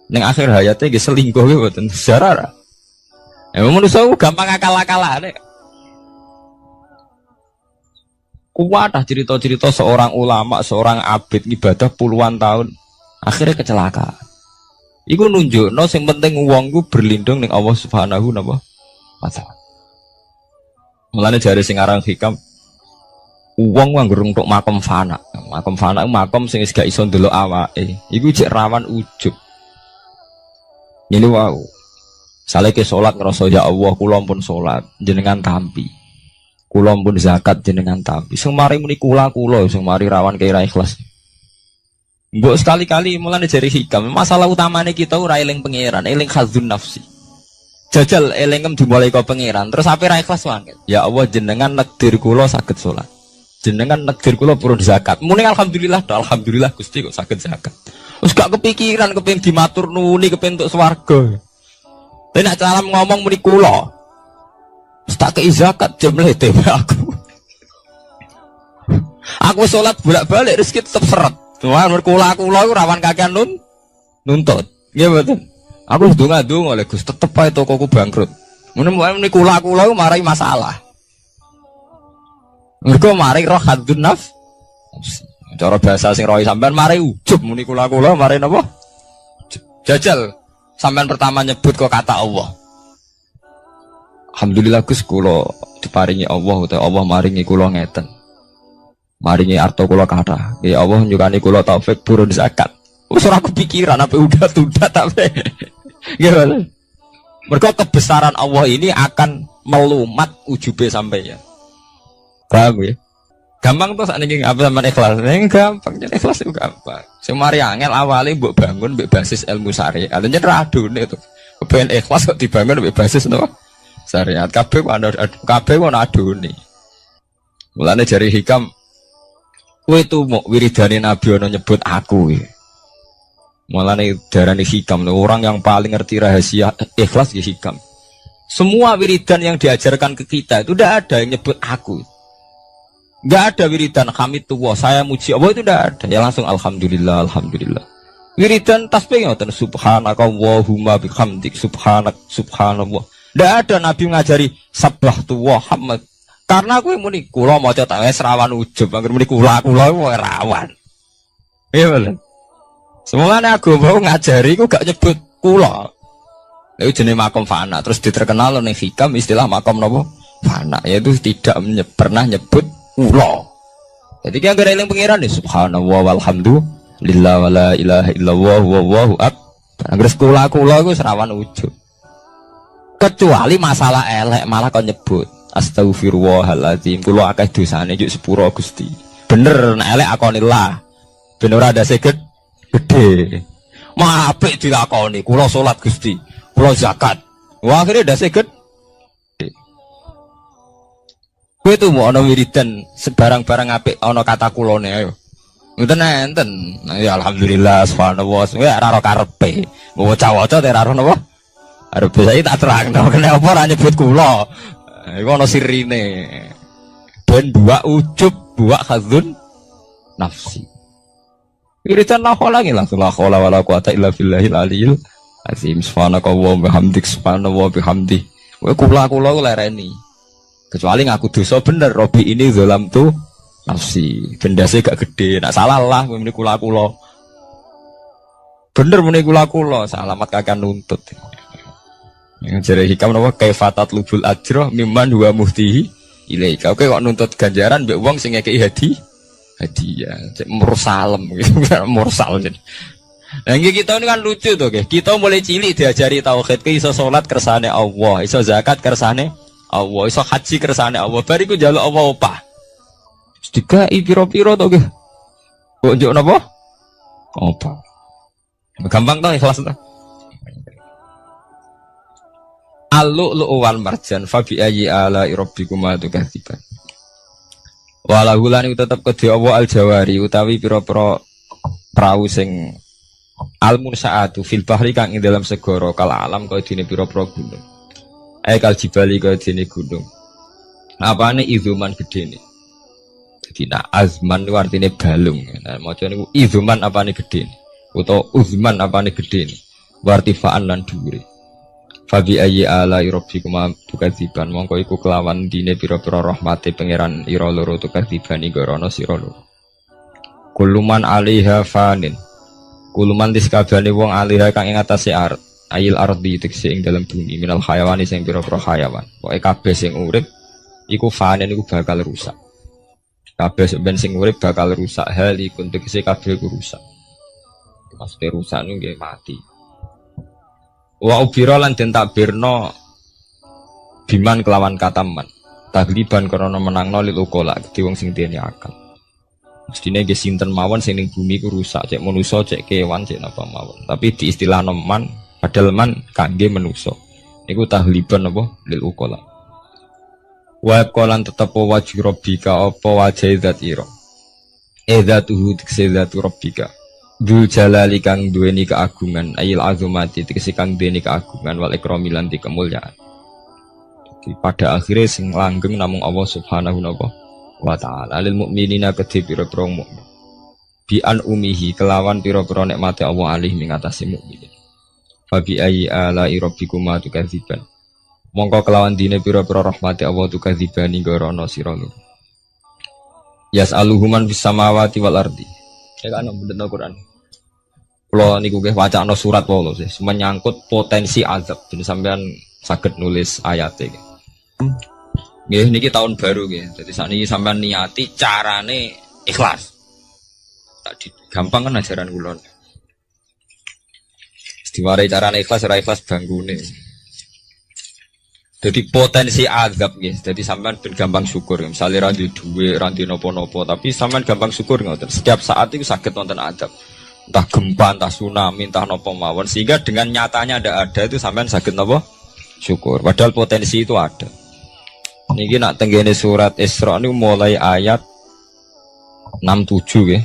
Ning akhir hayate nggih selingkuh nggih mboten zarara. Manusa gampang akal-akalane. Kuat cerita-cerita seorang ulama, seorang abid ibadah puluhan tahun akhirnya kecelakaan. Iku nunjukno sing penting wong ku berlindung ning Allah Subhanahu wa taala. Mulane jare sing aran hikam uang nganggur untuk makom fana makom sing gak iso ndelok awake iku jek rawan ujub. Ini wow sale ke salat ngrasa ya Allah kula pun salat jenengan tampi kula pun zakat jenengan tampi sing mari muni kula sing mari rawan kira ikhlas. Mbok sekali-kali mulane jari hikam masalah utamane kita ora eling pangeran eling khazun nafsi. Jajal elengem dimulai kau pangeran. Terus apa ra ikhlas banget. Ya Allah jenengan nekdir kula saged salat. Jenengan nekdir kula purun zakat. Muni alhamdulillah, alhamdulillah Gusti kok saged zakat. Wis gak kepikiran kepengin dimatur nuni kepengin entuk swarga. Tapi nek cara ngomong muni kula. Wis tak kei zakat jemlete aku. Aku salat bolak-balik rezeki tetep seret. Tuhan kula iku rawan kakean nuntut. Nggih mboten. Aku ndonga-ndonga oleh Gus tetep ae tokoku bangkrut. Muni kula marai masalah. Mergo mari roh hadun nafs. Cara bahasa sing rohi sampean mari ujub muni kula mari napa? Jajal sampean pertama nyebut kok kata Allah. Alhamdulillah Gus kula diparingi Allah utawa Allah maringi kula ngeten. Maringi arto kula kathah. Ya Allah nyukani kula taufik purun zakat. Wis ora kepikiran apa udah tapi. Gimana? Mergo kebesaran Allah ini akan melumat ujube sampai ya. Paham ya? Gampang tuh sakniki apa sampean ikhlas. Gampang, jadi ikhlas itu gampang. Sing mari angel awale mbok bangun mbek basis ilmu syariat. Alane radone itu. Kepen ikhlas kok dibangun mbek basis napa? Syariat. Kabeh kok adone. Mulane jari hikam kowe itu mau wiridane Nabi ono nyebut aku ya. Mulane darane hikam orang yang paling ngerti rahasia ikhlas ya hikam. Semua wiridan yang diajarkan ke kita itu tidak ada yang nyebut aku. Enggak ada wiridan hamidullah, saya muji Allah itu tidak ada. Ya langsung alhamdulillah, alhamdulillah. Wiridan tasbih ngoten subhanaka wallahumma bihamdik subhanallah. Tidak ada Nabi ngajari sabbahtu wa hamd. Karena aku muni kula maca tak wis rawan ujub, angger muni kula rawan. Iya bener. Semuanya agama ngajari ku gak nyebut kula. Itu jenis makom fana. Terus diterkenal ning hikam istilah makom napa? Fana. Yaitu tidak pernah nyebut kula. Jadi ki anggere eling pangeran ya subhanallah walhamdulillah wala ilaha illallah wallahu akbar. Anggere kula iku serawan ujub. Kecuali masalah elek malah kon nyebut astagfirullahaladzim kula akeh dosane juk sepuro Gusti. Bener nek elek akonillah. Ben ora ada seged gede. Mah apik dilakoni, kula salat Gusti, kula zakat. Wah akhirnya ndak seged. Kowe tuh mau ana wiridan sebarang-barang apik ana kata kulone ayo. Ngoten enten. Ya alhamdulillah subhanallah. Ya ora ora karepe. Waca-waca ora ora napa? Arep saya tak terangno kenapa ora nyebut kula. Iku ana sirine. Ben dua ujub, dua khazun nafsi. Wiridan la khola nggih langsung la khola wala quwata illa billahil aliyil azim subhanaka wa bihamdik subhanallah bihamdi. Kowe kula lereni. Kecuali ngaku dosa bener Robi ini zalam tu nafsi. Bendase gak gede. Nak salah lah muni kula. Bener muni kula salamat kakak nuntut. Yang jare hikam napa kaifatat lubul ajrah mimman huwa muhtihi ilaika. Oke kok nuntut ganjaran mbek wong sing ngekeki hadiah, cek mursalem gitu, mursal jadi. Nah kita ini kan lucu tuh, kita mulai cilik diajari tauhid, iso sholat kersane Allah, iso zakat kersane Allah, iso haji kersane Allah. Bariku jaluk Allah opah. Dikai piro-piro tuh, kok njuk napa? Opah. Gampang tuh ikhlas tuh. Al-lu'lu'u wal marjan fa bi ayyi ala'i rabbikuma tukadziban. Walahulan itu tetap kedua Allah al-jawari utawi pira-pira prau sing al-munsaatu fil bahri kang ing dalam segara kal alam kaya dene pira-pira gunung. Kal jibali kaya dene gunung. Apane izuman gedene. Dadi azman ku artine balung. Nah macane niku izuman apane gedene utawa uzman apane gedene. Wartifaan lan dhuwure. Fabi ayyi ala rabbikuma tukadziban mongko iku kelawan dine pira-pira rahmate pangeran ira loro tukadziban igorono sira loro. Kuluman alaiha fanin. Kuluman diskabane wong alaiha kang ing atase art, ayil ardi tekse ing dalem bumi minal hayawani sing pira-pira hayawan. Pokoke kabeh sing urip iku fanin iku bakal rusak. Kabeh sing urip bakal rusak halikun tekse kabeh iku rusak. Maksudnya rusak niku nggih mati. Wa ubira lan den takbirno biman kelawan kataman tagliban karena menangno lil ukola di wong sing duweni akal. Mestine nggih sinten mawon sing ning bumi ku rusak cek manusa cek kewan cek napa mawon. Tapi di istilah man padahal man kangge manusa. Iku tahliban apa lil uqala. Wa qalan tetep wajhi rabbika apa wajhi zat ira. Zatuhu tikzatu rabbika. Dzul jalali kang duweni keagungan, ayil azumati tegese kang duweni keagungan wal ikrami lan kemuliaan. Jadi pada akhirnya sing langgeng namung Allah Subhanahu wa ta'ala. Lil mukminina kedhe pira-pira mukmin. Bi an umihi kelawan pira-pira nikmate Allah alih ing atase mukmin. Fabi ayyi ala rabbikuma tukadziban. Mongko kelawan dine pira-pira rahmate Allah tukadziban ing rono sira nur. Yas'aluhuman fis samawati wal ardi. Ya kan bener Quran. Kula niku nggih wacana surat wae sih, menyangkut potensi azab. Jadi sampean saged nulis ayate. Nggih niki tahun baru nggih. Jadi sakniki sampean niati carane ikhlas. Tadi gampang kan ajaran kula. Diwarai carane ikhlas ora ikhlas banggune. Jadi potensi azab nggih. Jadi sampean ben gampang syukur. Misalnya ra duwe dhuwit, ra duwe napa-napa, tapi sampean gampang syukur ngoten. Setiap saat itu saged wonten azab. Entah gempa, entah tsunami, entah napa mawon. Sehingga dengan nyatanya ada itu sampean saged napa? Syukur. Padahal potensi itu ada. Niki nak tenggene surat Isra niku mulai ayat 67 nggih.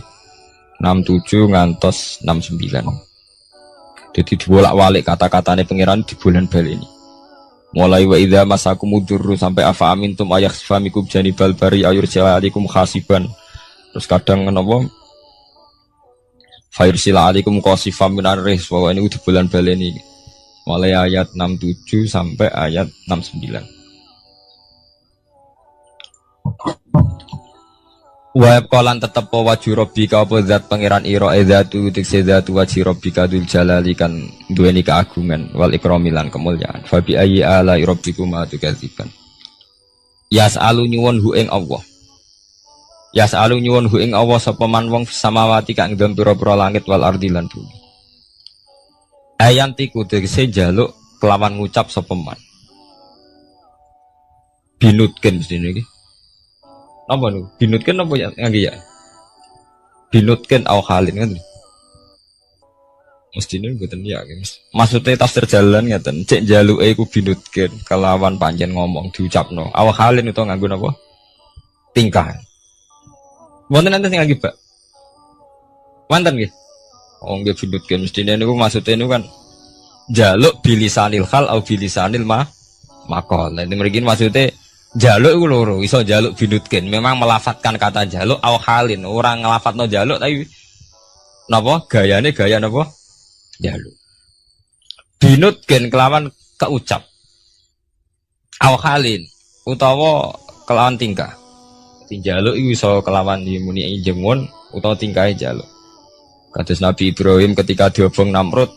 67 ngantos 69. Jadi dibolak-balik kata-katane pangeran di bulan bal ini. Mulai wa idza masakumudurru sampai afa amintum ayakhfamikum janibal bari ayursila alaikum khasiban. Terus kadang napa? Fairsila alaikum qasifam minar ris. Bahwa ini di bulan bal ini. Mulai ayat 67 sampai ayat 69. Wa qalan tetep wajhu rabbika apa zat pangeran ira zatu tikse zatu wajhi rabbika dzul jalali kan duweni keagungan wal ikrami lan kemuliaan fa bi ayyi ala rabbikuma tukadziban. Yas'alu nyuwun hu ing Allah. Yas'alu nyuwun hu ing Allah sapa man wong samawati kang ndem pira-pira langit wal ardi lan bumi. Ayantiku tegese njaluk kelawan ngucap sapa man. Binutken mestine iki. Napa niku? Binutken apa ya ngangge ya? Binutken au halin kan. Mestine mboten ya, Mas. Maksude tafsir jalan ngeten, cek njaluke iku binutken kelawan pancen ngomong diucapno. Au halin utawa nganggo napa? Tingkah. Wonten enten sing ngangge, Pak. Wonten nggih. Oh nggih binutken mestine niku maksude niku kan njaluk bilisanil hal au bilisanil maqal. Nek mriki maksude jaluk iku loro, iso jaluk binutken. Memang melafatkan kata jaluk au halin. Orang ngelafatno jaluk tapi napa? Gayane gaya napa? Jaluk. Binutken kelawan keucap. Au halin utawa kelawan tingkah. Jaluk iku iso kelawan muni jengun utawa tingkahe jaluk. Kados Nabi Ibrahim ketika diobong Namrud,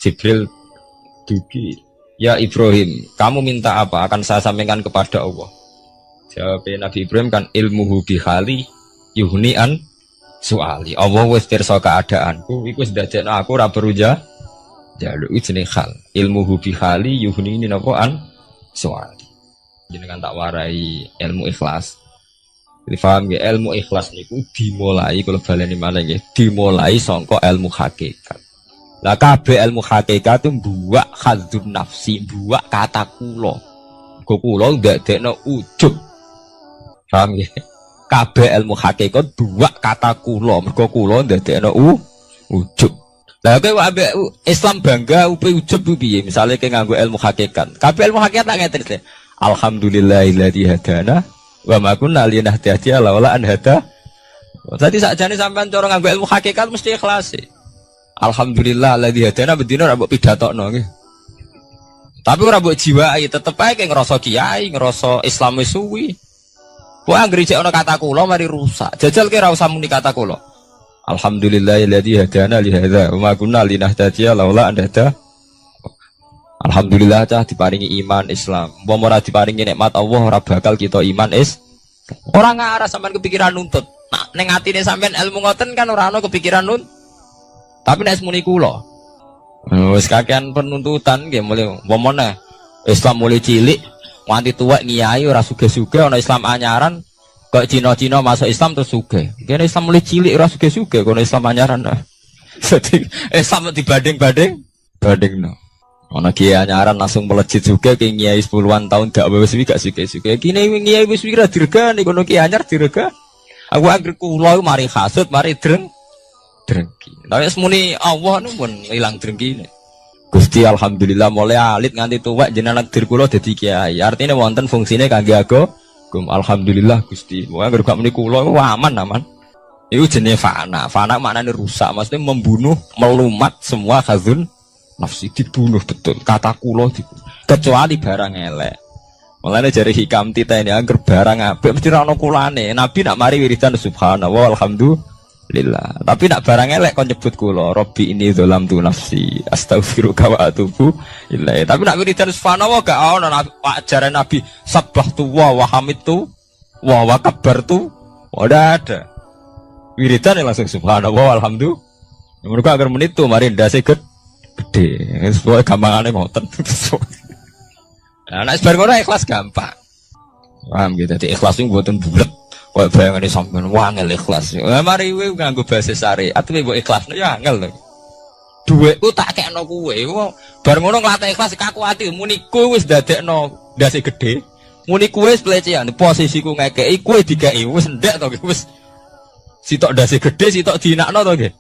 Jibril dugi, ya Ibrahim, kamu minta apa? Akan saya sampaikan kepada Allah. Jawab Nabi Ibrahim kan ilmuhu bihali yuhni'an su'ali. Allah wis pirsa keadaanku, iku wis dadekno aku ora perlu jaluk jeneng hal. Ilmuhu bihali yuhni'ni napa an su'ali. Jenengan tak warai ilmu ikhlas. Jadi paham ya, ilmu ikhlas niku dimulai kalau baleni malah nggih, dimulai sangka ilmu hakikat. Lah kabeh ilmu hakikat itu buak khadzun nafsi, buak kata kula. Kula ndadekno ujub. Paham nggih? Kabeh ilmu hakikat buak kata kula, mergo kula ndadekno ujub. Lah kowe ambek Islam bangga upe ujub piye? Misale kowe nganggo ilmu hakikat. Kabeh ilmu hakikat tak ngeten. Alhamdulillahilladzi hadana wa ma kunna linahtadiya laula an hada. Dadi sakjane sampean cara nganggo ilmu hakikat mesti ikhlas. Alhamdulillah alladzi hadana bedino ora mbok pidatokno nggih. Tapi ora mbok jiwai, tetep ae ngrasa kiai, ngrasa Islam wis suwi. Kok anggere jek ana kata kula mari rusak. Jajal ki ora usah muni kata kula. Alhamdulillahilladzi hadana li hadza wa ma kunna linahtadiya laula an hada. Alhamdulillah cah diparingi iman Islam. Umpama ora diparingi nikmat Allah ora bakal kita iman Ora ngarah sampean kepikiran nuntut. Nah, ning atine sampean ilmu ngoten kan ora ana kepikiran nuntut. Tapi nek muni kula. Wis kakean penuntutan nggih mulai umpama Islam mulai cilik nganti tuwek ngiyai ora sugih-sugih ana Islam anyaran kok Cina-Cina masuk Islam terus sugih. Kene Islam mulai cilik ora sugih-sugih kono Islam anyaran. Jadi Islam dibanding-bandingno. Ana kiai anyaran langsung melejit juga ke kiai 10-an tahun gak wis gak suke-suke. Kene kiai wis wira dirgani kono kiai anyar dirga. Aku anggere kula mari hasud, mari drengki. Tapi semuni Allah nu pun ilang drengkine. Gusti alhamdulillah mulai alit nganti tuwek jenengan takdir kula dadi kiai. Artinya wonten fungsine kangge agama. Alhamdulillah Gusti. Wah anggere gak muni kula aman. Itu jenis fana. Fana maknanya rusak, maksudnya membunuh, melumat semua khazun nafsi, dibunuh betul. Kata kulo dibunuh. Kecuali barang elek. Mulanya jari hikam tita ini angker barang apik mesti ra ono kulane. Nabi nak mari wiridan subhanallah alhamdulillah. Tapi nak barang elek kon nyebut kulo, Robbi ini dzalamtu nafsi, astaghfiruka wa atubu ilaih. Tapi nak wiridan subhanallah gak ono ajaran Nabi sabbahtu wa hamidtu wa kabbartu. Udah ada. Wiridan yang langsung subhanallah alhamdulillah. Mereka agar menit tuh mari ndase gede. Semua gampangannya ngoten. Nah, nek bar ngono ikhlas gampang. Paham gitu. Dadi ikhlas sing mboten bulet. Kok bayangane sampean wangel ikhlas. Mari kowe nganggo bahasa syariat kowe mbok ikhlasno ya angel lho. Dhuwitku tak kekno kowe. Bar ngono nglatih ikhlas kakuati muni kowe wis dadekno ndase gede. Muni kowe wis pelecehan. Posisiku ngekeki kowe dikeki wis ndek to wis. Sitok dasi gede, sitok dinakno to nggih.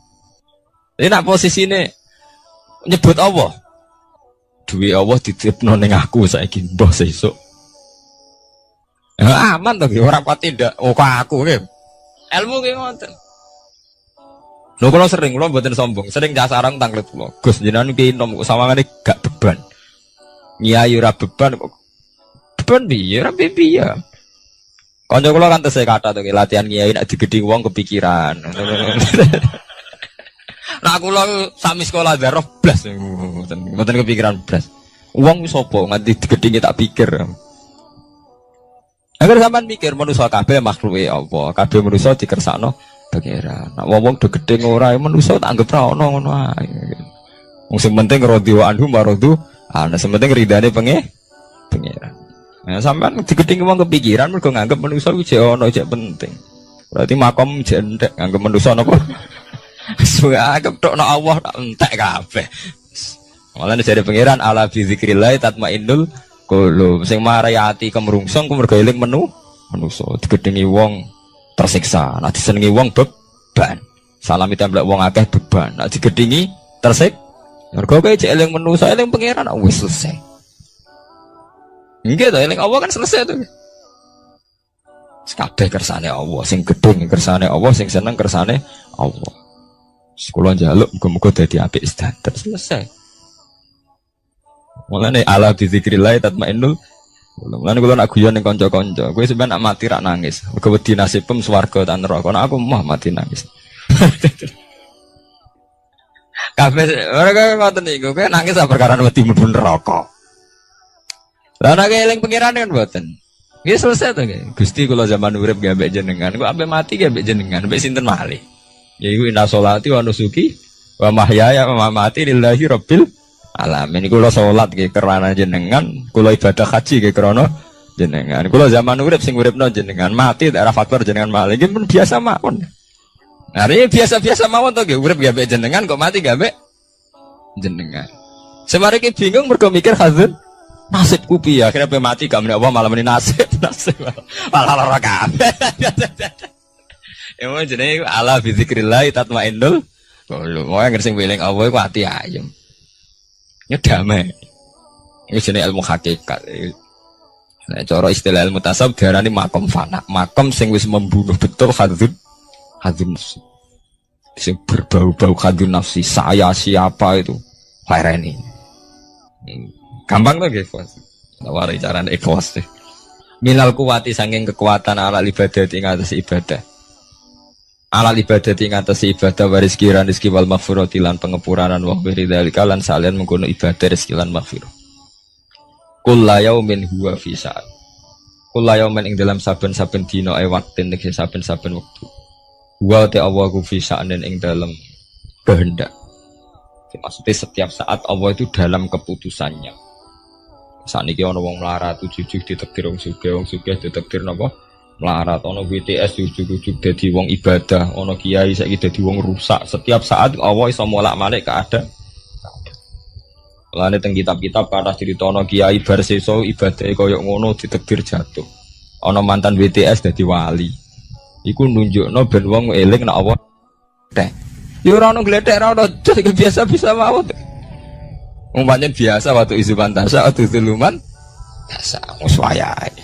Ini nak posisine nyebut Allah. Duwe Allah dititipno ning aku saiki mbah sesuk. Ya aman to nggih, ora pati ndak. Oh kok aku nggih. Ilmu nggih ngoten. Lho kula sering kula mboten sombong, sering jasarang tanglet kula. Gus jenengan iki nom sawangane gak beban. Nyai ora beban kok. Beban piye? Ora piye. Kanca kula kan tesih kata to latihan kiai nek digedhi wong kepikiran. Nah kula sami sekolah daroh blas mboten kepikiran blas. Wong wis sapa nganti digedhi tak pikir. Agar sampean mikir manusa kabeh makhluke apa? Kabeh manusa dikersakno pangeran. Nek wong do gedhe ora manusa tak anggap ra ono ngono ae. Wong sing penting radhiwa anhu maradu, ana sing penting ridane pangeran. Nah, sampean digedhingi wong kepikiran mergo nganggep manusa iki jek ono jek penting. Berarti makom jek entek nganggep manusa napa? Suwe anggap tokno Allah tak entek kabeh. Malah jare pangeran ala bi zikrillah tatmainnul qulub. Sing marai ati kemrungsung ku mergo eling manusa. Digedhingi wong tersiksa, nek disenengi wong beban. Salami templek wong akeh beban. Nek digedhingi mergo kowe jek eling manusa eling pangeran wis selesai. Enggak, eling Allah kan selesai tuh. Kabeh kersane Allah, sing gedung kersane Allah, sing seneng kersane Allah. Sekolah njaluk muga-muga dadi apik standar selesai. Mulane ala bi zikrillah tatmainnul. Mulane kula nak guyon ning kanca-kanca, kowe sampeyan nak mati rak nangis. Muga wedi nasibem swarga ta neraka. Nek aku mah mati nangis. Kabeh ora ngoten niku, kowe nangis perkara wedi mlebu neraka. Lah nek eling pangeran kan mboten. Nggih selesai to nggih. Gusti kula zaman urip nggih ambek jenengan, kok ambek mati nggih ambek jenengan, ambek sinten malih. Yaiku inna sholati wa nusuki wa mahyaya wa mamati lillahi rabbil alamin. Kula salat nggih karena jenengan, kula ibadah haji nggih krana jenengan. Kula zaman urip sing uripno jenengan, mati daerah faktor jenengan malih. Nggih pun biasa mawon. Nah, ini biasa-biasa mawon to nggih, urip nggih ambek jenengan kok mati nggih ambek jenengan. Semari ki bingung mergo mikir hazun nasibku piye akhirnya pe mati gak menapa malah meni nasib malah lara kabeh. Emang jenenge ala bi zikrillah tatmainnul qulub. Wong sing weling Allah iku ati ayem. Ya damai. Iki jenenge ilmu hakikat. Nek cara istilah ilmu tasawuf diarani makom fana. Makom sing wis membunuh betul hadzun nafsi. Sing berbau-bau hadzun nafsi, saya siapa itu? Laireni. Gampang tuh guys, nawari cara ikhlas deh. Minal kuwati saking kekuatan ala ibadah ing atas ibadah. Ala ibadah ing atas ibadah waris kiran rezeki wal maghfirati lan pengepuranan wa beri dalika lan salian mengkono ibadah rezeki lan maghfirah. Kullu yaumin huwa fi sa'at. Kullu yaumin ing dalam saben-saben dina waktin nek saben-saben wektu. Wa ta Allah ku fi sa'anin ing dalam kehendak. Maksudnya setiap saat Allah itu dalam keputusannya. Saat ini ada orang melarat, ujuk-ujuk ditektir orang sugih ditektir apa? Melarat, ada BTS ujuk-ujuk jadi orang ibadah, ada kiai jadi orang rusak. Setiap saat Allah bisa molak-malik keadaan. Mulane teng kitab-kitab kathah critono kiai bar sesuk ibadahe koyo ngono ditakdir jatuh. Ana mantan BTS dadi wali. Iku nunjukno ben wong eling nek Allah teh. Ya ora ono gledek ora ono biasa bisa mawon. Umpamane biasa waktu isu pantasa waktu tuluman biasa wis wayahe.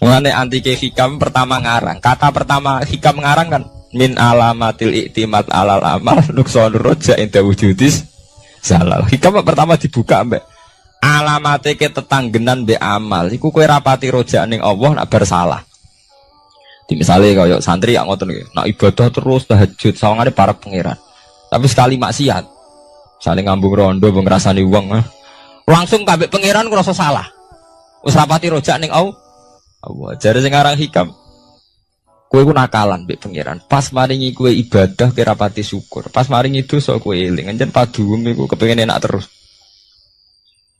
Mulane antike hikam pertama ngarang. Kata pertama hikam ngarang kan min alamatil iktimat alal amal nuksanur roja inda wujudis zalal. Hikam pertama dibuka mbak alamate ke tetanggenan be amal. Iku kowe rapati roja ning Allah nak bersalah. Di misale kaya santri yang ngoten iki, nak ibadah terus tahajud sawangane para pangeran. Tapi sekali maksiat, saling ngambung rondo mbok ngrasani wong, langsung kabeh pangeran ngrasa salah. Wis rapati rojak ning Allah. Jare sing aran hikam. Kowe ku nakalan mbek pangeran. Pas maringi kowe ibadah kira pati syukur. Pas maringi dosa kowe eling. Anjen padum iku kepengin enak terus.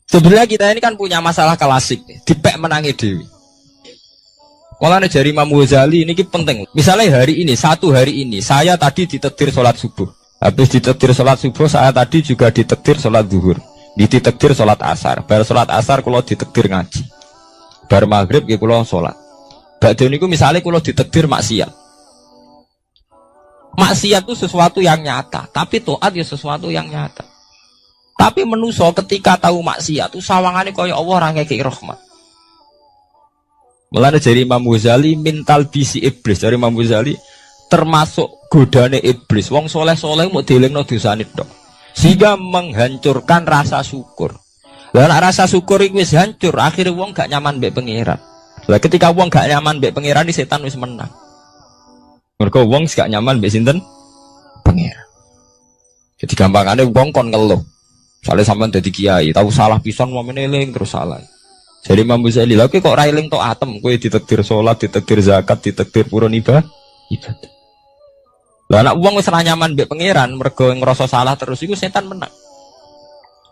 Sebenarnya kita ini kan punya masalah klasik, dipek menangi dewi. Mulane jari Imam Ghazali ini penting. Misalnya hari ini, satu hari ini, saya tadi ditakdir sholat subuh. Habis ditakdir sholat subuh, saya tadi juga ditakdir sholat zuhur. Ditakdir sholat asar. Bar sholat asar kalau ditakdir ngaji. Bar maghrib ya kalau sholat. Ba'da niku misalnya kalau ditakdir maksiat. Maksiat itu sesuatu yang nyata, tapi taat ya sesuatu yang nyata. Tapi menuso ketika tahu maksiat itu sawangane kaya Allah ora ngekeki rahmat. Mulane dari Imam Ghazali mintal bisi iblis, dari Imam Ghazali termasuk godane iblis. Wong soleh-soleh mau dielingno dosane tok. Sehingga menghancurkan rasa syukur. Lah rasa syukur iku wis hancur, akhirnya wong gak nyaman mbek pangeran. Lah ketika wong gak nyaman mbek pangeran, setan wis menang. Mergo wong gak nyaman mbek sinten? Pangeran. Jadi gampangane wong kon ngeluh. Soale sampean dadi kiai, tahu salah pisan momene eling terus salah. Jadi Imam Ghazali, lha kok ora eling tok atem, kowe ditakdir salat, ditakdir zakat, ditakdir purun ibadah. Lah anak wong wis ora nyaman mbek pangeran, mergo ngrasa salah terus iku setan menang.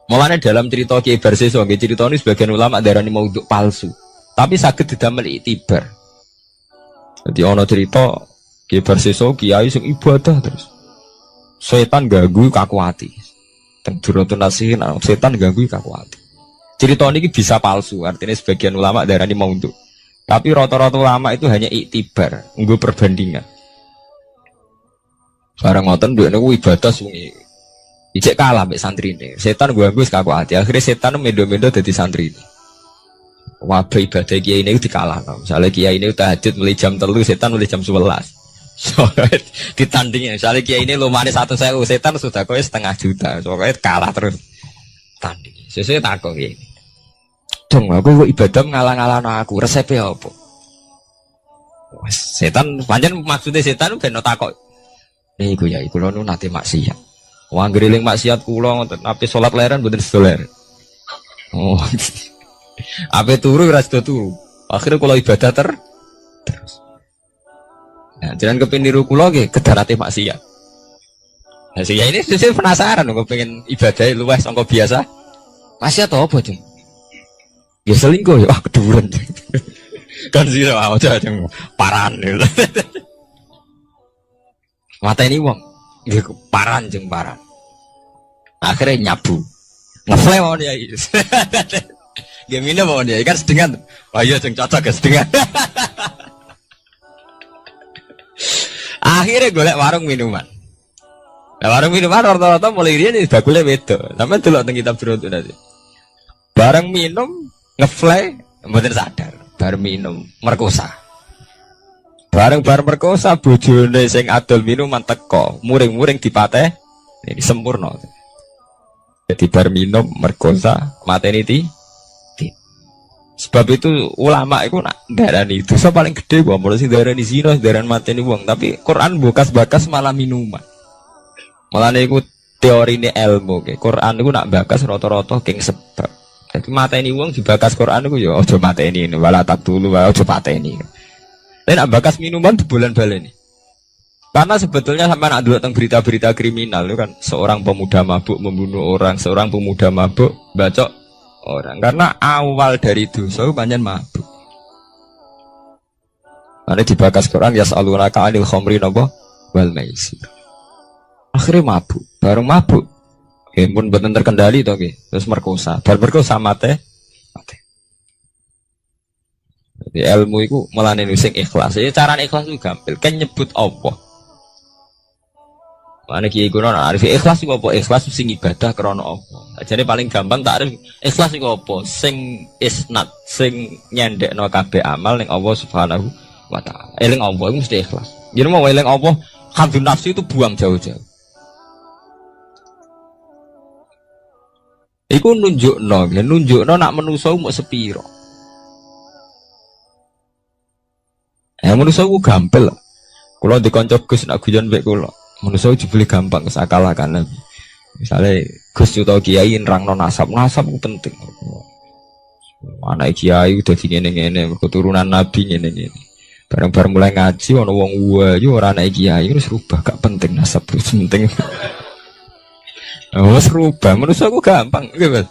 Mulane dalam cerita Kiai Barseso, nggih critane sebagian ulama darani maudhu palsu, tapi saged didamel iktibar. Jadi ana cerita Kiai Barseso kiai sing ibadah terus. Setan ganggu kaku ati. Teng durutun nasihin setan ganggu kaku ati. Cerita ini bisa palsu, artinya sebagian ulama darani maudhu. Tapi rata-rata ulama itu hanya iktibar, nggo perbandingan. Barang ngoten duwe niku ibadah sungi. Ijek kalah mbek santrine. Setan ganggu kaku ati. Akhirnya setan mendo-mendo dadi santrine. Wabah ibadah kiai ini dikalahno. Misalnya kiai ini tahajud mulai jam 3, setan mulai jam 11. So, ditandingnya. Misalnya kiai ini lumane 1.000, setan sudah kowe 500 juta. Soalnya kalah terus. Tanding. Sesuai takok iki. Dong, aku ibadah ngalah-ngalahno aku. Resepnya apa? Setan, pancen maksudnya setan ben takok. Niku ya, kula nu nate maksiat. Wong ngriling maksiat kula ngoten, ape salat leren mboten sedoler. Oh. Ape turu ora sedo turu. Akhire kula ibadah terus. Nah, jangan kepengin niru kula nggih kedarate maksiat. Nah, sing ini sesuk penasaran kok pengen ibadah luwih sangka biasa. Maksiat apa, Jeng? Ya selingkuh ya, keduren. Kan sira aja jeng paran. Mata ini wong, nggih paran jeng paran. Akhirnya nyabu. Ngefle mau dia. Nggih minum mau dia kan sedengan. Wah iya jeng cocok ya sedengan. Akhirnya golek warung minuman. Nah, warung minuman rata-rata mulai dia nih bakule wedo. Sampe delok teng kitab Brut nanti. Bareng minum ngefly mboten sadar. Bar minum merkosa. Bareng merkosa bojone sing adol minuman teko, muring-muring dipateh. Ini sempurna. Jadi bar minum merkosa mateni ti. Sebab itu ulama itu nak darani dosa paling gede gua mulai sing darani zina, darani mateni wong, tapi Quran bakas malah minuman. Malah niku teorine ilmu ke. Quran niku nak bakas rata-rata king sebab. Jadi mateni wong dibakas Quran niku ya aja mateni wala taqtulu wa aja pateni. Nek nak bakas minuman dibolan-baleni. Karena sebetulnya sampai nak dulu tentang berita-berita kriminal itu kan seorang pemuda mabuk membunuh orang, seorang pemuda mabuk bacok orang. Karena awal dari dosa itu banyak mabuk. Nanti dibakas Quran yas'alunaka 'anil khamri napa wal maisir. Akhirnya mabuk, bareng mabuk pun boten terkendali to nggih. Terus merkosa. Bar merkosa mate. Mate. Jadi ilmu iku melane sing ikhlas. Ya carane ikhlas itu gampil. Kan nyebut Allah. Mana kiai kuno arif ikhlas iku apa? Ikhlas sing ibadah krana Allah. Jadi paling gampang tak arif ikhlas iku apa? Sing isnad, sing nyendekno kabeh amal ning Allah Subhanahu wa taala. Eling Allah iku mesti ikhlas. Yen mau eling Allah, hamdun nafsi itu buang jauh-jauh. Iku nunjukno nak manusa mau sepiro. Manusa ku gampil. Kula dikonco Gus nak guyon mbek kula. Manusia dibeli gampang kesakalakan. Misalnya Gus atau Kiai nerangno nasab ku penting. Anak Kiai udah ngene-ngene, keturunan Nabi ngene-ngene. Bareng-bareng mulai ngaji ana wong wayu ora anak Kiai terus rubah gak penting nasab penting. Wes rubah manusia ku gampang, nggih, Mas.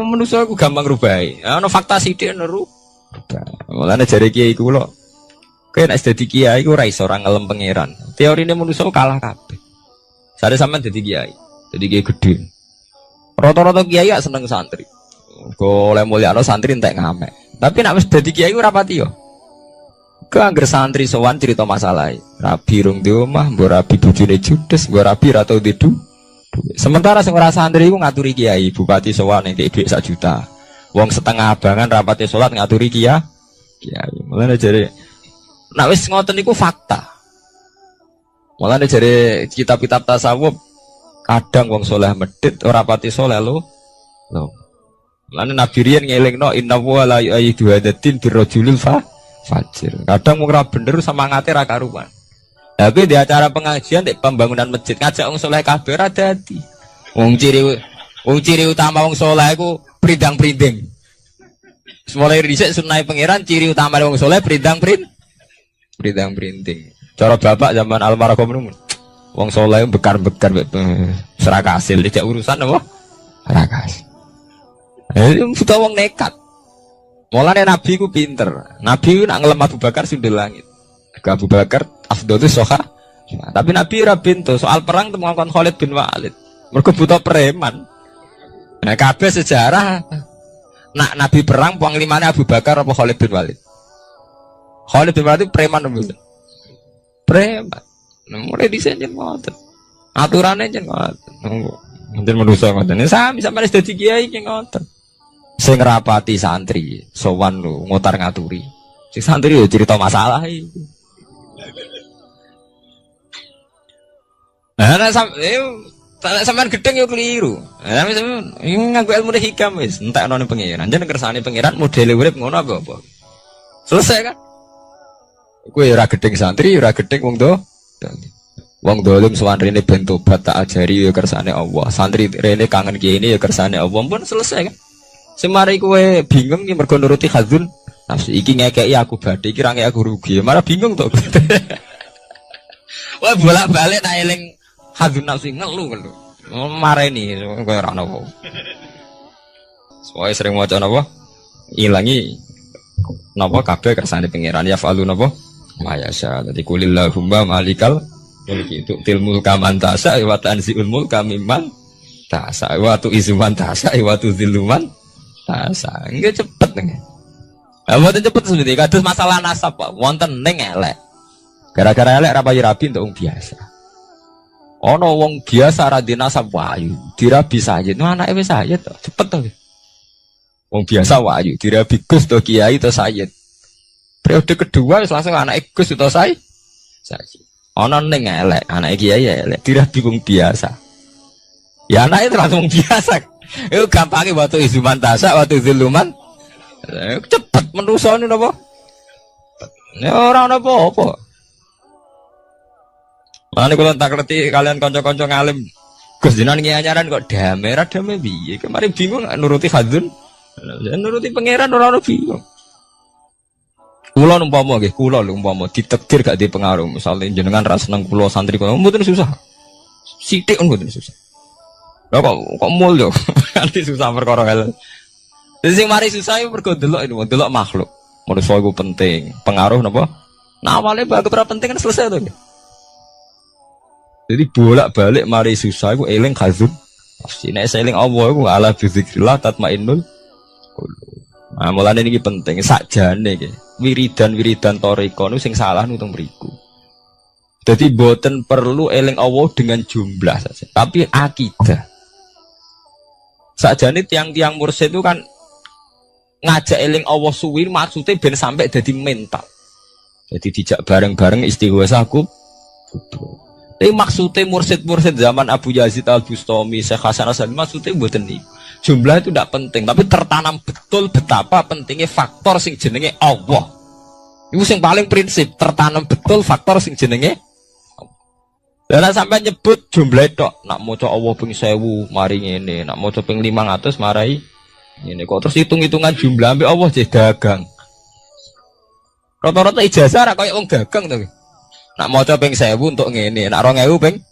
Manusia ku gampang rubahi. Ana fakta sithik neru. Mulane jare Kiai kula kayak nak jadi kiai, aku rai seorang ngelem pangeran. Teori ini manusia kalah kabeh. Saya sama jadi kiai gede. Rata-rata kiai gak seneng santri. Golek mulyakno santri entek ngamek. Tapi nak wis dadi kiai ora rapati yo. Ke angger santri sowan cerita masalah. Rabi rung di omah, mbok rabi bojone judes, mbok rabi ra tau didu. Sementara sing ora santri iku ngaturi kiai, bupati sowan nek dhuwit 1 juta. Wong setengah abangan rapati salat ngaturi kiai. Mulane jare nah wis ngoten niku fakta. Mulane jare kitab-kitab tasawuf kadang wong saleh medhit ora pati saleh lho. Mulane Nabi riyen ngelingno inna wa la yu'ayyidu hadatin birrajulil fajir. Kadang wong ora bener semangate ra karuan. Tapi di acara pengajian di pembangunan masjid ngajak wong saleh kabeh ora dadi. Wong ciri utama wong saleh iku prindang-prinding. Mulai dhisik sunah pangeran ciri utama wong saleh prindang-prinding. Cara bapak zaman almarhum niku wong saleh bekar-bekar serakasil tidak urusan apa? Serakas. Buta wong nekat. Mulane nabi ku pinter. Nabi ku nak ngelem Abu Bakar sundul langit. Abu Bakar afdhalus soha. Tapi nabi ora pintu soal perang temu ngkon Khalid bin Walid. Mergo buta preman. Nah kabeh sejarah nak nabi perang panglimane Abu Bakar apa Khalid bin Walid? Khalid bin Walid preman nembe. Preman. Mulai dhisik yen ngoten. Aturane yen ngoten. Mungkin manusa ngoten. Sami sampeyan dadi kiai ki ngoten. Sing rapati santri, sowan lho ngotar ngaturi. Sing santri yo cerita masalah iki. Nah, sampeyan gedeng yo keliru. Nah, sampeyan nganggo ilmu hikam wis, entekno ning pangeran. Jeneng kersane pangeran modele urip ngono apa? Selesai kan? Kowe ora gedeng santri, ora gedeng wong do. Wong dolim sowan rene ben tobat tak ajari ya kersane Allah. Santri rene kangen kiai ini ya kersane Allah. Pun selesai kan? Semari kowe bingung iki mergo nuruti hadzun nafsu. Iki ngekeki aku badhe, iki ra ngekeki aku rugi. Malah bingung to. Wah bolak-balik tak eling hadzun nafsu ngelu. Mareni kowe ora ono. Soale sering maca napa? Ilangi napa kabeh kersane pangeran ya falu napa? Mayasa. Dadi kulillahumma malikal mulki tu'til mulka man tas'a wa tanzi'ul mulka mimman tas'a wa tu'izzu man tas'a wa tudzillu man tas'a. Nggih cepet nggih. Lah mboten cepet sebenarnya kados masalah nasab Pak. Wonten ning elek. Gara-gara elek ra payu rabi untuk wong biasa. Ana wong biasa ra di nasab wayu, dirabi sayyid. Nah anake wis sayyid to, cepet to. Wong biasa wayu, dirabi Gus to kiai to sayyid. Periode kedua langsung anak Gus atau saya. Ana ning elek, anak kiai ya elek, dirabi wong biasa. Ya anak itu langsung biasa. Itu gampangnya waktu izuman tasak, waktu ziluman. Cepet menusa ini apa? Ya orang apa-apa. Mana kalau tak ngerti kalian konco-konco ngalim. Gus jinan nyanyaran kok damai piye? Kemarin bingung nuruti hadzun. Nuruti pangeran orang bingung. Kula umpama nggih, kula lho umpama ditakdir gak di pengaruh, misalnya jenengan ra seneng kula santri kula mboten susah. Sithik mboten susah. Lah kok mulya, nanti susah perkara hal. Dadi sing mari susah iku mergo delok makhluk. Manusa iku penting, pengaruh napa? Nah awale bab ora penting kan selesai to. Jadi bolak-balik mari susah iku eling khazun nafsi. Nek eling Allah iku ala bizikrillah tatmainnul qulub. Nah, mulane niki penting sakjane iki. Wiridan-wiridan thariqah niku sing salah nutung mriku. Jadi boten perlu eling Allah dengan jumlah saja, tapi akidah. Sakjane tiang-tiang mursyid itu kan ngajak eling Allah suwi maksudnya ben sampai jadi mental. Jadi dijak bareng-bareng istighosa kubur. Tapi maksudnya mursyid-mursyid zaman Abu Yazid Al-Bustami, Syekh Hasan Asy-Syadzili maksudnya mboten niku. Jumlah itu tidak penting, tapi tertanam betul betapa pentingnya faktor sing jenenge Allah. Itu sing paling prinsip, tertanam betul faktor sing jenenge Allah. Dan sampai nyebut jumlah itu, nak maca Allah ping 1000 mari ngene, nak maca ping 500 marai ngene. Kok terus hitung-hitungan jumlah ambek Allah jadi dagang. Rata-rata ijazah ra koyo wong dagang to. Nak maca ping 1000 untuk ngene, nak 2000 ping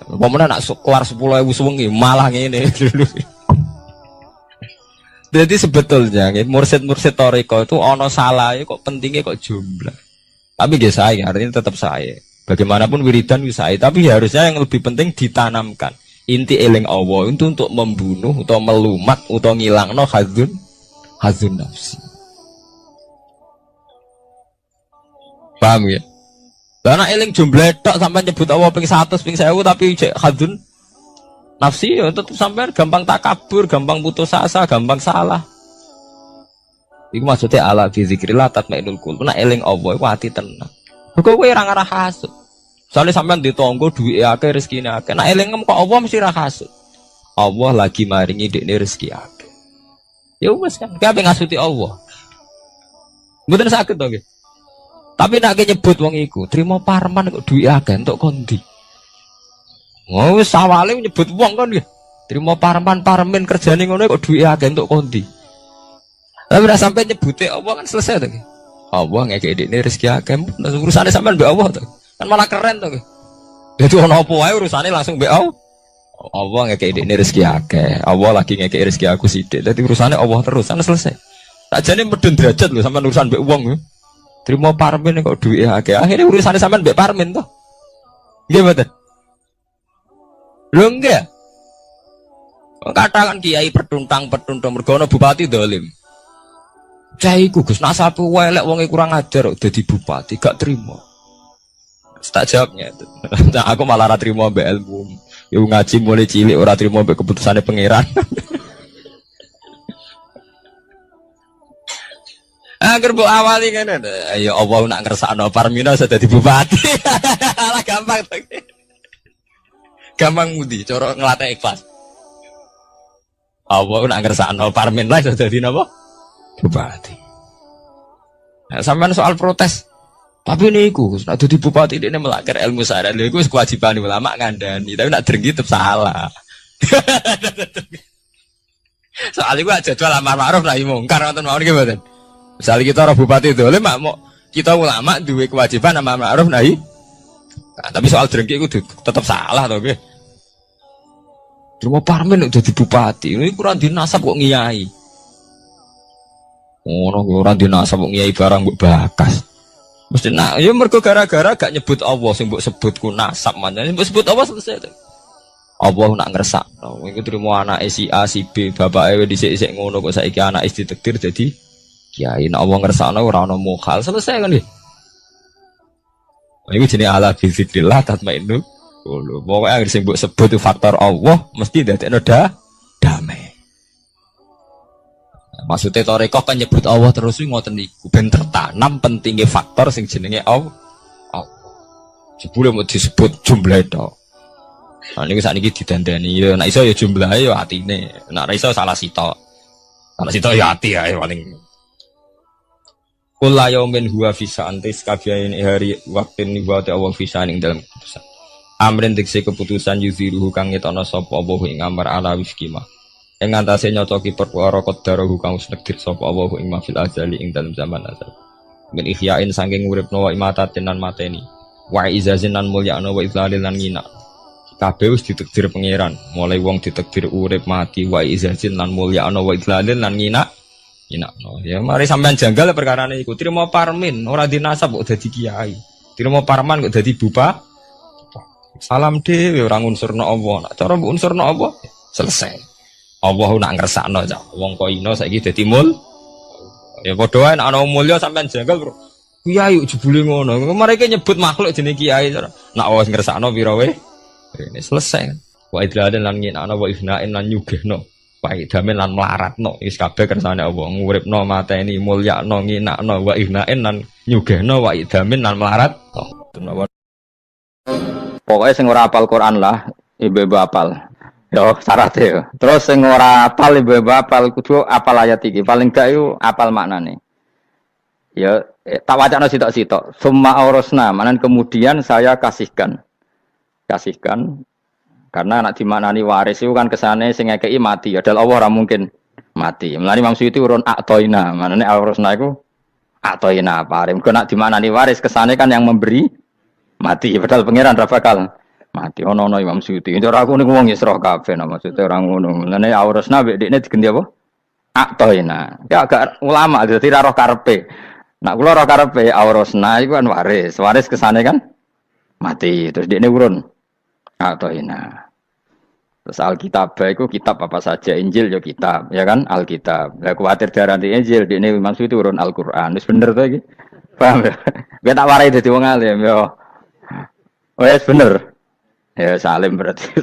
pomone nak keluar 10.000 suwengi malah ngene. Jadi sebetulnya mursyid-mursyid thariqah itu ono salah kok pentingnya kok jumlah. Tapi nggih sae artinya tetap sae. Bagaimanapun wiridan wis sae, tapi harusnya yang lebih penting ditanamkan. Inti eling Allah itu untuk membunuh atau melumat atau ngilangno hazun nafsi. Paham ya? Karena eling jumlah tok sampai nyebut Allah ping 100 ping 1000 tapi cek hazun nafsi ya tetap sampai gampang takabur, gampang putus asa, gampang salah. Iku maksudnya ala fi zikrillah tatmainnul qulub. Nek eling Allah iku ati tenang. Kok kowe ora ngarah hasud. Soale sampean ditonggo duwike akeh rezekine akeh. Nek eling kok Allah mesti ra hasud. Allah lagi maringi dekne rezeki akeh. Ya wis kan, kabeh ngasuti Allah. Mboten saged to nggih. Tapi nek nyebut wong iku, trimo parman kok duwike akeh entuk kondi. Oh, wis awale nyebut wong kan nggih. Trimo parman kerjane ngono kok duwike akeh entuk kondi. Tapi ora sampai nyebute Allah kan selesai to nggih. Allah ngekek dekne rezeki akeh, urusane sampean mbek Allah to. Kan malah keren to nggih. Dadi ono apa wae urusane langsung mbek Allah. Allah ngekek dekne rezeki akeh. Allah lagi ngekek rezeki aku sithik. Dadi urusane Allah terus, kan selesai. Sakjane medun derajat lho sampean urusan mbek wong lho. Trimo parmen kok duwike akeh. Akhire urusane sampean mbek parmen to. Nggih mboten? Lho enggak. Katakan kiai pertuntang mergo ana bupati dolim. Cah iku Gus nasabe elek wonge kurang ajar kok dadi bupati gak trimo. Tak jawabnya itu. Nah, aku malah ora trimo mbek ilmu. Yo ngaji mulai cilik ora trimo mbek keputusane pangeran. Agar bu awali kan ayo Allah nak ngersakno Parmina sudah dadi bupati. Lah gampang to. Gampang mudi cara nglatih ikhlas. Allah nak ngersakno Parmin lah sudah dadi napa? Bupati. Nah, sampean soal protes. Tapi niku nek dadi bupati ini melanggar ilmu syariat. Lha iku wis kewajiban ulama ngandani, tapi nak drengki tetep salah. Soal iku jadwal amar ma'ruf nahi mungkar ngoten mawon nggih mboten. Misalnya kita orang bupati dolim, mau kita ulama duwe kewajiban amar ma'ruf nahi. Nah, tapi soal drengki itu tetap salah toh, nggih. Cuma parmen udah di bupati, ini kurang dinasab kok ngiyai. Orang kurang dinasab kok ngiyai barang mbok bakas. Mesti nak, ya mergo gara-gara gak nyebut Allah, sing mbok sebut ku nasab manane, mbok sebut Allah selesai. Allah nak ngersakno, iku trimo anake si A si B, bapake dhisik-dhisik ngono kok saiki anake ditakdir dadi kiai. Nek Allah ngersakno ora ana mukhal, selesai kan nggih. Iku jenenge ala bizikrillah tatmainnul qulub. Pokoke anggere sing mbok sebut itu faktor Allah mesti dadekno damai. Maksudnya thariqah kan nyebut Allah terus ngoten niku ben tertanam pentingnya faktor sing jenenge Allah. Jebule mau disebut jumlah itu. Nah niku sakniki didandani ya nek iso ya jumlahe ya atine. Nek ora iso salah sitok. Salah sitok ya ati ae paling. Kula yaumin huwa fi sa'antis kabiyain hari waktin niwate Allah fi sa'aning dalam keputusan. Amrin dikse keputusan yuziruhu kang ngetono sapa Allah ing amar ala wiskima. Ing antase nyocoki perkara qadarahu kang wis nekdir sapa Allah ing mafil azali ing dalam zaman azal. Min ihyain saking uripno wa imatatin lan mateni. Wa izazin lan mulyana wa izlalil lan ngina. Kabeh wis ditakdir pangeran. Mulai wong ditakdir urip mati wa izazin lan mulyana wa izlalil lan ngina. No. Ya mari sampean janggal perkarane iku. Trimo parmin ora dinasab kok dadi kiai. Trimo parman kok dadi bupati. salam dhewe ora unsurna Allah. Nak cara mbok unsurna Allah selesai. Allah nak ngersakno cah. Wong kok ino saiki dadi mul. Ya padha wae nek ana mulya sampean jengkel, Bro. Kiai jebule ngono. Mereka nyebut makhluk jenenge kiai. Nak wis ngersakno pira wae. Ini selesai kan. Wa idladan lan nginakno wa ifnain lan nyugihno. Wa idamen lan melaratno. Wis kabeh kersane Allah. Nguripno mateni mulyakno nginakno wa ifnain lan nyugihno wa idamen lan melarat. Pokoknya sing ora apal Quran lah, ibu-ibu apal. Yo syaratnya. Terus sing ora apal ibu-ibu apal kudu apal ayat iki. Paling gak yo apal maknane. Ya tak wacana sitok-sitok. Summa aurasna, manan kemudian saya kasihkan. Kasihkan karena anak dimaknani waris itu kan kesane sing ngekeki mati. Padahal Allah ora mungkin mati. Mulane Imam Suyuti urun atoina. Manane aurasna iku atoina paring. Kok nak dimaknani waris kesane kan yang memberi mati. Padahal pangeran ra bakal mati. Ono Imam Suyuti. Cara aku niku wong Isra kabeh nah maksudnya ora ngono. Mulane aurasna mek dekne diganti apa? Atoina. Ya agak ulama dadi ra roh karepe. Nak kula roh karepe aurasna iku kan waris. Waris kesane kan mati. Terus dekne urun atoina. Terus Alkitab itu kitab apa saja, Injil ya kitab, ya kan Alkitab. Lah kuwatir darani Injil dekne Imam Suyuti urun Al-Qur'an. Wis bener to iki. Paham ya? Gue tak warai dadi wong alim ya. Wes bener. Ya salim berarti.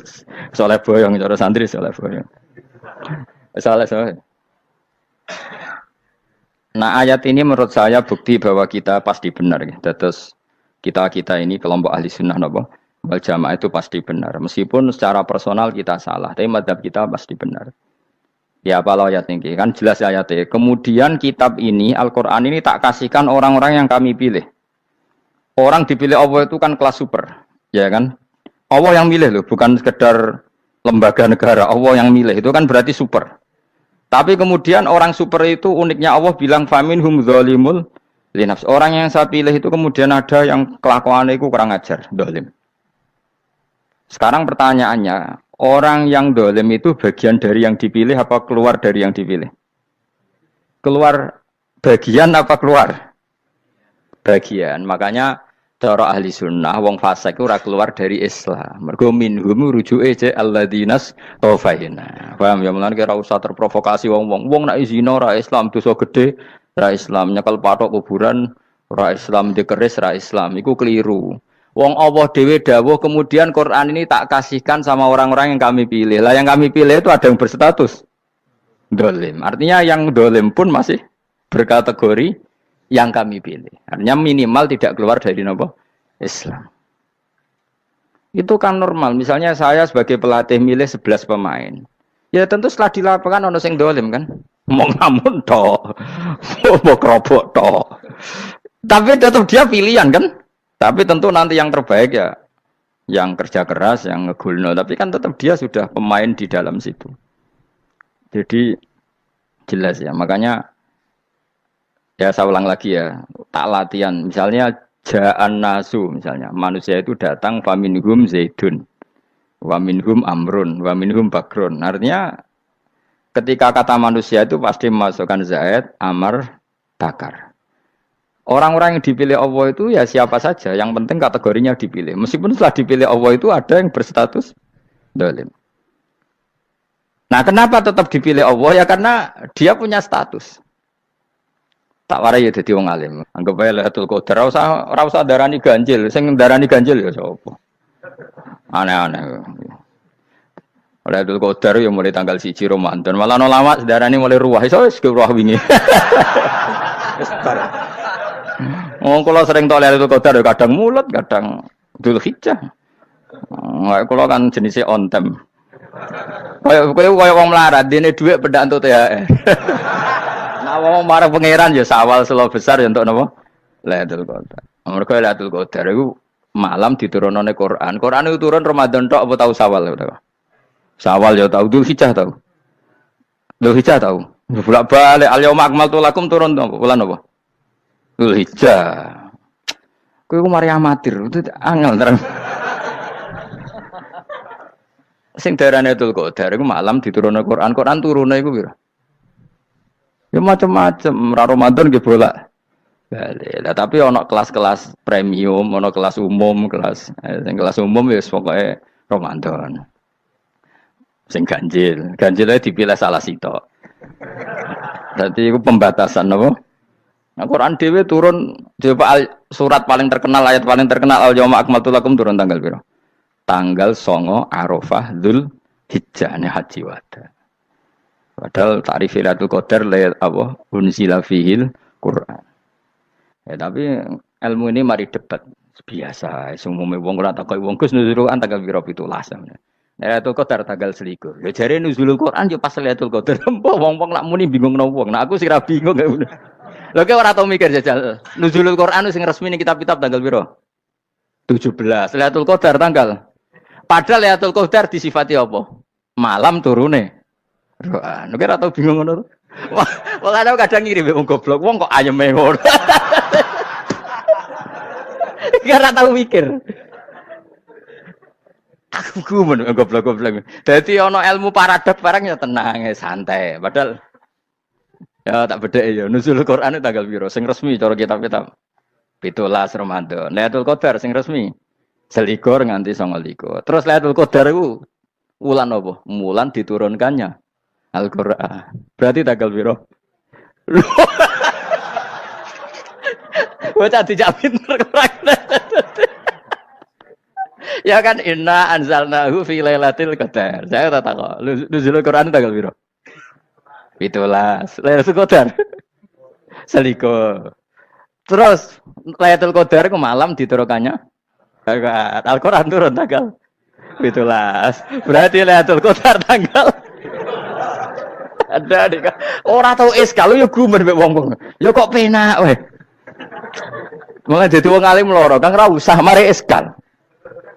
Soleh boyong cara santri soleh boyong. Soleh. Nah ayat ini menurut saya bukti bahwa kita pasti benar. Terus kita ini kelompok ahli sunnah napa wal jamaah itu pasti benar. Meskipun secara personal kita salah, tapi mazhab kita pasti benar. Ya apa ayat ini kan jelas ayatnya. Kemudian kitab ini Al-Quran ini tak kasihkan orang-orang yang kami pilih. Orang dipilih Allah itu kan kelas super, ya kan? Allah yang milih loh, bukan sekedar lembaga negara. Allah yang milih itu kan berarti super. Tapi kemudian orang super itu uniknya Allah bilang faminhum zalimul linafs. Orang yang saya pilih itu kemudian ada yang kelakuannya itu kurang ajar, zalim. Sekarang pertanyaannya, orang yang zalim itu bagian dari yang dipilih apa keluar dari yang dipilih? Keluar bagian apa keluar? Bagian. Makanya cara ahli sunnah wong fasik ora keluar dari Islam. Mergo minhum rujuke je alladinas tawfaina. Paham ya mulane ora usah terprovokasi wong-wong. Wong nek zina ora Islam dosa gede, ora Islam nyekel patok kuburan, ora Islam dikeris, ora Islam. Iku keliru. Wong Allah dhewe dawuh kemudian Quran ini tak kasihkan sama orang-orang yang kami pilih. Lah yang kami pilih itu ada yang berstatus dolim. Artinya yang dolim pun masih berkategori yang kami pilih. Artinya minimal tidak keluar dari nopo Islam. Itu kan normal. Misalnya saya sebagai pelatih milih 11 pemain. Ya tentu setelah di lapangan ono sing dolim kan. Mau ngamun toh. Mau kerobok toh. Tapi tetap dia pilihan kan. Tapi tentu nanti yang terbaik ya yang kerja keras, yang ngegulno. Tapi kan tetap dia sudah pemain di dalam situ. Jadi jelas ya. Makanya ya saya ulang lagi ya, tak latihan. Misalnya ja'an nasu, misalnya manusia itu datang faminhum zaidun, waminhum amrun, waminhum bakrun. Artinya ketika kata manusia itu pasti memasukkan zaid, amr, bakar. Orang-orang yang dipilih Allah itu ya siapa saja, yang penting kategorinya dipilih. Meskipun setelah dipilih Allah itu ada yang berstatus dolim. Nah kenapa tetap dipilih Allah? Ya karena dia punya status. Tak warai ya dadi wong alim. Anggap ae Lailatul Qadar ora usah darani ganjil. Sing darani ganjil ya sapa? Aneh-aneh. Lailatul Qadar ya mulai tanggal 1 Ramadan. Malah ana lama darani mulai ruwah. Iso wis ruwah wingi. Wong kula sering tok Lailatul Qadar ya kadang mulut, kadang Dzulhijjah. Kula kan jenisnya on time. Kayak wong melarat, dene dhuwit pendak entuk THR. Awak marah pangeran ya sawal selo besar ya untuk napa? Lailatul Qadar. Mergo Lailatul Qadar iku malam diturunane Quran. Quran itu turun Ramadan tok apa tahu Sawal ya? Sawal ya tahu, Dzulhijjah tahu. Dzulhijjah tahu. Bolak-balik al-yauma akmaltu lakum turun to bulan apa? Dzulhijjah. Kowe ku mari amatir, itu angel terang. Sing darane Lailatul Qadar iku malam diturunane Quran. Quran turune iku pira? Ya macam-macam, Ramadan nggih bolak Balik. Lah tapi ono kelas-kelas premium, ono kelas umum, kelas umum ya pokoknya Ramadan. Sing ganjil, ganjilnya dipilih salah sitok. Jadi itu pembatasan apa? Nah, Quran dhewe turun coba surat paling terkenal, ayat paling terkenal al yauma akmaltu lakum turun tanggal piro? Tanggal 9 Arafah Dzulhijjah haji wada. Padahal ta'rif Lailatul Qadar apa unzila fihil Quran. Ya tapi ilmu ini mari debat biasa. Semua wong ora takoi wong Gus nuzul Quran tanggal piro 17. Lailatul Qadar tanggal 21. Ya jare nuzul Quran yo pas Lailatul Qadar. Mbok wong-wong lak muni bingung nang wong. Nah aku sih ra bingung. Lho kok ora tau mikir jajal. Nuzulul Quran sing resmi ning kitab-kitab tanggal piro? 17. Lailatul Qadar tanggal. Padahal Lailatul Qadar disifati apa? Malam turune. Quran. Ora tau bingung ngono. Wong ada kadang ngirim wong goblok, wong kok ayeme ngono. Ora tau mikir. Aku gumun goblok-goblok. Dadi ana ilmu paradok barang ya tenang, ya santai. Padahal ya tak bedhek ya nuzul Quran tanggal piro sing resmi cara kitab-kitab 17 Ramadan. Lailatul Qadar sing resmi 21 nganti 29. Terus Lailatul Qadar iku wulan apa? Wulan diturunkannya Al-Qur'an. Berarti tanggal piro? Bocah dijak pinter kurang. Ya kan inna anzalnahu fi lailatul qadar. Saya tak tahu. Nuzul Quran tanggal piro? 17. Lailatul Qadar. Seliko. Terus Lailatul Qadar ke malam diturunkannya Al-Qur'an turun tanggal 17. Berarti Lailatul Qadar tanggal ada dik. Ora tau eskal yo gumen mek wong-wong. Yo kok penak weh. Mulai dadi wong alim loro, Kang ora usah mari eskal.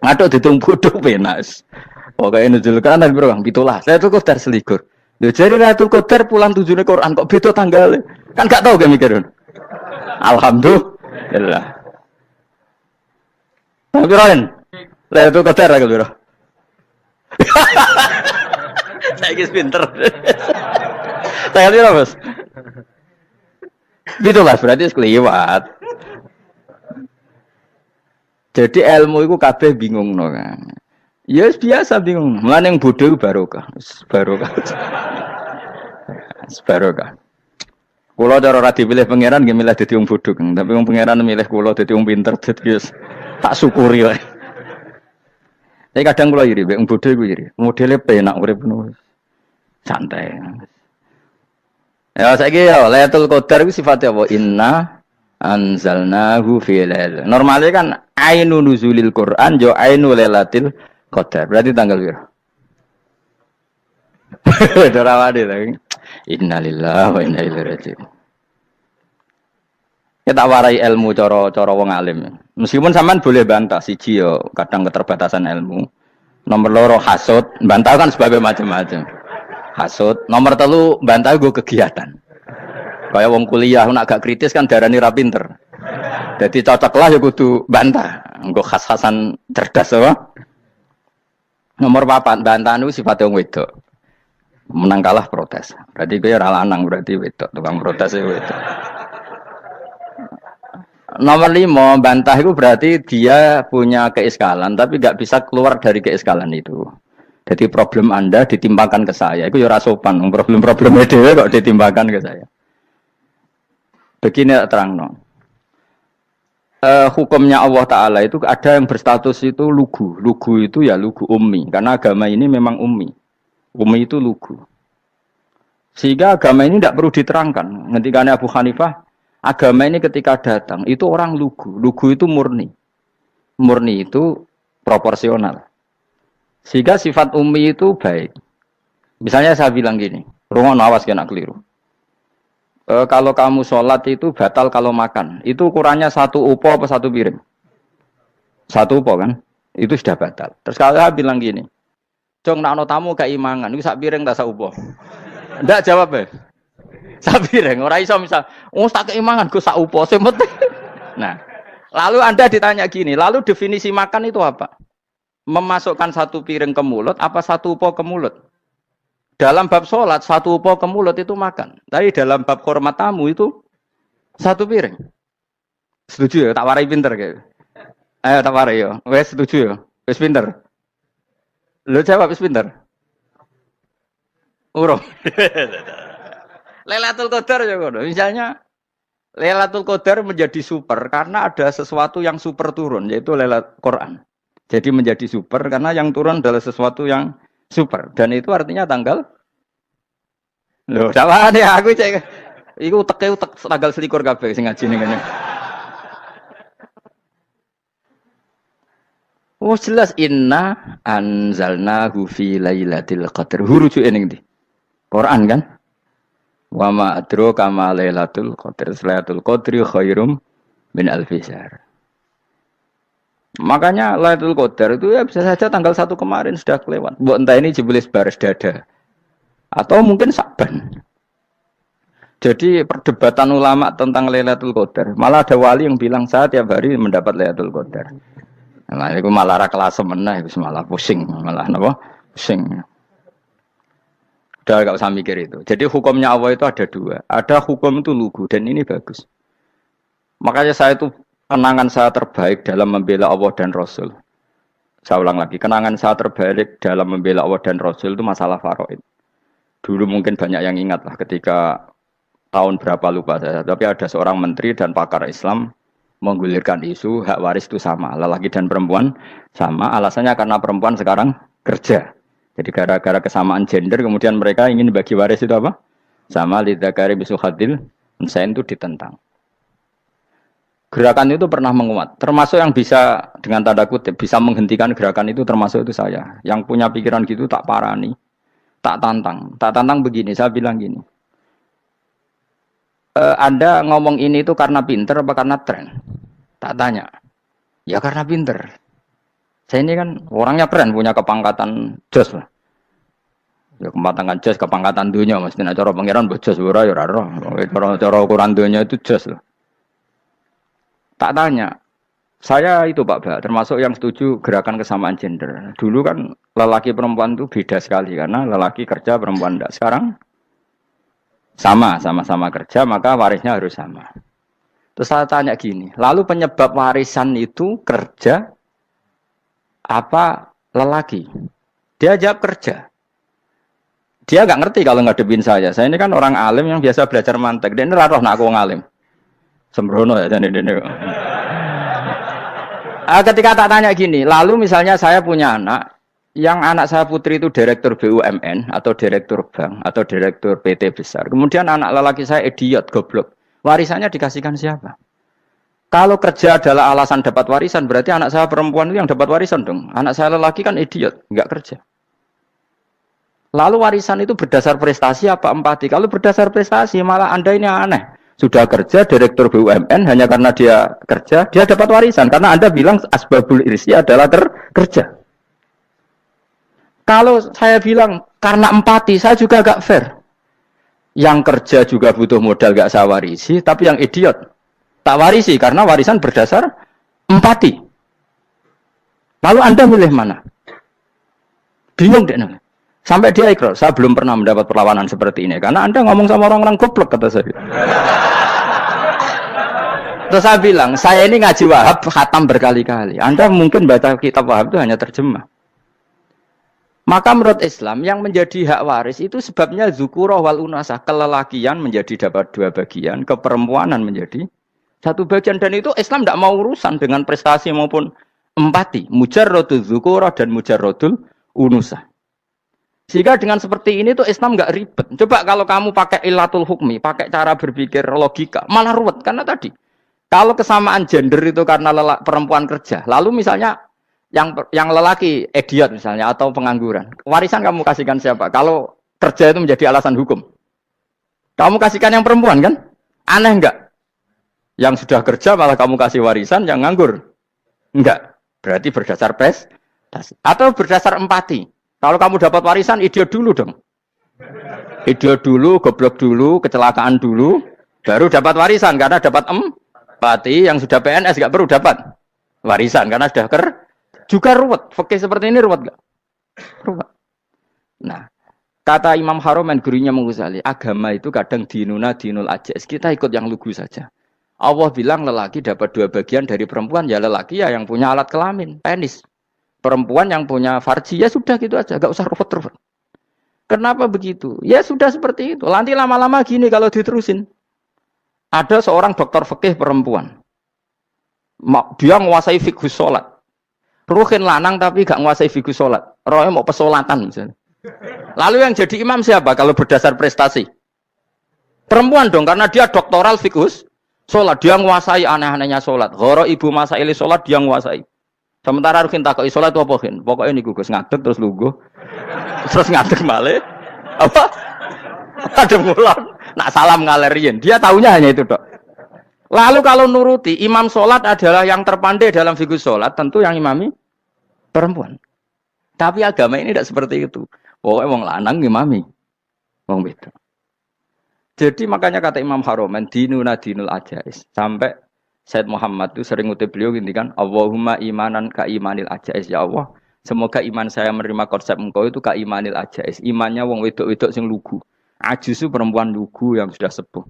Ngaduk ditung bodho penak. Pokoke nuzul kan piro Kang 17. Lailatul Qadar selikur. Lho jare Lailatul Qadar pulang tujune Quran kok beda tanggale. Kan gak tau gak mikir. Alhamdulillah. Tapi Ron, Lailatul Qadar lagi piro? Saiki pinter. Tanggal piro, Bos? 17 berarti sekliwat. Jadi ilmu itu kabeh bingung no kan. Ya biasa bingung. Mulane yang bodoh barokah. Barokah. Barokah. Kula cara ora dipilih pangeran nggih milih dadi wong bodoh, tapi wong pangeran milih kula dadi wong pinter dadi tak syukuri wae. Tapi kadang kula iri, wong bodoh iku iri. Modele penak urip ngono. Santai. Ya saiki ya Lailatul Qadar iku sifatnya apa? Inna anzalnahu fi lail. Normalnya kan ainu nuzulil Quran jo ainu lailatul qadar. Berarti tanggal piro? Ora wani lagi. Innalillahi wa inna ilaihi raji'un. Kita warai ilmu cara wong alim. Meskipun sampean boleh bantah siji yo kadang keterbatasan ilmu. Nomor loro hasud, bantah kan sebagai macam-macam. Hasud, nomor telu bantah gue kegiatan. Kayak wong kuliah nak gak kritis kan darani ra pinter. Jadi cocoklah ya kudu bantah. Nggo khas-khasan cerdas apa? Nomor 4 bantah niku sifate wong wedok. Menang kalah protes. Berarti kowe ora lanang berarti wedok, tukang protes wedok. Nomor 5 bantah itu berarti dia punya keiskalan tapi gak bisa keluar dari keiskalan itu. Jadi problem Anda ditimpakan ke saya. Itu ya ora sopan. Problem-problem dhewe kok ditimpakan ke saya. Begini terang no. Hukumnya Allah Ta'ala itu ada yang berstatus itu lugu. Lugu itu ya lugu ummi. Karena agama ini memang ummi. Ummi itu lugu. Sehingga agama ini tidak perlu diterangkan. Ketika Abu Hanifah, agama ini ketika datang, itu orang lugu. Lugu itu murni. Murni itu proporsional. Sehingga sifat ummi itu baik. Misalnya saya bilang gini, rungon awas kena keliru. Kalau kamu sholat itu batal kalau makan. Itu ukurannya 1 upo apa 1 piring? 1 upo kan? Itu sudah batal. Terus kalau saya bilang gini, Jong, nak tamu keimangan, itu 1 piring tak 1 upo. Nggak jawab ya? 1 piring. Orang iso misal, tak keimangan, gue 1 upo. Nah, lalu Anda ditanya gini, lalu definisi makan itu apa? Memasukkan 1 piring ke mulut, apa 1 upo ke mulut? Dalam bab sholat, 1 upo ke mulut itu makan. Tapi dalam bab hormat tamu itu 1 piring. Setuju ya, tak warai pinter kayak. Ayo tak warai ya. Wes setuju ya. Wes pinter. Lo jawab wes pinter. Urung. Lailatul Qadar ya ngono. Misalnya Lailatul Qadar menjadi super karena ada sesuatu yang super turun yaitu Lailatul Quran. Jadi menjadi super karena yang turun adalah sesuatu yang super dan itu artinya tanggal. Loh, sama ya aku cek. Iku utek tanggal selikur kabeh sing ngaji ning kene. Oh jelas inna anzalnahu fi lailatul qadar. Hurujuke ning ndi? Quran kan? Wa ma adraka ma lailatul qadar. Lailatul qadri khairum min alfi syahr. Makanya Lailatul Qadar itu ya bisa saja tanggal 1 kemarin sudah kelewat. Mbok entah ini jebelis baris dada. Atau mungkin Saban. Jadi perdebatan ulama tentang Lailatul Qadar. Malah ada wali yang bilang saya tiap hari mendapat Lailatul Qadar. Nah, itu malah ra kelas meneh, itu malah pusing, malah napa? Pusing. Udah gak usah mikir itu. Jadi hukumnya Allah itu ada dua. Ada hukum itu lugu dan ini bagus. Makanya saya itu kenangan saya terbaik dalam membela Allah dan Rasul. Saya ulang lagi, kenangan saya terbaik dalam membela Allah dan Rasul itu masalah faraid. Dulu mungkin banyak yang ingat lah ketika tahun berapa lupa saya. Tapi ada seorang menteri dan pakar Islam menggulirkan isu hak waris itu sama, lelaki dan perempuan sama. Alasannya karena perempuan sekarang kerja. Jadi gara-gara kesamaan gender kemudian mereka ingin bagi waris itu apa? Sama lidzakari bisul hadil, saya itu ditentang. Gerakan itu pernah menguat, termasuk yang bisa dengan tanda kutip bisa menghentikan gerakan itu termasuk itu saya. Yang punya pikiran gitu tak parani, tak tantang begini. Saya bilang gini, Anda ngomong ini itu karena pinter apa karena tren? Tak tanya, ya karena pinter. Saya ini kan orangnya keren, punya kepangkatan jos lah. Ya kepangkatan jos, kepangkatan dunia, mesti cara pangeran bojos ora ya ora roh. Cara ukuran dunia itu jos lah. Tak tanya, saya itu Pak Ba, termasuk yang setuju gerakan kesamaan gender. Dulu kan lelaki perempuan itu beda sekali karena lelaki kerja perempuan tidak. Sekarang sama-sama kerja maka warisnya harus sama. Terus saya tanya gini, lalu penyebab warisan itu kerja apa lelaki? Dia jawab kerja. Dia nggak ngerti kalau ngadepin saya. Saya ini kan orang alim yang biasa belajar mantek. Dia ini roh nak aku ngalim. Sembrono ya jadi ini. Ketika tak tanya gini, lalu misalnya saya punya anak, yang anak saya putri itu direktur BUMN atau direktur bank atau direktur PT besar. Kemudian anak lelaki saya idiot, goblok. Warisannya dikasihkan siapa? Kalau kerja adalah alasan dapat warisan, berarti anak saya perempuan itu yang dapat warisan dong. Anak saya lelaki kan idiot, nggak kerja. Lalu warisan itu berdasar prestasi apa empati? Kalau berdasar prestasi, malah Anda ini aneh. Sudah kerja direktur BUMN hanya karena dia kerja, dia dapat warisan. Karena Anda bilang asbabul irsi adalah kerja. Kalau saya bilang karena empati, saya juga agak fair. Yang kerja juga butuh modal gak saya warisi, tapi yang idiot tak warisi karena warisan berdasar empati. Lalu Anda milih mana? Bingung deh. Sampai dia ikrar, saya belum pernah mendapat perlawanan seperti ini. Karena Anda ngomong sama orang-orang goblok, kata saya. Terus saya bilang, saya ini ngaji Wahab, khatam berkali-kali. Anda mungkin baca kitab Wahab itu hanya terjemah. Maka menurut Islam, yang menjadi hak waris itu sebabnya zukurah wal unasah. Kelelakian menjadi dapat dua bagian, keperempuanan menjadi satu bagian. Dan itu Islam tidak mau urusan dengan prestasi maupun empati. Mujarrodul zukurah dan mujarrodul unusah. Sehingga dengan seperti ini tuh Islam nggak ribet. Coba kalau kamu pakai ilatul hukmi, pakai cara berpikir logika, malah ruwet. Karena tadi, kalau kesamaan gender itu karena perempuan kerja, lalu misalnya yang lelaki idiot misalnya atau pengangguran, warisan kamu kasihkan siapa? Kalau kerja itu menjadi alasan hukum, kamu kasihkan yang perempuan kan? Aneh nggak? Yang sudah kerja malah kamu kasih warisan, yang nganggur? Enggak. Berarti berdasar prestasi atau berdasar empati. Kalau kamu dapat warisan, idiot dulu dong. Idiot dulu, goblok dulu, kecelakaan dulu, baru dapat warisan. Karena dapat empati, yang sudah PNS nggak perlu dapat warisan. Karena sudah juga ruwet. Fikih seperti ini ruwet nggak? Ruwet. Nah, kata Imam Haromen, gurunya Ghazali, agama itu kadang dinuna dinul ajaz. Kita ikut yang lugu saja. Allah bilang lelaki dapat 2 bagian dari perempuan, ya lelaki ya yang punya alat kelamin, penis. Perempuan yang punya farji, ya sudah gitu aja, gak usah ruwet-ruwet. Kenapa begitu? Ya sudah seperti itu. Nanti lama-lama gini kalau diterusin. Ada seorang dokter fikih perempuan. Dia menguasai fikih sholat. Ruhin lanang tapi gak menguasai fikih sholat. Rohnya mau pesolatan misalnya. Lalu yang jadi imam siapa kalau berdasar prestasi? Perempuan dong, karena dia doktoral fikih sholat. Dia menguasai aneh-anehnya sholat. Goro ibu masaili sholat dia menguasai. Sementara Ruhin takoi sholat itu apa Ruhin? Pokoknya ini gugus ngadeg terus lugu. Terus ngadeg balik. Apa? Ada ngulon. Nak salam ngalerian. Dia tahunya hanya itu dok. Lalu kalau nuruti imam sholat adalah yang terpandai dalam fikih sholat, tentu yang imami perempuan. Tapi agama ini tidak seperti itu. Pokoknya wong lanang imami. Wong beda. Jadi makanya kata Imam Haromen, dinuna dinul ajais. Sampai Said Muhammad itu sering ngutip beliau gini kan, Allahumma imanan ka imanil ajais, ya Allah. Semoga iman saya menerima konsep engkau itu ka imanil ajais. Imannya wong wedok-wedok sing lugu. Ajusu perempuan lugu yang sudah sepuh.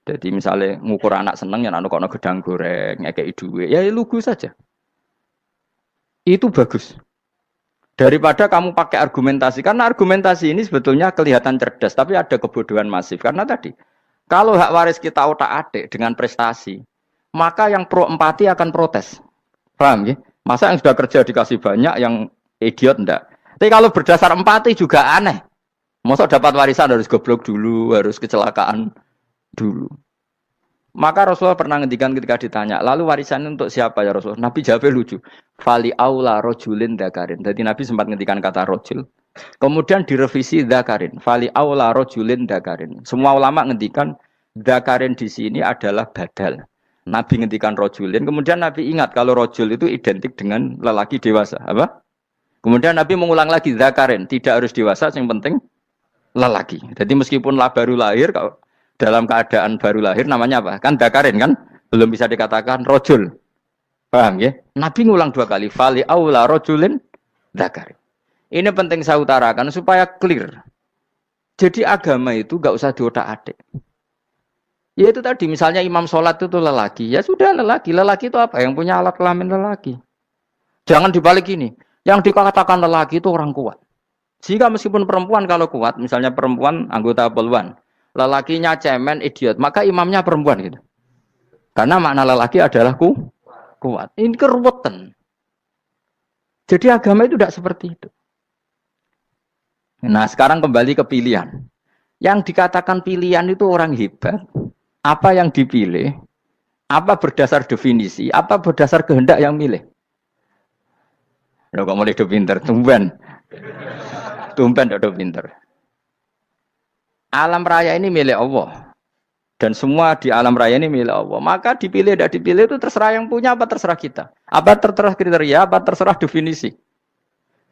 Jadi misalnya ngukur anak seneng ya anak kono gedang goreng, ngekei duwe, ya lugu saja. Itu bagus. Daripada kamu pakai argumentasi, karena argumentasi ini sebetulnya kelihatan cerdas, tapi ada kebodohan masif. Karena tadi, kalau hak waris kita otak-atik dengan prestasi, maka yang pro empati akan protes. Paham ya? Masa yang sudah kerja dikasih banyak, yang idiot enggak. Tapi kalau berdasar empati juga aneh. Masa dapat warisan harus goblok dulu, harus kecelakaan dulu. Maka Rasulullah pernah ngendikan ketika ditanya, lalu warisan untuk siapa ya Rasulullah? Nabi jawabnya lucu. Fali aula rojulin dakarin. Jadi Nabi sempat ngendikan kata rojul. Kemudian direvisi dakarin. Fali aula rojulin dakarin. Semua ulama ngendikan dakarin di sini adalah badal. Nabi ngendikan rojulin. Kemudian Nabi ingat kalau rojul itu identik dengan lelaki dewasa. Apa? Kemudian Nabi mengulang lagi dakarin. Tidak harus dewasa, yang penting lelaki. Jadi meskipun baru lahir, kalau dalam keadaan baru lahir namanya apa? Kan dakarin kan? Belum bisa dikatakan rojul. Paham ya? Nabi ngulang 2 kali. Fali aula rojulin dakarin. Ini penting saya utarakan supaya clear. Jadi agama itu gak usah diotak-atik. Ya itu tadi misalnya imam sholat itu lelaki. Ya sudah lelaki. Lelaki itu apa? Yang punya alat kelamin lelaki. Jangan dibalik ini. Yang dikatakan lelaki itu orang kuat. Sehingga meskipun perempuan kalau kuat, misalnya perempuan anggota poluan, lelakinya cemen, idiot, maka imamnya perempuan gitu. Karena makna lelaki adalah kuat. Ini keruwetan. Jadi agama itu tidak seperti itu. Nah sekarang kembali ke pilihan. Yang dikatakan pilihan itu orang hebat. Apa yang dipilih? Apa berdasar definisi? Apa berdasar kehendak yang milih? Loh kok mulai pinter, tumben udah pinter. Alam raya ini milik Allah. Dan semua di alam raya ini milik Allah. Maka dipilih tidak dipilih itu terserah yang punya apa terserah kita. Apa terserah kriteria, apa terserah definisi.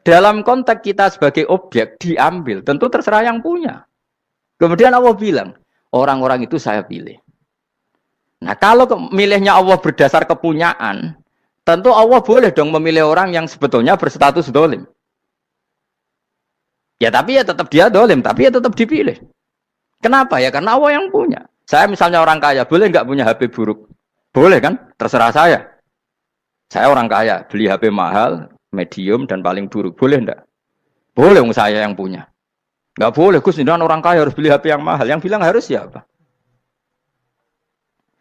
Dalam konteks kita sebagai objek diambil, tentu terserah yang punya. Kemudian Allah bilang, orang-orang itu saya pilih. Nah kalau milihnya Allah berdasar kepunyaan, tentu Allah boleh dong memilih orang yang sebetulnya berstatus dolim. Ya tapi ya tetap dia dolim, tapi ya tetap dipilih. Kenapa ya? Karena Allah yang punya. Saya misalnya orang kaya, boleh nggak punya HP buruk? Boleh kan? Terserah saya. Saya orang kaya, beli HP mahal, medium, dan paling buruk. Boleh enggak? Boleh saya yang punya. Nggak boleh, Gus, ini orang kaya harus beli HP yang mahal. Yang bilang harus siapa?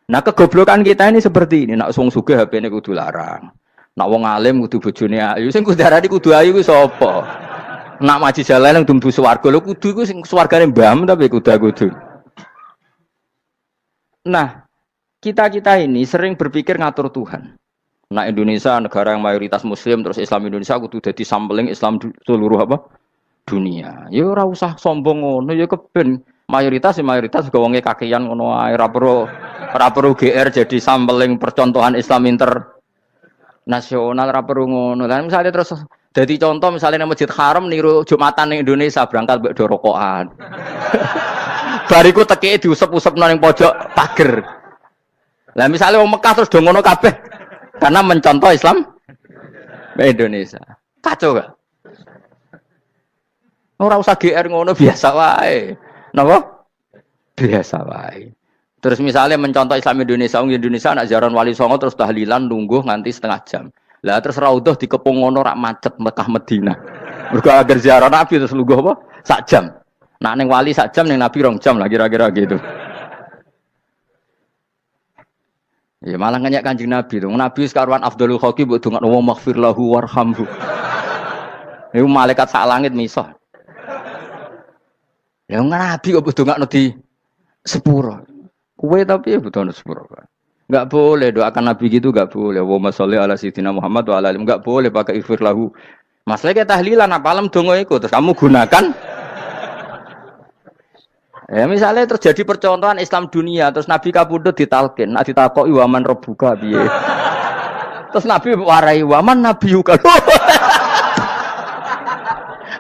Nah kegoblokan kita ini seperti ini. Nak wong sugih HP ini kudu larang. Nak wong alim kudu bojone ayu. Sing kudu darani kudu ayu ku sapa? Nak maji jalan yang dumbu swarga lho kudu ku sing swargane mbam tapi kudu. Nah, kita ini sering berpikir ngatur Tuhan. Nah Indonesia negara yang mayoritas muslim terus Islam Indonesia kudu dadi sampling Islam seluruh apa? Dunia. Ya ora usah sombong ngono ya keben mayoritas juga wonge kakean ngono ae ora perlu GR jadi sampling percontohan Islam internasional ora perlu ngono. Lah misalnya terus dadi contoh misalnya nang Masjid Haram niru Jumatan ning Indonesia berangkat mbek rokokan. Bariku tekike diusep-usepno ning pojok pager. Lah misalnya wong Mekah terus do ngono kabeh karena mencontoh Islam Indonesia. Kacau gak? Ora usah GR ngono biasa wae. Napa? Biasa wae. Terus misalnya mencontoh Islam Indonesia, orang Indonesia nak ziarah Wali Songo terus tahlilan nunggu nganti setengah jam. Lah terus raudhah dikepung ngono rak macet Mekah Madinah. Mergo agar ziarah Nabi terus lungguh apa? Sak jam. Nak ning wali sak jam ning Nabi 2 jam lah kira-kira gitu. Ya malah nganyak Kanjeng Nabi tuh. Nabi sekaruan afdhalul khalqi mbok dongakno wa maghfir lahu warhamhu. Iku malaikat sak langit misah. Ya Nabi kok dongakno di sepuro. Kue tapi ya butuh sepuro. Enggak boleh doakan Nabi gitu, enggak boleh. Wa sholli ala sayyidina Muhammad wa ala alihi. Enggak boleh pakai ighfir lahu. Masalah kayak tahlilan apalem donga iku terus kamu gunakan. Ya misalnya terjadi percontohan Islam dunia terus Nabi kapundhut ditalkin, nak ditakoki waman rabbuka piye. Terus Nabi warai waman nabiyuka.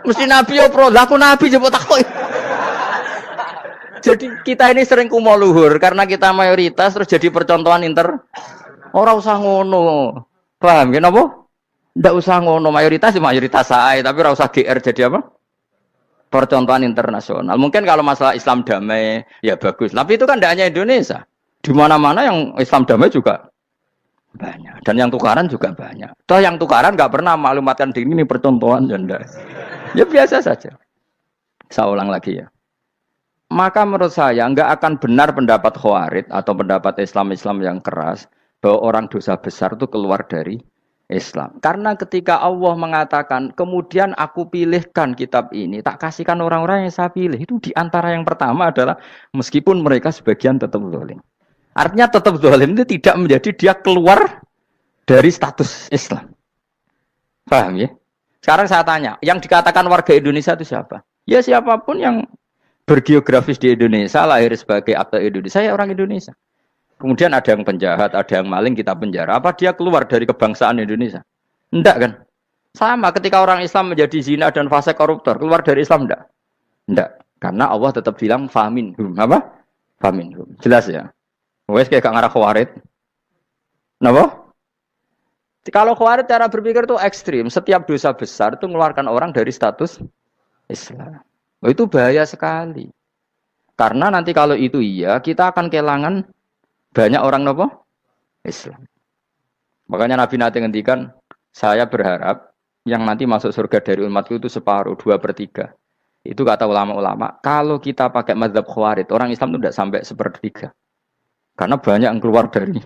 Mesti Nabi yo pro, lah aku Nabi jebot takoki. Jadi kita ini sering kumo luhur karena kita mayoritas terus jadi percontohan Ora usah ngono. Paham ya napa? Ndak usah ngono mayoritas sae tapi ora usah GR jadi apa? Percontohan internasional. Mungkin kalau masalah Islam damai ya bagus. Tapi itu kan tidak hanya Indonesia. Di mana-mana yang Islam damai juga banyak. Dan yang tukaran juga banyak. Toh yang tukaran nggak pernah maklumatkan diri ini percontohan janda. Ya biasa saja. Saya ulang lagi ya. Maka menurut saya nggak akan benar pendapat Khawarij atau pendapat Islam yang keras bahwa orang dosa besar itu keluar dari Islam. Karena ketika Allah mengatakan, kemudian aku pilihkan kitab ini, tak kasihkan orang-orang yang saya pilih. Itu diantara yang pertama adalah meskipun mereka sebagian tetap zalim. Artinya tetap zalim itu tidak menjadi dia keluar dari status Islam. Paham ya? Sekarang saya tanya, yang dikatakan warga Indonesia itu siapa? Ya siapapun yang bergeografis di Indonesia, lahir sebagai aktor Indonesia, saya orang Indonesia. Kemudian ada yang penjahat, ada yang maling, kita penjara. Apa dia keluar dari kebangsaan Indonesia? Enggak kan? Sama ketika orang Islam menjadi zina dan fase koruptor, keluar dari Islam enggak? Enggak. Karena Allah tetap bilang faminhum. Apa? Faminhum. Jelas ya? Wes kayak gak ngarah Khawarij. Napa? Kalau Khawarij cara berpikir itu ekstrim. Setiap dosa besar itu mengeluarkan orang dari status Islam. Oh, itu bahaya sekali. Karena nanti kalau itu iya, kita akan kehilangan banyak orang nopo Islam. Makanya Nabi nanti ngendikan, saya berharap yang nanti masuk surga dari umatku itu separuh, 2/3. Itu kata ulama-ulama. Kalau kita pakai mazhab Khawarij, orang Islam itu tidak sampai 1/3. Karena banyak yang keluar dari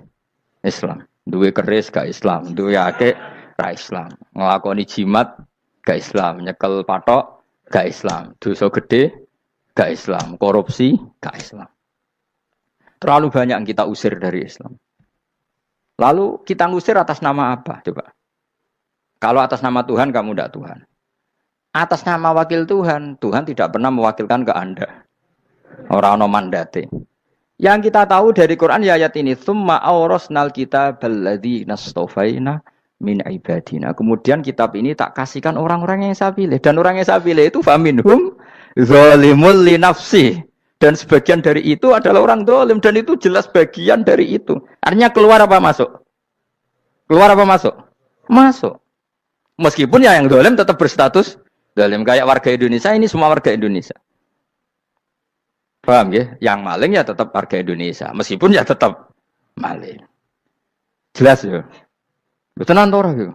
Islam. Duwe keris gak Islam, duwe akeh gak Islam, ngelakoni jimat gak Islam, nyekel patok gak Islam, dosa gede gak Islam, korupsi gak Islam. Terlalu banyak yang kita usir dari Islam. Lalu kita ngusir atas nama apa? Coba. Kalau atas nama Tuhan, kamu tidak Tuhan. Atas nama wakil Tuhan, Tuhan tidak pernah mewakilkan ke Anda. Orang-orang mandate. Yang kita tahu dari Quran ya ayat ini, tsumma awrasnal kitabal ladzina astafaina min ibadina. Kemudian kitab ini tak kasihkan orang-orang yang saya pilih. Dan orang yang saya pilih itu faminhum zalimul li nafsi. Dan sebagian dari itu adalah orang zalim. Dan itu jelas bagian dari itu. Artinya keluar apa masuk? Keluar apa masuk? Masuk. Meskipun ya yang zalim tetap berstatus zalim. Kayak warga Indonesia, ini semua warga Indonesia. Paham ya? Yang maling ya tetap warga Indonesia. Meskipun ya tetap maling. Jelas ya? Betul nanti.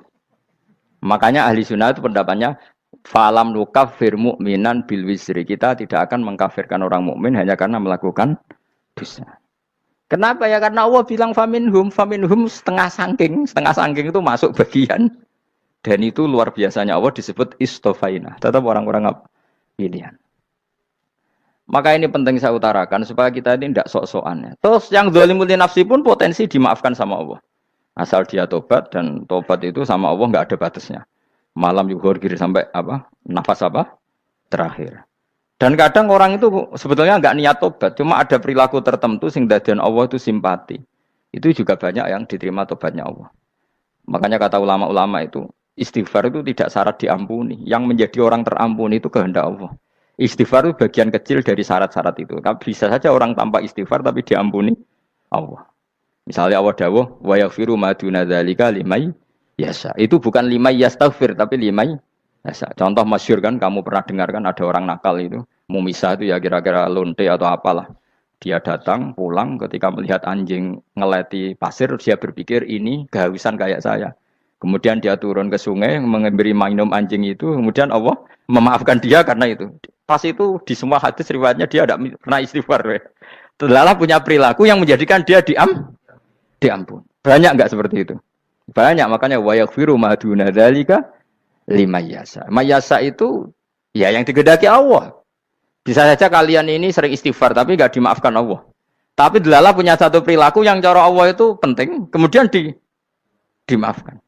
Makanya ahli sunnah itu pendapatnya falam nukafir mu'minan bil wisri. Kita tidak akan mengkafirkan orang mukmin hanya karena melakukan dosa. Kenapa ya? Karena Allah bilang faminhum setengah sangking itu masuk bagian. Dan itu luar biasanya Allah disebut istofaina. Tetap orang-orang pilihan. Maka ini penting saya utarakan supaya kita ini tidak sok-sokan. Terus yang zalimul nafsi pun potensi dimaafkan sama Allah. Asal dia tobat, dan tobat itu sama Allah nggak ada batasnya. Malam yuhur kiri sampai apa? Nafas apa? Terakhir. Dan kadang orang itu sebetulnya nggak niat tobat, cuma ada perilaku tertentu sehingga dadian Allah itu simpati. Itu juga banyak yang diterima tobatnya Allah. Makanya kata ulama-ulama itu, istighfar itu tidak syarat diampuni. Yang menjadi orang terampuni itu kehendak Allah. Istighfar itu bagian kecil dari syarat-syarat itu. Bisa saja orang tanpa istighfar tapi diampuni Allah. Misalnya Allah dawuh wa yaghfiru ma duna dzalika liman yasha. Itu bukan liman yastaghfir tapi liman yasha. Contoh masyhur kan kamu pernah dengar kan ada orang nakal itu, mau misah itu ya kira-kira lonte atau apalah. Dia datang, pulang, ketika melihat anjing ngeleti pasir, dia berpikir ini kehausan kayak saya. Kemudian dia turun ke sungai, memberi minum anjing itu, kemudian Allah memaafkan dia karena itu. Pas itu di semua hadis riwayatnya dia tidak pernah istighfar. Lalah punya perilaku yang menjadikan dia diampun. Banyak enggak seperti itu? Banyak, makanya wa yaghfiru ma duna dzalika liman yasha. Mayasa itu ya yang digedaki Allah. Bisa saja kalian ini sering istighfar tapi enggak dimaafkan Allah. Tapi delala punya satu perilaku yang cara Allah itu penting, kemudian dimaafkan.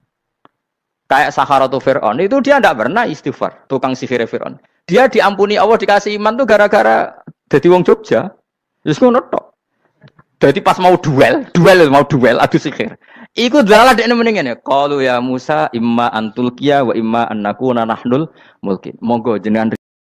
Kayak Saharatu Fir'aun itu dia tidak pernah istighfar, tukang sihir Fir'aun. Dia diampuni Allah dikasih iman tuh gara-gara jadi wong Jogja. Terus ngono tok. Jadi pas mau duel adu sihir. Iku delala dekne mendingan ya. Qalu ya Musa imma antulqiya wa imma an nakuna nahnul mulkin. Monggo jenengan